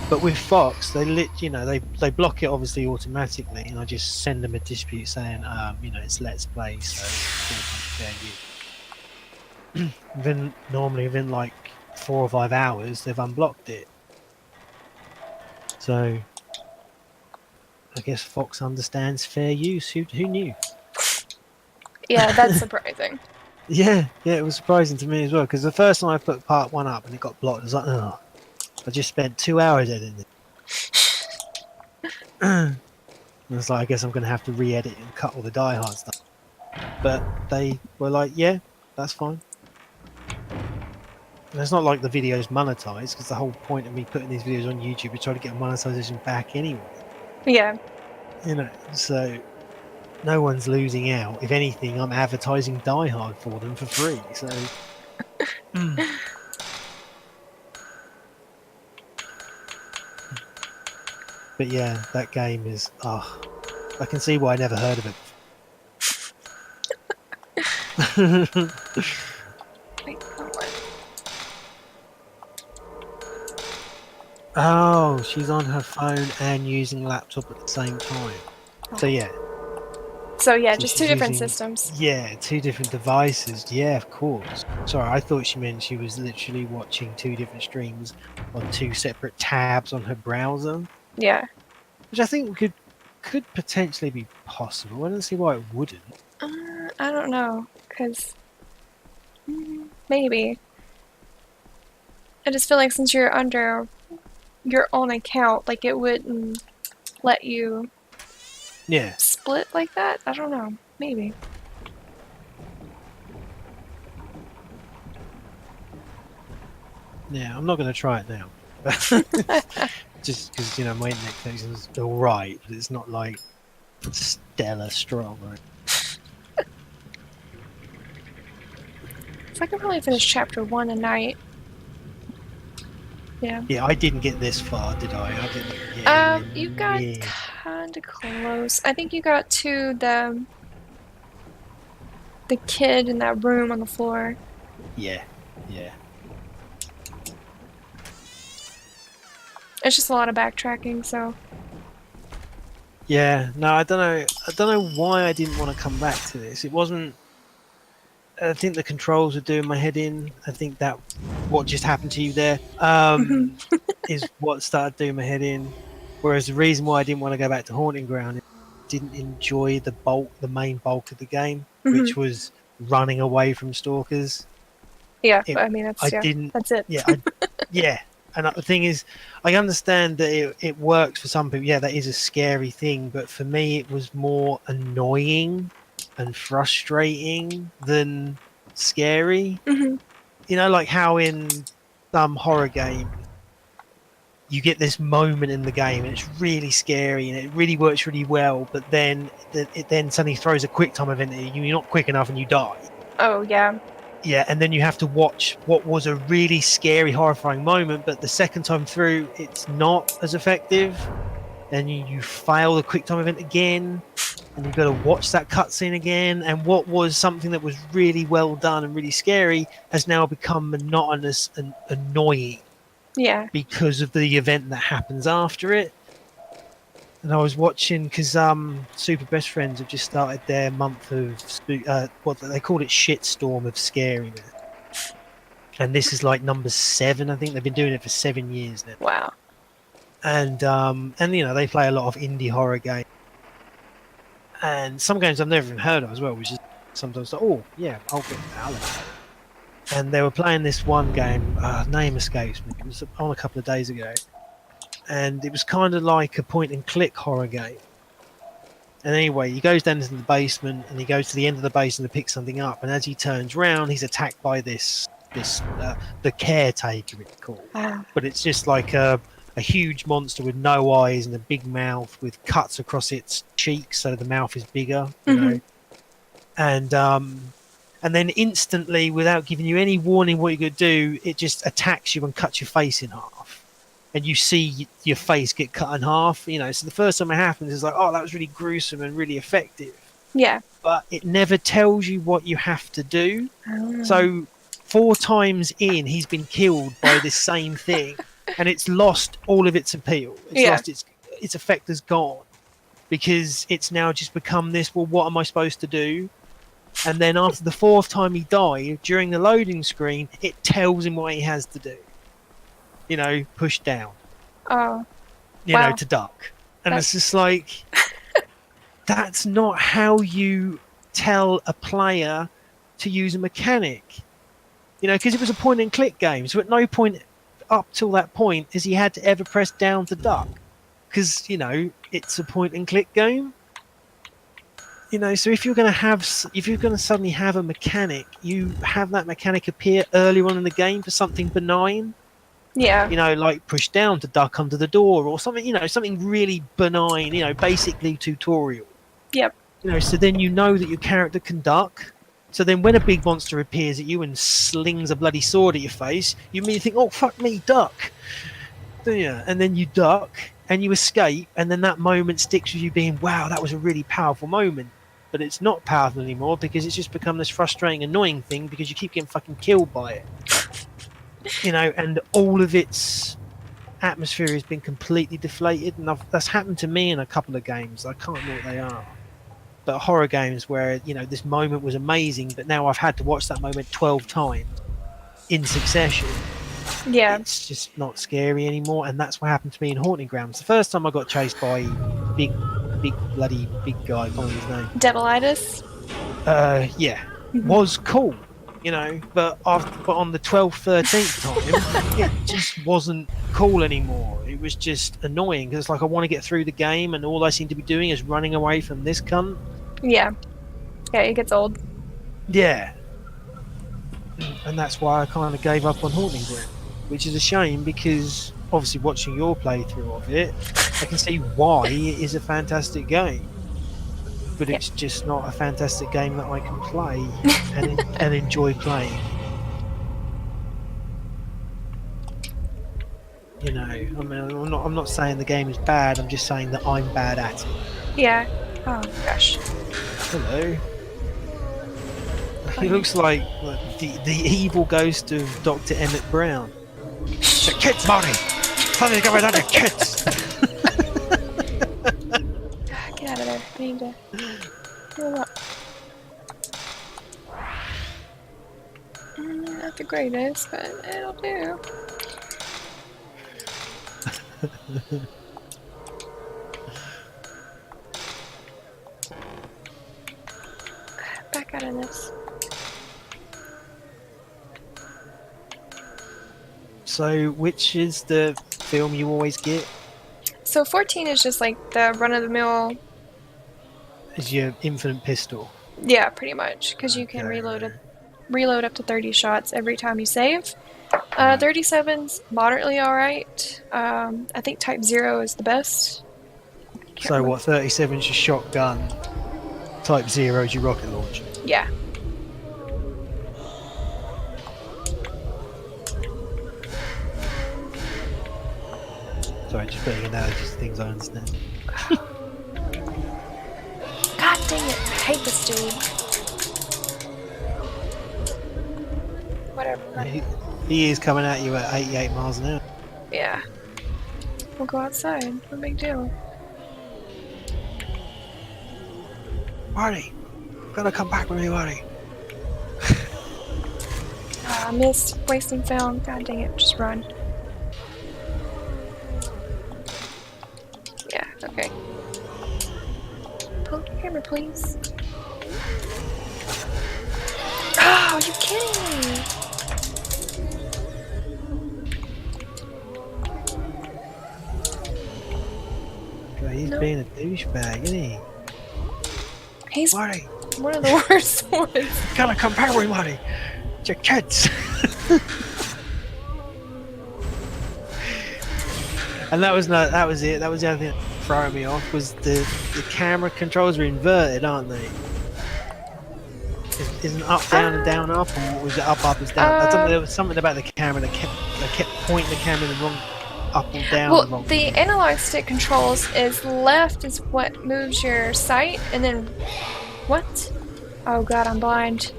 Speaker 3: But with Fox, they block it obviously automatically, and I just send them a dispute saying, it's Let's Play, so fair use. Within like 4 or 5 hours, they've unblocked it. So I guess Fox understands fair use. Who knew?
Speaker 4: Yeah, that's surprising.
Speaker 3: Yeah, it was surprising to me as well, because the first time I put part 1 up and it got blocked, I was like, oh, I just spent 2 hours editing it. And it's like, I guess I'm going to have to re-edit and cut all the Die Hard stuff. But they were like, yeah, that's fine. And it's not like the video's monetized, because the whole point of me putting these videos on YouTube is trying to get monetization back anyway.
Speaker 4: Yeah.
Speaker 3: So no one's losing out. If anything, I'm advertising Die Hard for them for free. So. But yeah, that game is. I can see why I never heard of it.
Speaker 4: Wait, what?
Speaker 3: Oh, she's on her phone and using laptop at the same time. So yeah.
Speaker 4: So yeah,
Speaker 3: So
Speaker 4: just
Speaker 3: she's
Speaker 4: 2 different
Speaker 3: using-
Speaker 4: systems.
Speaker 3: Yeah, 2 different devices. Yeah, of course. Sorry, I thought she meant she was literally watching 2 different streams on 2 separate tabs on her browser,
Speaker 4: Yeah.
Speaker 3: which I think could potentially be possible. I don't see why it wouldn't.
Speaker 4: I don't know, because maybe. I just feel like since you're under your own account, like it wouldn't let you
Speaker 3: Yeah.
Speaker 4: split like that. I don't know. Maybe.
Speaker 3: Yeah, I'm not going to try it now. Just because, my internet connection's alright, but it's not like stellar strong. Right?
Speaker 4: So I can probably finish chapter 1 a night. Yeah.
Speaker 3: Yeah, I didn't get this far, did I? I didn't get
Speaker 4: You got kinda close. I think you got to the kid in that room on the floor.
Speaker 3: Yeah.
Speaker 4: It's just a lot of backtracking, so
Speaker 3: Yeah, no, I don't know why I didn't want to come back to this. It wasn't. I think the controls were doing my head in. I think that what just happened to you there is what started doing my head in. Whereas the reason why I didn't want to go back to Haunting Ground, I didn't enjoy the main bulk of the game, which was running away from stalkers.
Speaker 4: yeah. I mean, that's that's it.
Speaker 3: Yeah. And the thing is, I understand that it works for some people. Yeah, that is a scary thing. But for me, it was more annoying and frustrating than scary. Like how in some horror game, you get this moment in the game and it's really scary and it really works really well. But then it then suddenly throws a quick time event at you. You're not quick enough and you die.
Speaker 4: Oh, yeah.
Speaker 3: Yeah, and then you have to watch what was a really scary, horrifying moment, but the second time through, it's not as effective. and you fail the quick time event again, and you've got to watch that cutscene again. And what was something that was really well done and really scary has now become monotonous and annoying
Speaker 4: Yeah.
Speaker 3: because of the event that happens after it. And I was watching because Super Best Friends have just started their month of what they called it, shitstorm of scariness, and this is like number 7. I think they've been doing it for 7 years now.
Speaker 4: Wow.
Speaker 3: And you know, they play a lot of indie horror games, and some games I've never even heard of as well, which is sometimes like, oh yeah, I'll get that. And they were playing this one game, name escapes me, it was on a couple of days ago, and it was kind of like a point and click horror game. And anyway, he goes down into the basement and he goes to the end of the basement to pick something up, and as he turns round, he's attacked by the caretaker, it's called.
Speaker 4: Wow.
Speaker 3: But it's just like a huge monster with no eyes and a big mouth with cuts across its cheeks, so the mouth is bigger, you know. And then instantly, without giving you any warning what you're going to do, it just attacks you and cuts your face in half. And you see your face get cut in half, you know. So the first time it happens, it's like, oh, that was really gruesome and really effective.
Speaker 4: Yeah.
Speaker 3: But it never tells you what you have to do.
Speaker 4: Oh.
Speaker 3: So 4 times in, he's been killed by this same thing, and it's lost all of its appeal. It's lost its effect is gone, because it's now just become this, well, what am I supposed to do? And then after the 4th time he died, during the loading screen, it tells him what he has to do. You know, push down.
Speaker 4: Oh.
Speaker 3: You know, to duck. And it's just like, that's not how you tell a player to use a mechanic. You know, because it was a point and click game. So at no point up till that point has he had to ever press down to duck. Because, you know, it's a point and click game. You know, so if you're going to suddenly have a mechanic, you have that mechanic appear earlier on in the game for something benign.
Speaker 4: Yeah.
Speaker 3: You know, like push down to duck under the door or something, you know, something really benign, you know, basically tutorial.
Speaker 4: Yep.
Speaker 3: You know, so then you know that your character can duck. So then when a big monster appears at you and slings a bloody sword at your face, you immediately think, oh, fuck me, duck. Yeah. And then you duck and you escape, and then that moment sticks with you being, wow, that was a really powerful moment. But it's not powerful anymore because it's just become this frustrating, annoying thing because you keep getting fucking killed by it. You know, and all of its atmosphere has been completely deflated, and that's happened to me in a couple of games. I can't remember what they are, but horror games where, you know, this moment was amazing, but now I've had to watch that moment 12 times in succession.
Speaker 4: Yeah.
Speaker 3: It's just not scary anymore, and that's what happened to me in Haunting Grounds. The first time I got chased by big bloody big guy, I can't remember his name.
Speaker 4: Devilitis?
Speaker 3: Yeah. Was cool. You know, but on the 12th, 13th time, it just wasn't cool anymore. It was just annoying because it's like I want to get through the game, and all I seem to be doing is running away from this cunt.
Speaker 4: Yeah. Yeah, it gets old.
Speaker 3: Yeah. And that's why I kind of gave up on Haunting Ground, which is a shame because obviously watching your playthrough of it, I can see why it is a fantastic game. But it's just not a fantastic game that I can play and enjoy playing. You know, I mean, I'm not saying the game is bad. I'm just saying that I'm bad at it.
Speaker 4: Yeah. Oh gosh.
Speaker 3: Hello. He looks like the evil ghost of Dr. Emmett Brown. The kids, Marty. Something's going on, the kids.
Speaker 4: Get out of there. I need to heal up. Not the greatest, but it'll do. Back out of this.
Speaker 3: So, which is the film you always get?
Speaker 4: So 14 is just like the run-of-the-mill.
Speaker 3: Is your infinite pistol?
Speaker 4: Yeah, pretty much, because you can reload up to 30 shots every time you save. 37's moderately alright. I think Type 0 is the best.
Speaker 3: So what, 37's your shotgun, Type 0 is your rocket launcher?
Speaker 4: Yeah.
Speaker 3: Sorry, just putting analogies to things I understand.
Speaker 4: God dang it! I hate this dude. Whatever.
Speaker 3: He is coming at you at 88 miles an hour.
Speaker 4: Yeah. We'll go outside. No big deal.
Speaker 3: Marty, gotta come back with me, Marty.
Speaker 4: I missed. Wasting film. God dang it. Just run. Yeah, okay. Pull the camera, please. Oh, are you kidding me?
Speaker 3: God, he's
Speaker 4: No.
Speaker 3: being a douchebag, isn't he?
Speaker 4: He's
Speaker 3: Marty,
Speaker 4: one of the worst ones.
Speaker 3: gotta come back with me, Marty. It's your kids. And that was it. That was the other thing that throwing me off was the camera controls are inverted, aren't they? Isn't up down and down up, or was it up is down? There was something about the camera that kept pointing the camera in the wrong up or down.
Speaker 4: Well,
Speaker 3: wrong.
Speaker 4: the analog stick controls is left is what moves your sight, and then what? Oh god, I'm blind.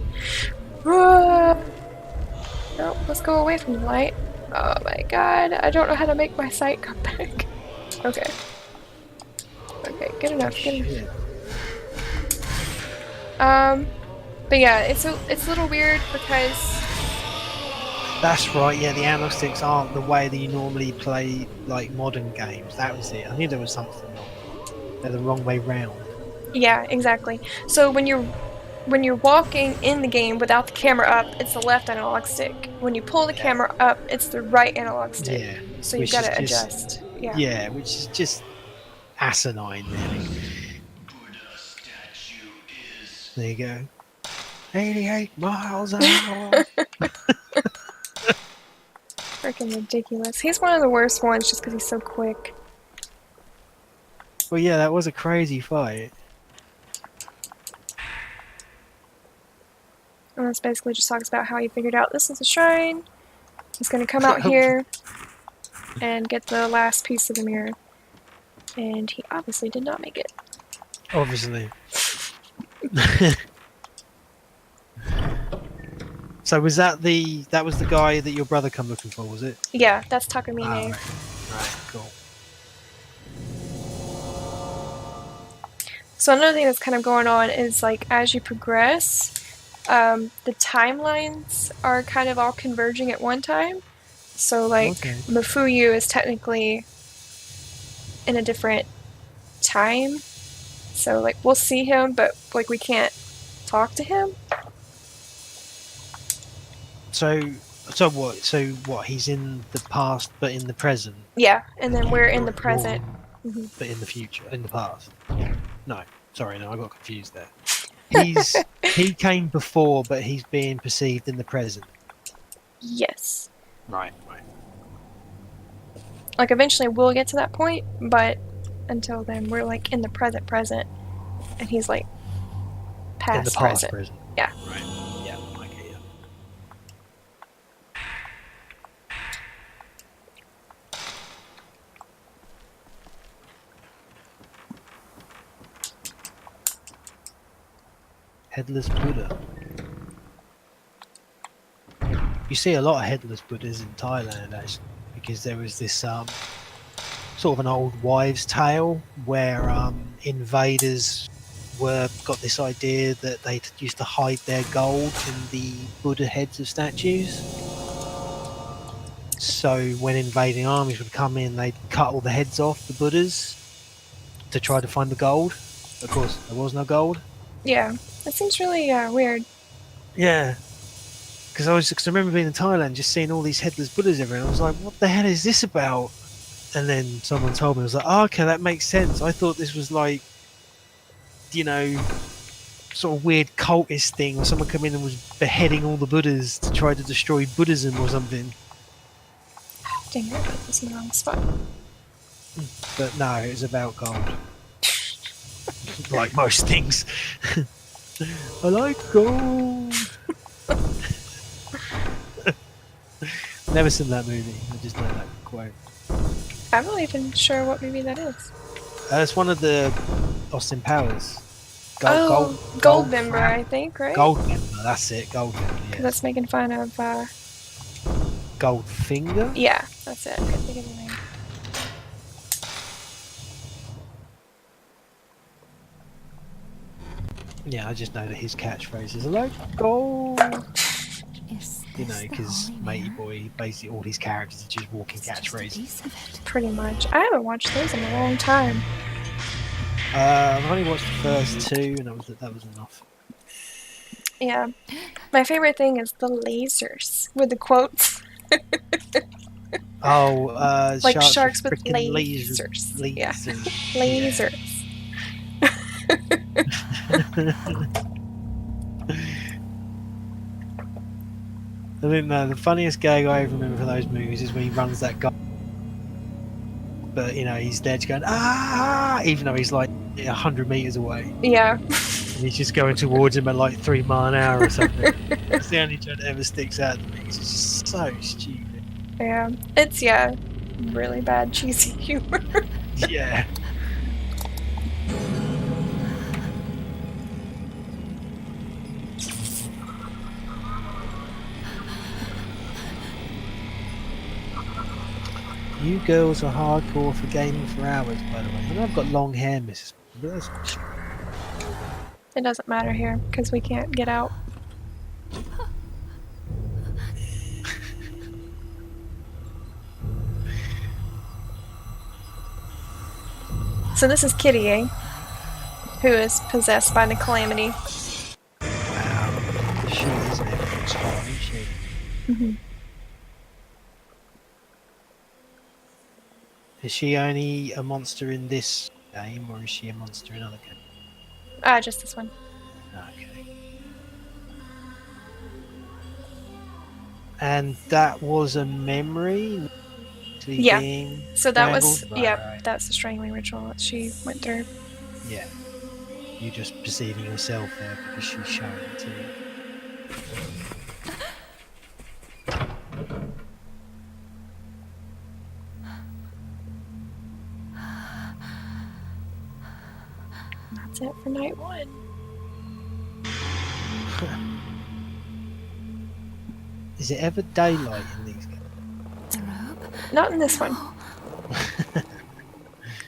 Speaker 4: No, let's go away from the light. Oh my god, I don't know how to make my sight come back. Okay. Okay, good enough, good enough. But yeah, it's a little weird because
Speaker 3: That's right, yeah, the analog sticks aren't the way that you normally play like modern games. That was it. I knew there was something wrong. They're the wrong way round.
Speaker 4: yeah, exactly. So when you're walking in the game without the camera up, it's the left analog stick. When you pull the camera up, it's the right analog stick.
Speaker 3: Yeah.
Speaker 4: So you've got to adjust. Yeah.
Speaker 3: Yeah, which is just asinine, really. There you go. 88 miles an hour.
Speaker 4: Freaking ridiculous. He's one of the worst ones just because he's so quick.
Speaker 3: Well, yeah, that was a crazy fight.
Speaker 4: And this basically just talks about how he figured out this is a shrine. He's going to come out here and get the last piece of the mirror. And he obviously did not make it.
Speaker 3: Obviously. So was that the guy that your brother come looking for, was it?
Speaker 4: Yeah, that's Takamine.
Speaker 3: Right, cool.
Speaker 4: So another thing that's kind of going on is like as you progress, the timelines are kind of all converging at one time. So like Mafuyu is technically in a different time. So like we'll see him, but like we can't talk to him.
Speaker 3: So what? He's in the past, but in the present.
Speaker 4: Yeah, and then we're in the present.
Speaker 3: But in the future, in the past. No, sorry, no, I got confused there. He came before, but he's being perceived in the present.
Speaker 4: Yes.
Speaker 3: Right.
Speaker 4: Like eventually we'll get to that point, but until then we're like in the present, and he's like past
Speaker 3: In the past,
Speaker 4: present.
Speaker 3: present.
Speaker 4: Yeah.
Speaker 3: Right. Yeah. Okay. Yeah. Headless Buddha. You see a lot of headless Buddhas in Thailand, actually, because there was this sort of an old wives' tale where invaders got this idea that they used to hide their gold in the Buddha heads of statues. So when invading armies would come in, they'd cut all the heads off the Buddhas to try to find the gold. Of course, there was no gold.
Speaker 4: Yeah, that seems really weird.
Speaker 3: Yeah. Because I remember being in Thailand, just seeing all these headless Buddhas everywhere. I was like, what the hell is this about? And then someone told me, I was like, oh, okay, that makes sense. I thought this was like, you know, sort of weird cultist thing, or someone come in and was beheading all the Buddhas to try to destroy Buddhism or something.
Speaker 4: Dang it, I put this in the wrong spot.
Speaker 3: But no, it was about gold. Like most things. I like gold. Never seen that movie. I just know that quote.
Speaker 4: I'm not even sure what movie that is.
Speaker 3: It's one of the Austin Powers.
Speaker 4: Goldmember, I think, right?
Speaker 3: Goldmember, that's it. Goldmember, yes.
Speaker 4: That's making fun of.
Speaker 3: Goldfinger?
Speaker 4: Yeah, that's it. I couldn't think of the name.
Speaker 3: Yeah, I just know that his catchphrase is like gold.
Speaker 1: Is
Speaker 3: You know,
Speaker 1: this the
Speaker 3: because
Speaker 1: Holy
Speaker 3: Matey
Speaker 1: Man?
Speaker 3: Boy, basically all his characters are just walking
Speaker 1: It's just a
Speaker 3: catchphrases.
Speaker 1: piece of it.
Speaker 4: Pretty much. I haven't watched those in a long time.
Speaker 3: I've only watched the first two, and that was enough.
Speaker 4: Yeah. My favorite thing is the lasers with the quotes.
Speaker 3: Oh,
Speaker 4: Like
Speaker 3: sharks
Speaker 4: sharks with
Speaker 3: freaking
Speaker 4: lasers. Yeah.
Speaker 3: Lasers.
Speaker 4: Lasers.
Speaker 3: I think the funniest gag I ever remember from those movies is when he runs that guy, but you know he's there just going ah, even though he's like 100 meters away,
Speaker 4: Yeah.
Speaker 3: and he's just going towards him at like 3 miles an hour or something. It's the only joke that ever sticks out to me. It's just so stupid.
Speaker 4: Yeah. It's, really bad cheesy humor.
Speaker 3: Yeah. You girls are hardcore for gaming for hours, by the way. And I've got long hair, Mrs. But that's
Speaker 4: It doesn't matter here because we can't get out. So this is Kitty, who is possessed by the Calamity.
Speaker 3: wow. She is an evidence hot, isn't she?
Speaker 4: Mm-hmm.
Speaker 3: Is she only a monster in this game, or is she a monster in other games?
Speaker 4: Just this one.
Speaker 3: Okay. And that was a memory?
Speaker 4: Yeah.
Speaker 3: Being
Speaker 4: So that was,
Speaker 3: strangled? Right.
Speaker 4: that's the strangling ritual that she went through.
Speaker 3: Yeah. You just perceiving yourself there because she's showing it to you.
Speaker 4: That's it for night one.
Speaker 3: Is it ever daylight in these games?
Speaker 1: The robe?
Speaker 4: Not in this one.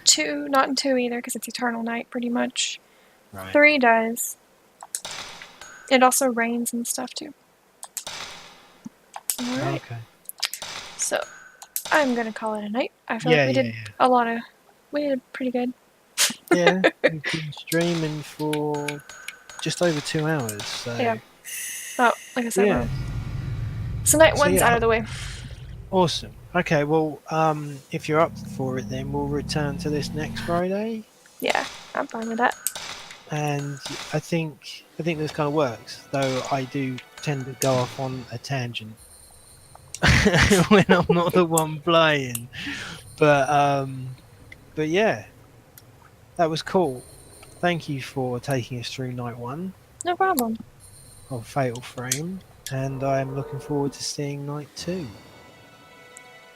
Speaker 4: 2, not in 2 either because it's eternal night pretty much.
Speaker 3: Right.
Speaker 4: 3 does. It also rains and stuff too. Alright,
Speaker 3: Okay.
Speaker 4: so I'm gonna call it a night. I feel like we did we did pretty good.
Speaker 3: Yeah, we've been streaming for just over 2 hours. So
Speaker 4: Yeah. Oh, like I said,
Speaker 3: yeah.
Speaker 4: so night
Speaker 3: So,
Speaker 4: one's
Speaker 3: yeah.
Speaker 4: out of the way.
Speaker 3: Awesome. Okay, well, if you're up for it, then we'll return to this next Friday,
Speaker 4: Yeah, I'm fine with that.
Speaker 3: and I think this kind of works. Though I do tend to go off on a tangent when I'm not the one playing, but yeah, that was cool. Thank you for taking us through night one
Speaker 4: No problem.
Speaker 3: of Fatal Frame, and I'm looking forward to seeing night 2.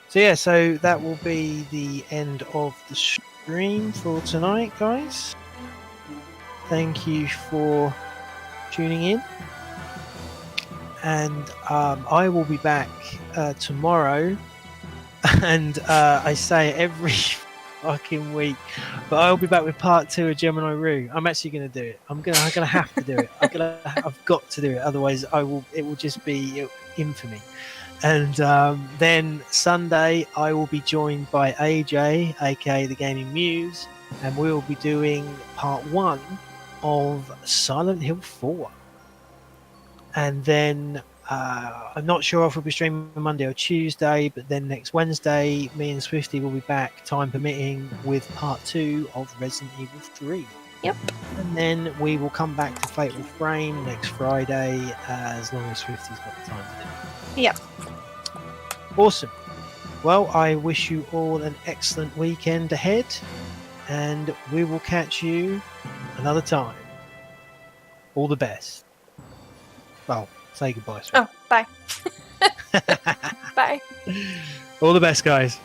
Speaker 3: So yeah, so that will be the end of the stream for tonight, guys. Thank you for tuning in, and I will be back tomorrow, and I say it every fucking week, but I'll be back with part 2 of Gemini Rue. I'm actually going to do it. I'm gonna have to do it. I've got to do it. Otherwise, it will just be infamy. And then Sunday, I will be joined by AJ, aka the Gaming Muse, and we will be doing part 1 of Silent Hill 4. And then I'm not sure if we'll be streaming Monday or Tuesday, but then next Wednesday, me and Swifty will be back, time permitting, with part 2 of Resident Evil 3.
Speaker 4: Yep.
Speaker 3: And then we will come back to Fatal Frame next Friday, as long as Swifty's got the time to do it.
Speaker 4: Yep.
Speaker 3: Awesome. Well, I wish you all an excellent weekend ahead, and we will catch you another time. All the best. Well, say goodbye, Swifty.
Speaker 4: Oh, bye. Bye.
Speaker 3: All the best, guys.